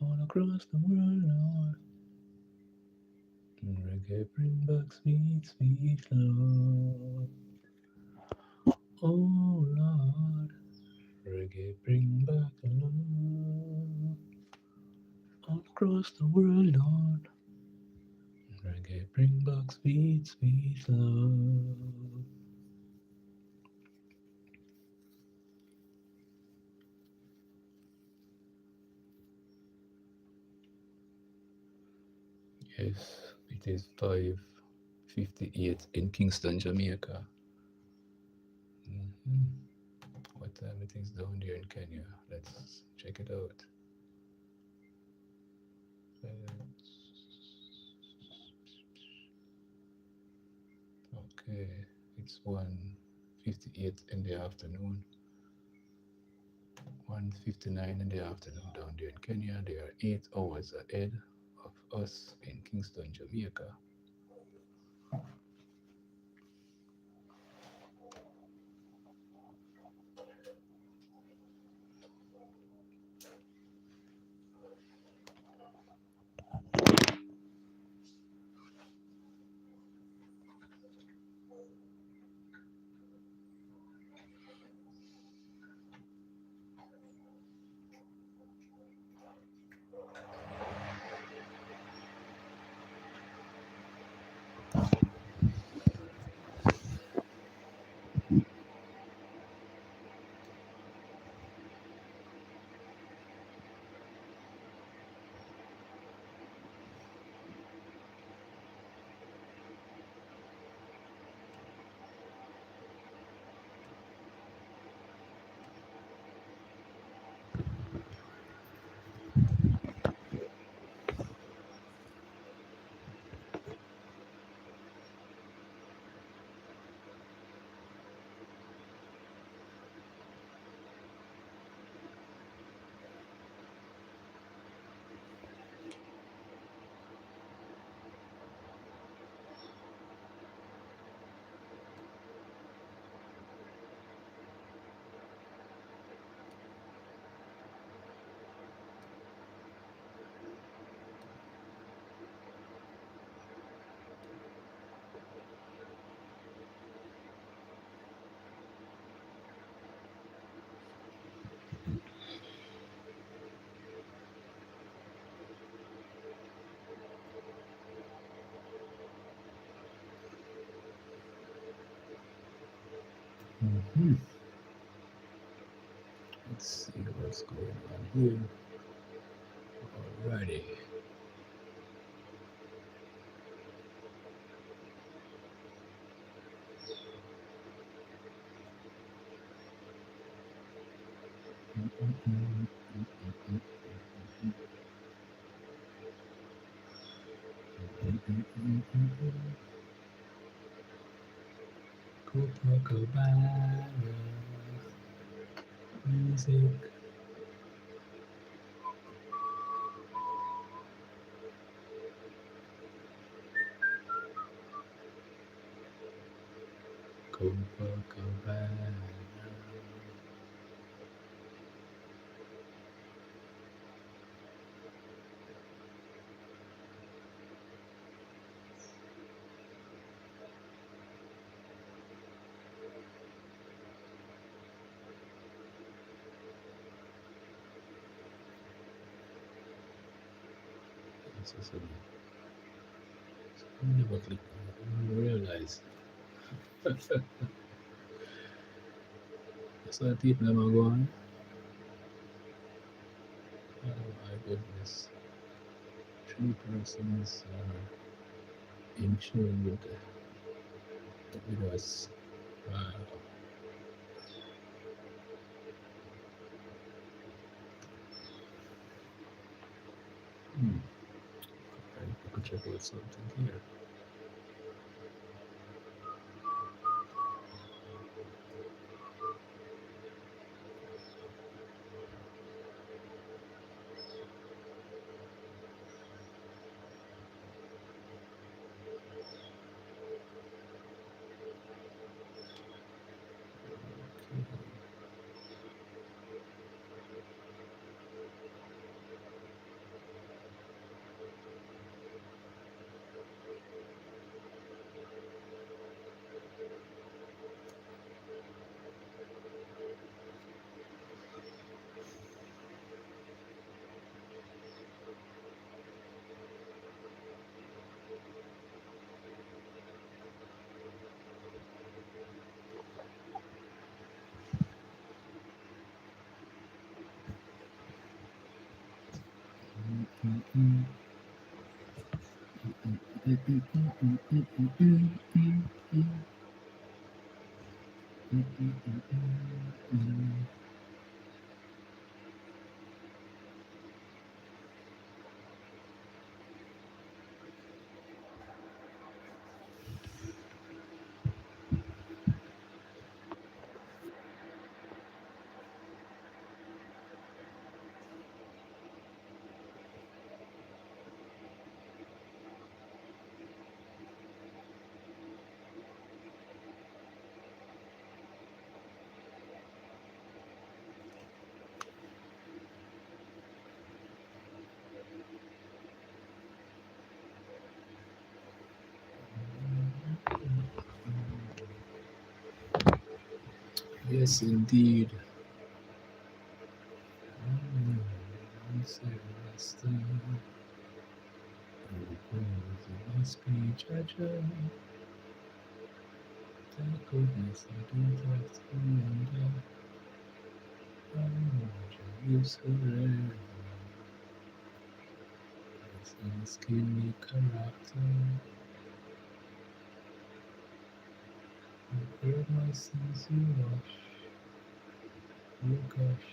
all across the world, Lord. Reggae bring back sweet, sweet love. Oh Lord, reggae bring back love all across the world, Lord. Reggae bring back sweet, sweet love. Yes, it is 5:15 1:58 in Kingston, Jamaica. Mhm. What time it is down there in Kenya? Let's check it out. Okay, it's 1:58 in the afternoon. 1:59 in the afternoon down there in Kenya. They are 8 hours ahead of us in Kingston, Jamaica. Mhm. Let's see what's going on here. Alrighty. Copacabana music. Copacabana. This is a never click. I realize. So I think them are going. Oh my goodness. 3 persons are in tune with us. Wow. Hmm. I could check out something here. Yes, indeed. Must be judged. Thank goodness I don't have to wonder. You surrender. It's skin me character. You heard my sins, you wash. You gush.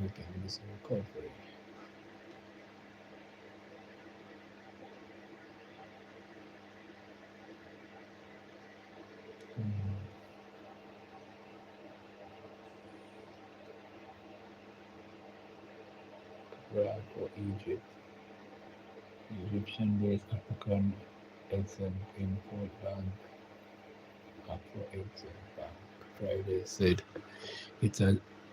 Making this recovery. Right for Egypt. Egyptian-based African Exim Import Bank, Afro Exim Bank, Friday said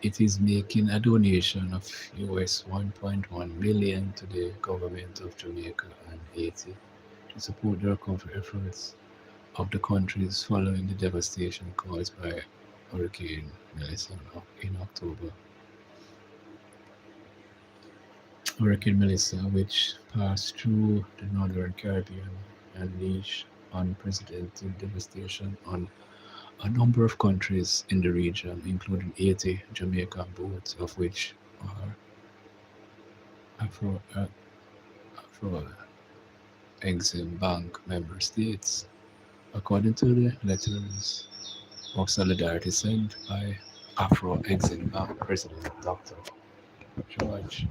it is making a donation of US 1.1 million to the government of Jamaica and Haiti to support the recovery efforts of the countries following the devastation caused by Hurricane Melissa in October. Hurricane Melissa, which passed through the Northern Caribbean, unleashed unprecedented devastation on a number of countries in the region, including Haiti, Jamaica, both of which are Afro Exim Bank member states, according to the letters of solidarity sent by Afro Exim Bank President Dr. George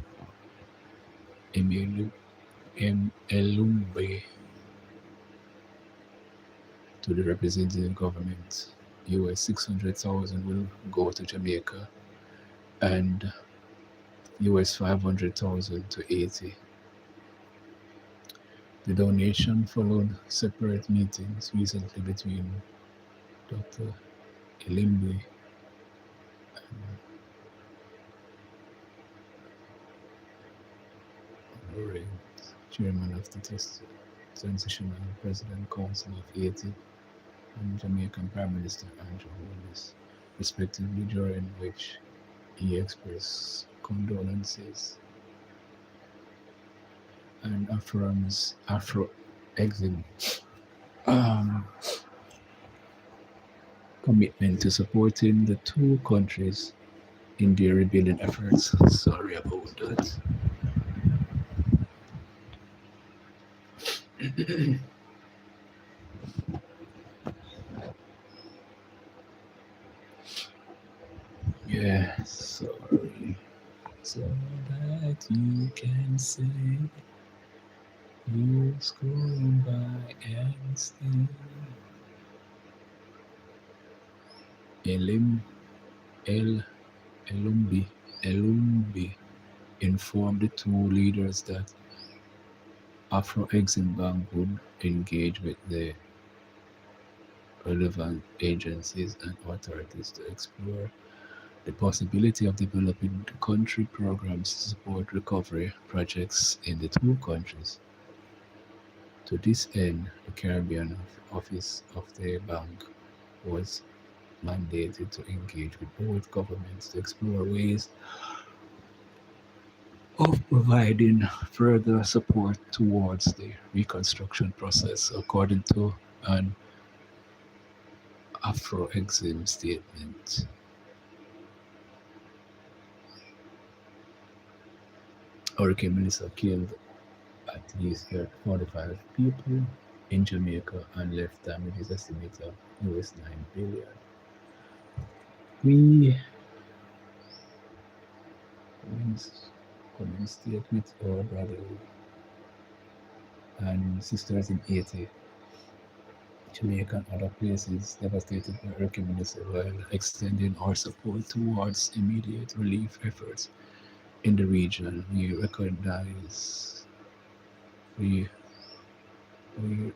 Elumbe to the representative government. US 600,000 will go to Jamaica and US 500,000 to Haiti. The donation followed separate meetings recently between Dr. Elimbe and Laurent, chairman of the Transitional President Council of Haiti, and Jamaican Prime Minister Andrew Holness, respectively, during which he expressed condolences and affirms Afro Exim commitment to supporting the two countries in their rebuilding efforts. Sorry about that. Yeah, sorry. So that you can say. Years going by and still. Elim, El, Elumbi informed the two leaders that Afro-Exim would engage with the relevant agencies and authorities to explore the possibility of developing country programs to support recovery projects in the two countries. To this end, the Caribbean office of the bank was mandated to engage with both governments to explore ways of providing further support towards the reconstruction process, according to an Afro-Exim statement. Hurricane Melissa killed at least 45 people in Jamaica and left damages estimated of US 9 billion. We communicate with our brothers and sisters in Haiti, Jamaica, and other places devastated by Hurricane Melissa while extending our support towards immediate relief efforts in the region. We we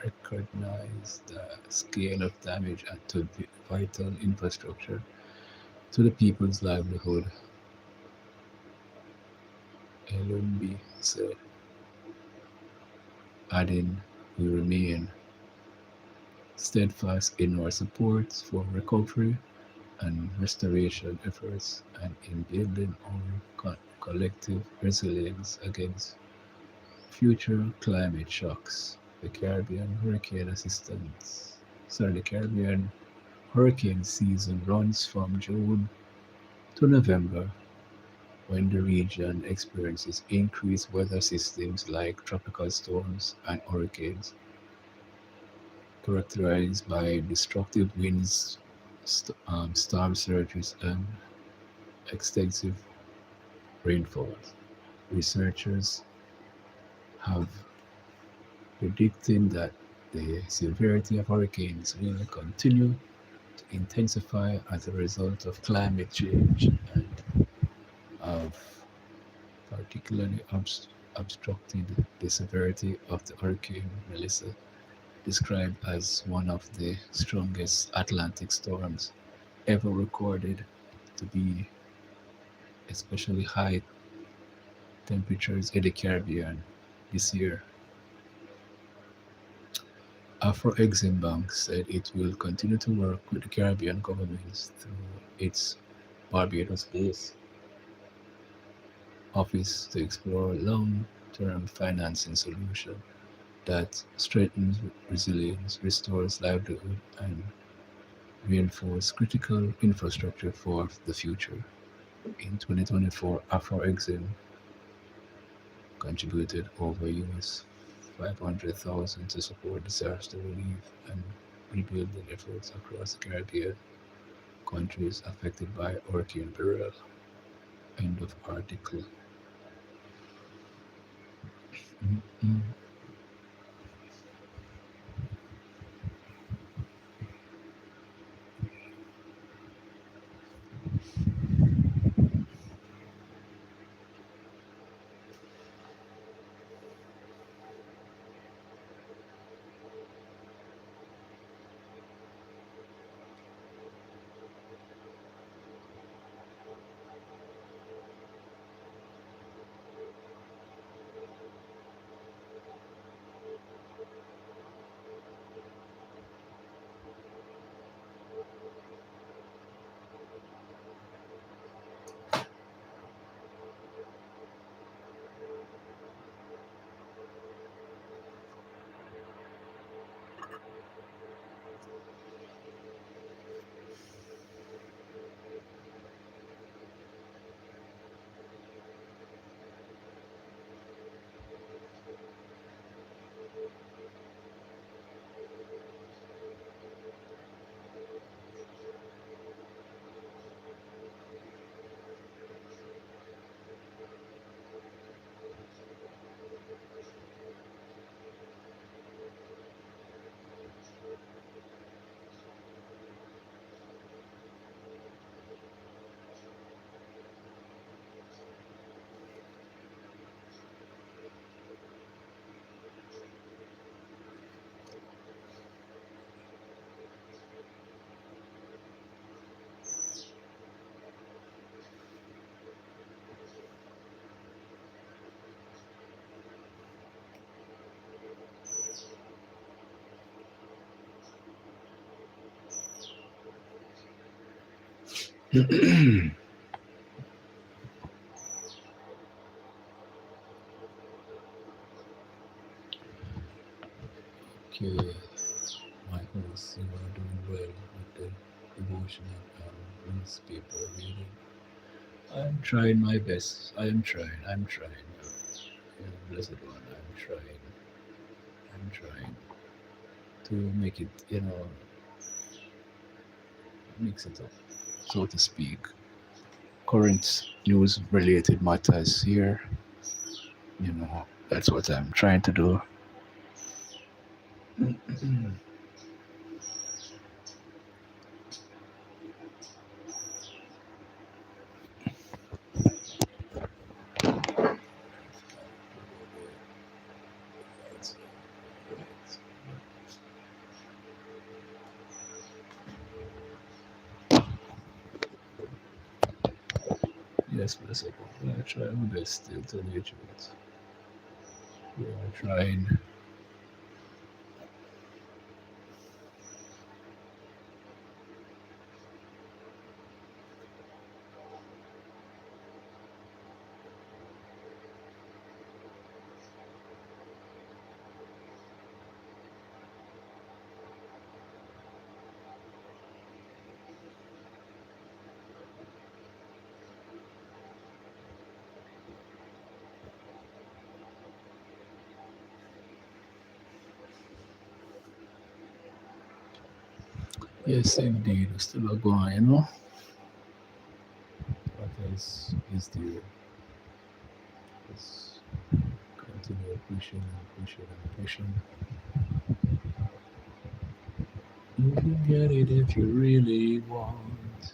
recognize the scale of damage to vital infrastructure, to the people's livelihood, Elumbi said, adding, we remain steadfast in our support for recovery and restoration efforts and in building our collective resilience against future climate shocks. The Caribbean hurricane season runs from June to November, when the region experiences increased weather systems like tropical storms and hurricanes, characterized by destructive winds, storm surges, and extensive rainfalls. Researchers have predicted that the severity of hurricanes will continue to intensify as a result of climate change and have particularly obstructed the severity of the Hurricane Melissa, described as one of the strongest Atlantic storms ever recorded, to be especially high temperatures in the Caribbean this year. Afro-Exim Bank said it will continue to work with the Caribbean governments through its Barbados-based office to explore long-term financing solutions that strengthens resilience, restores livelihood, and reinforce critical infrastructure for the future. In 2024, Afro-Exim contributed over US 500,000 to support disaster relief and rebuilding efforts across the Caribbean countries affected by Hurricane Beryl. End of article. Mm-mm. Okay, my hosts, you are doing well with the devotional newspaper reading. I'm trying my best. I am trying. I'm trying. Blessed one, I'm trying. I'm trying to make it, mix it up, so to speak. Current news related matters here. That's what I'm trying to do. Yes, blessed one. I try my best to tell you the truth. We are trying. Yes, indeed. We're still a going. What else is there? Let's continue pushing and pushing and pushing. You can get it if you really want.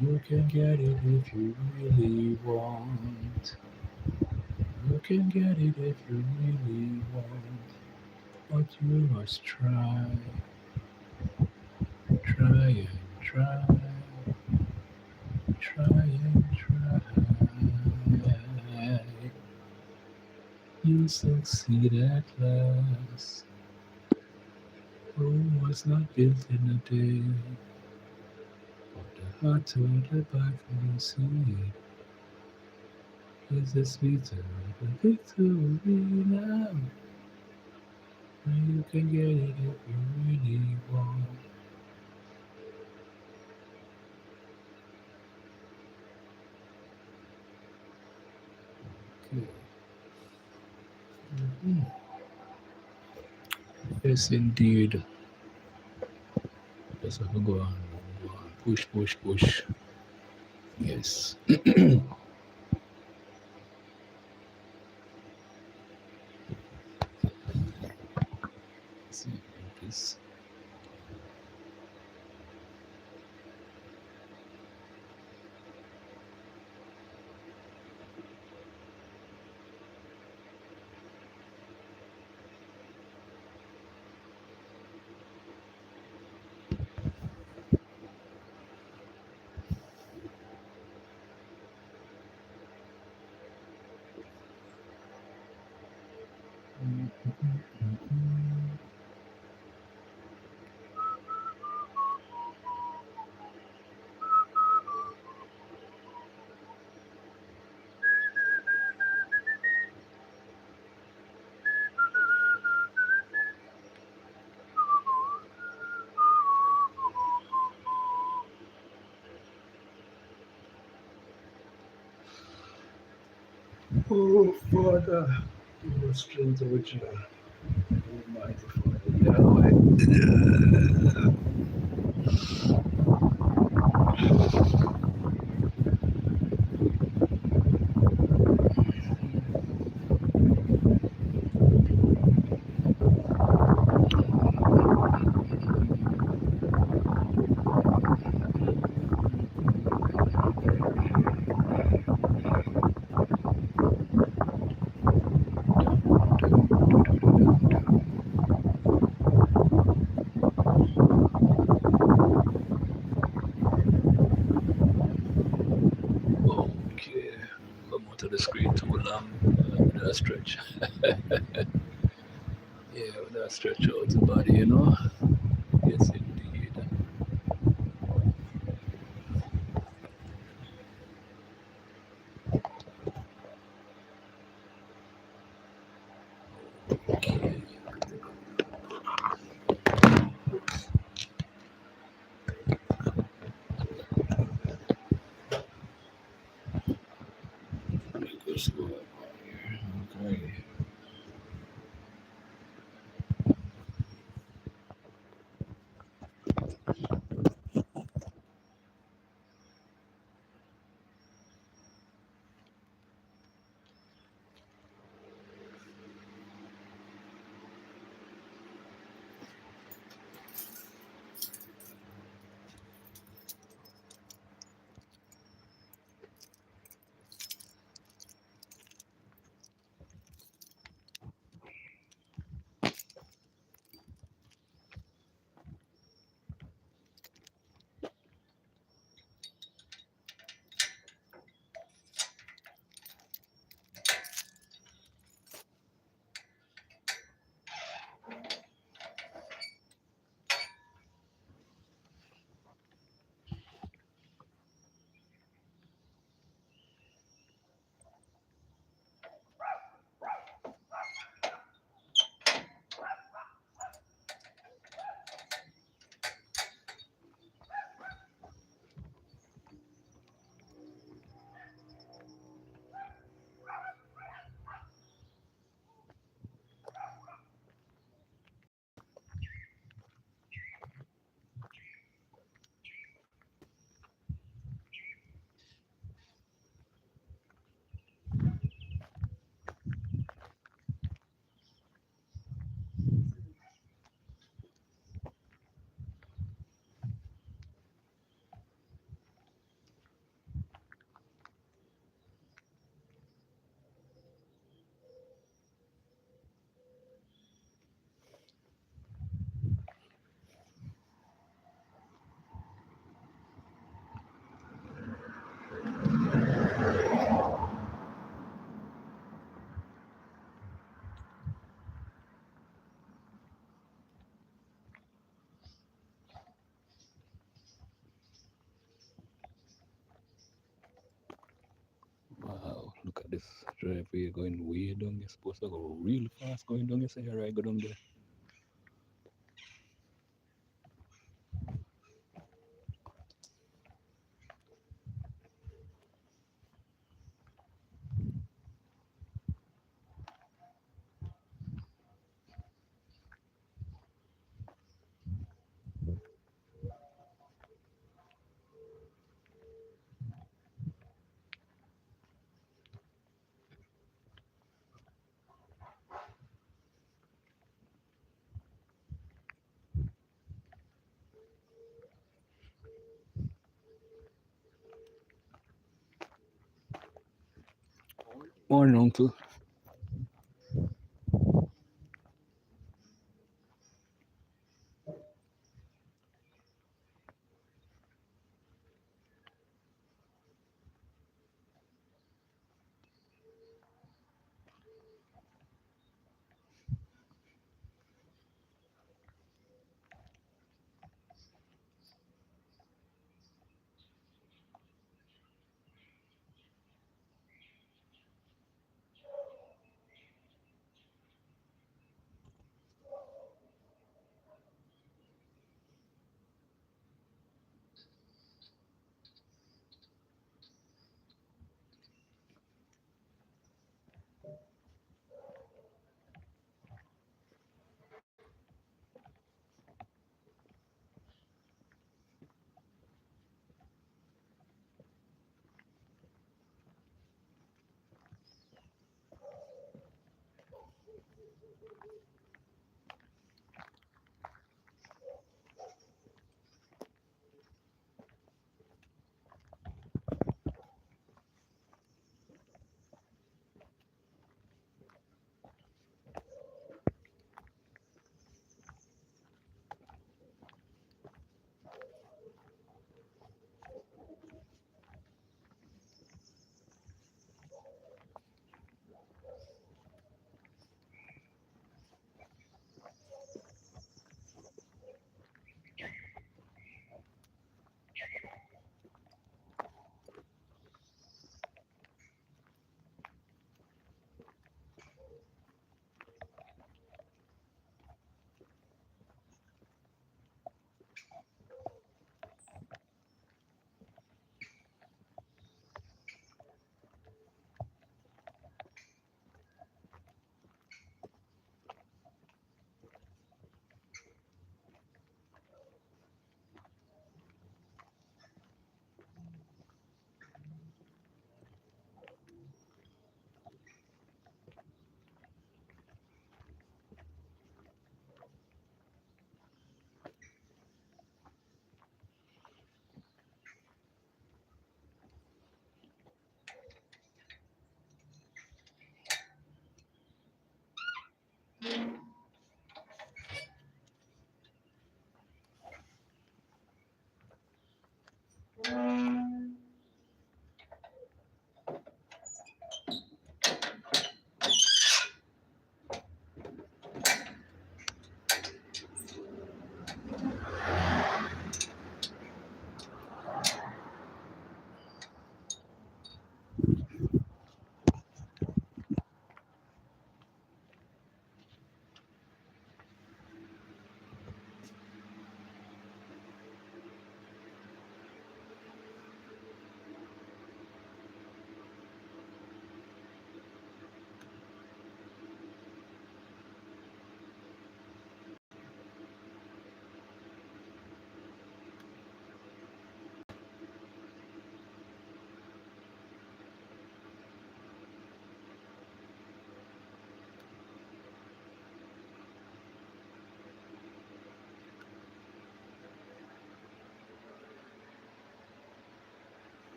You can get it if you really want. You can get it if you really want. But you must try, try and try, try and try. You succeed at last. Rome was not built in a day, but the heart or the back you see is the sweeter the victory now. And you can get it if you really want. Okay. Mhm. Yes, indeed. Just have to go on, push, push, push. Yes. See, this. Oh, Father, give us strength original. Almighty Father, Yahweh. Okay, come out of the screen too long. With that stretch. Yeah, with that stretch out the body. Yes, indeed. just go up here. Okay. Wow, look at this driveway going way down. You're supposed to go real fast going down. You say, all right, go down there. Morning, uncle.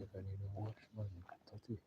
if I need a wash, man. 30.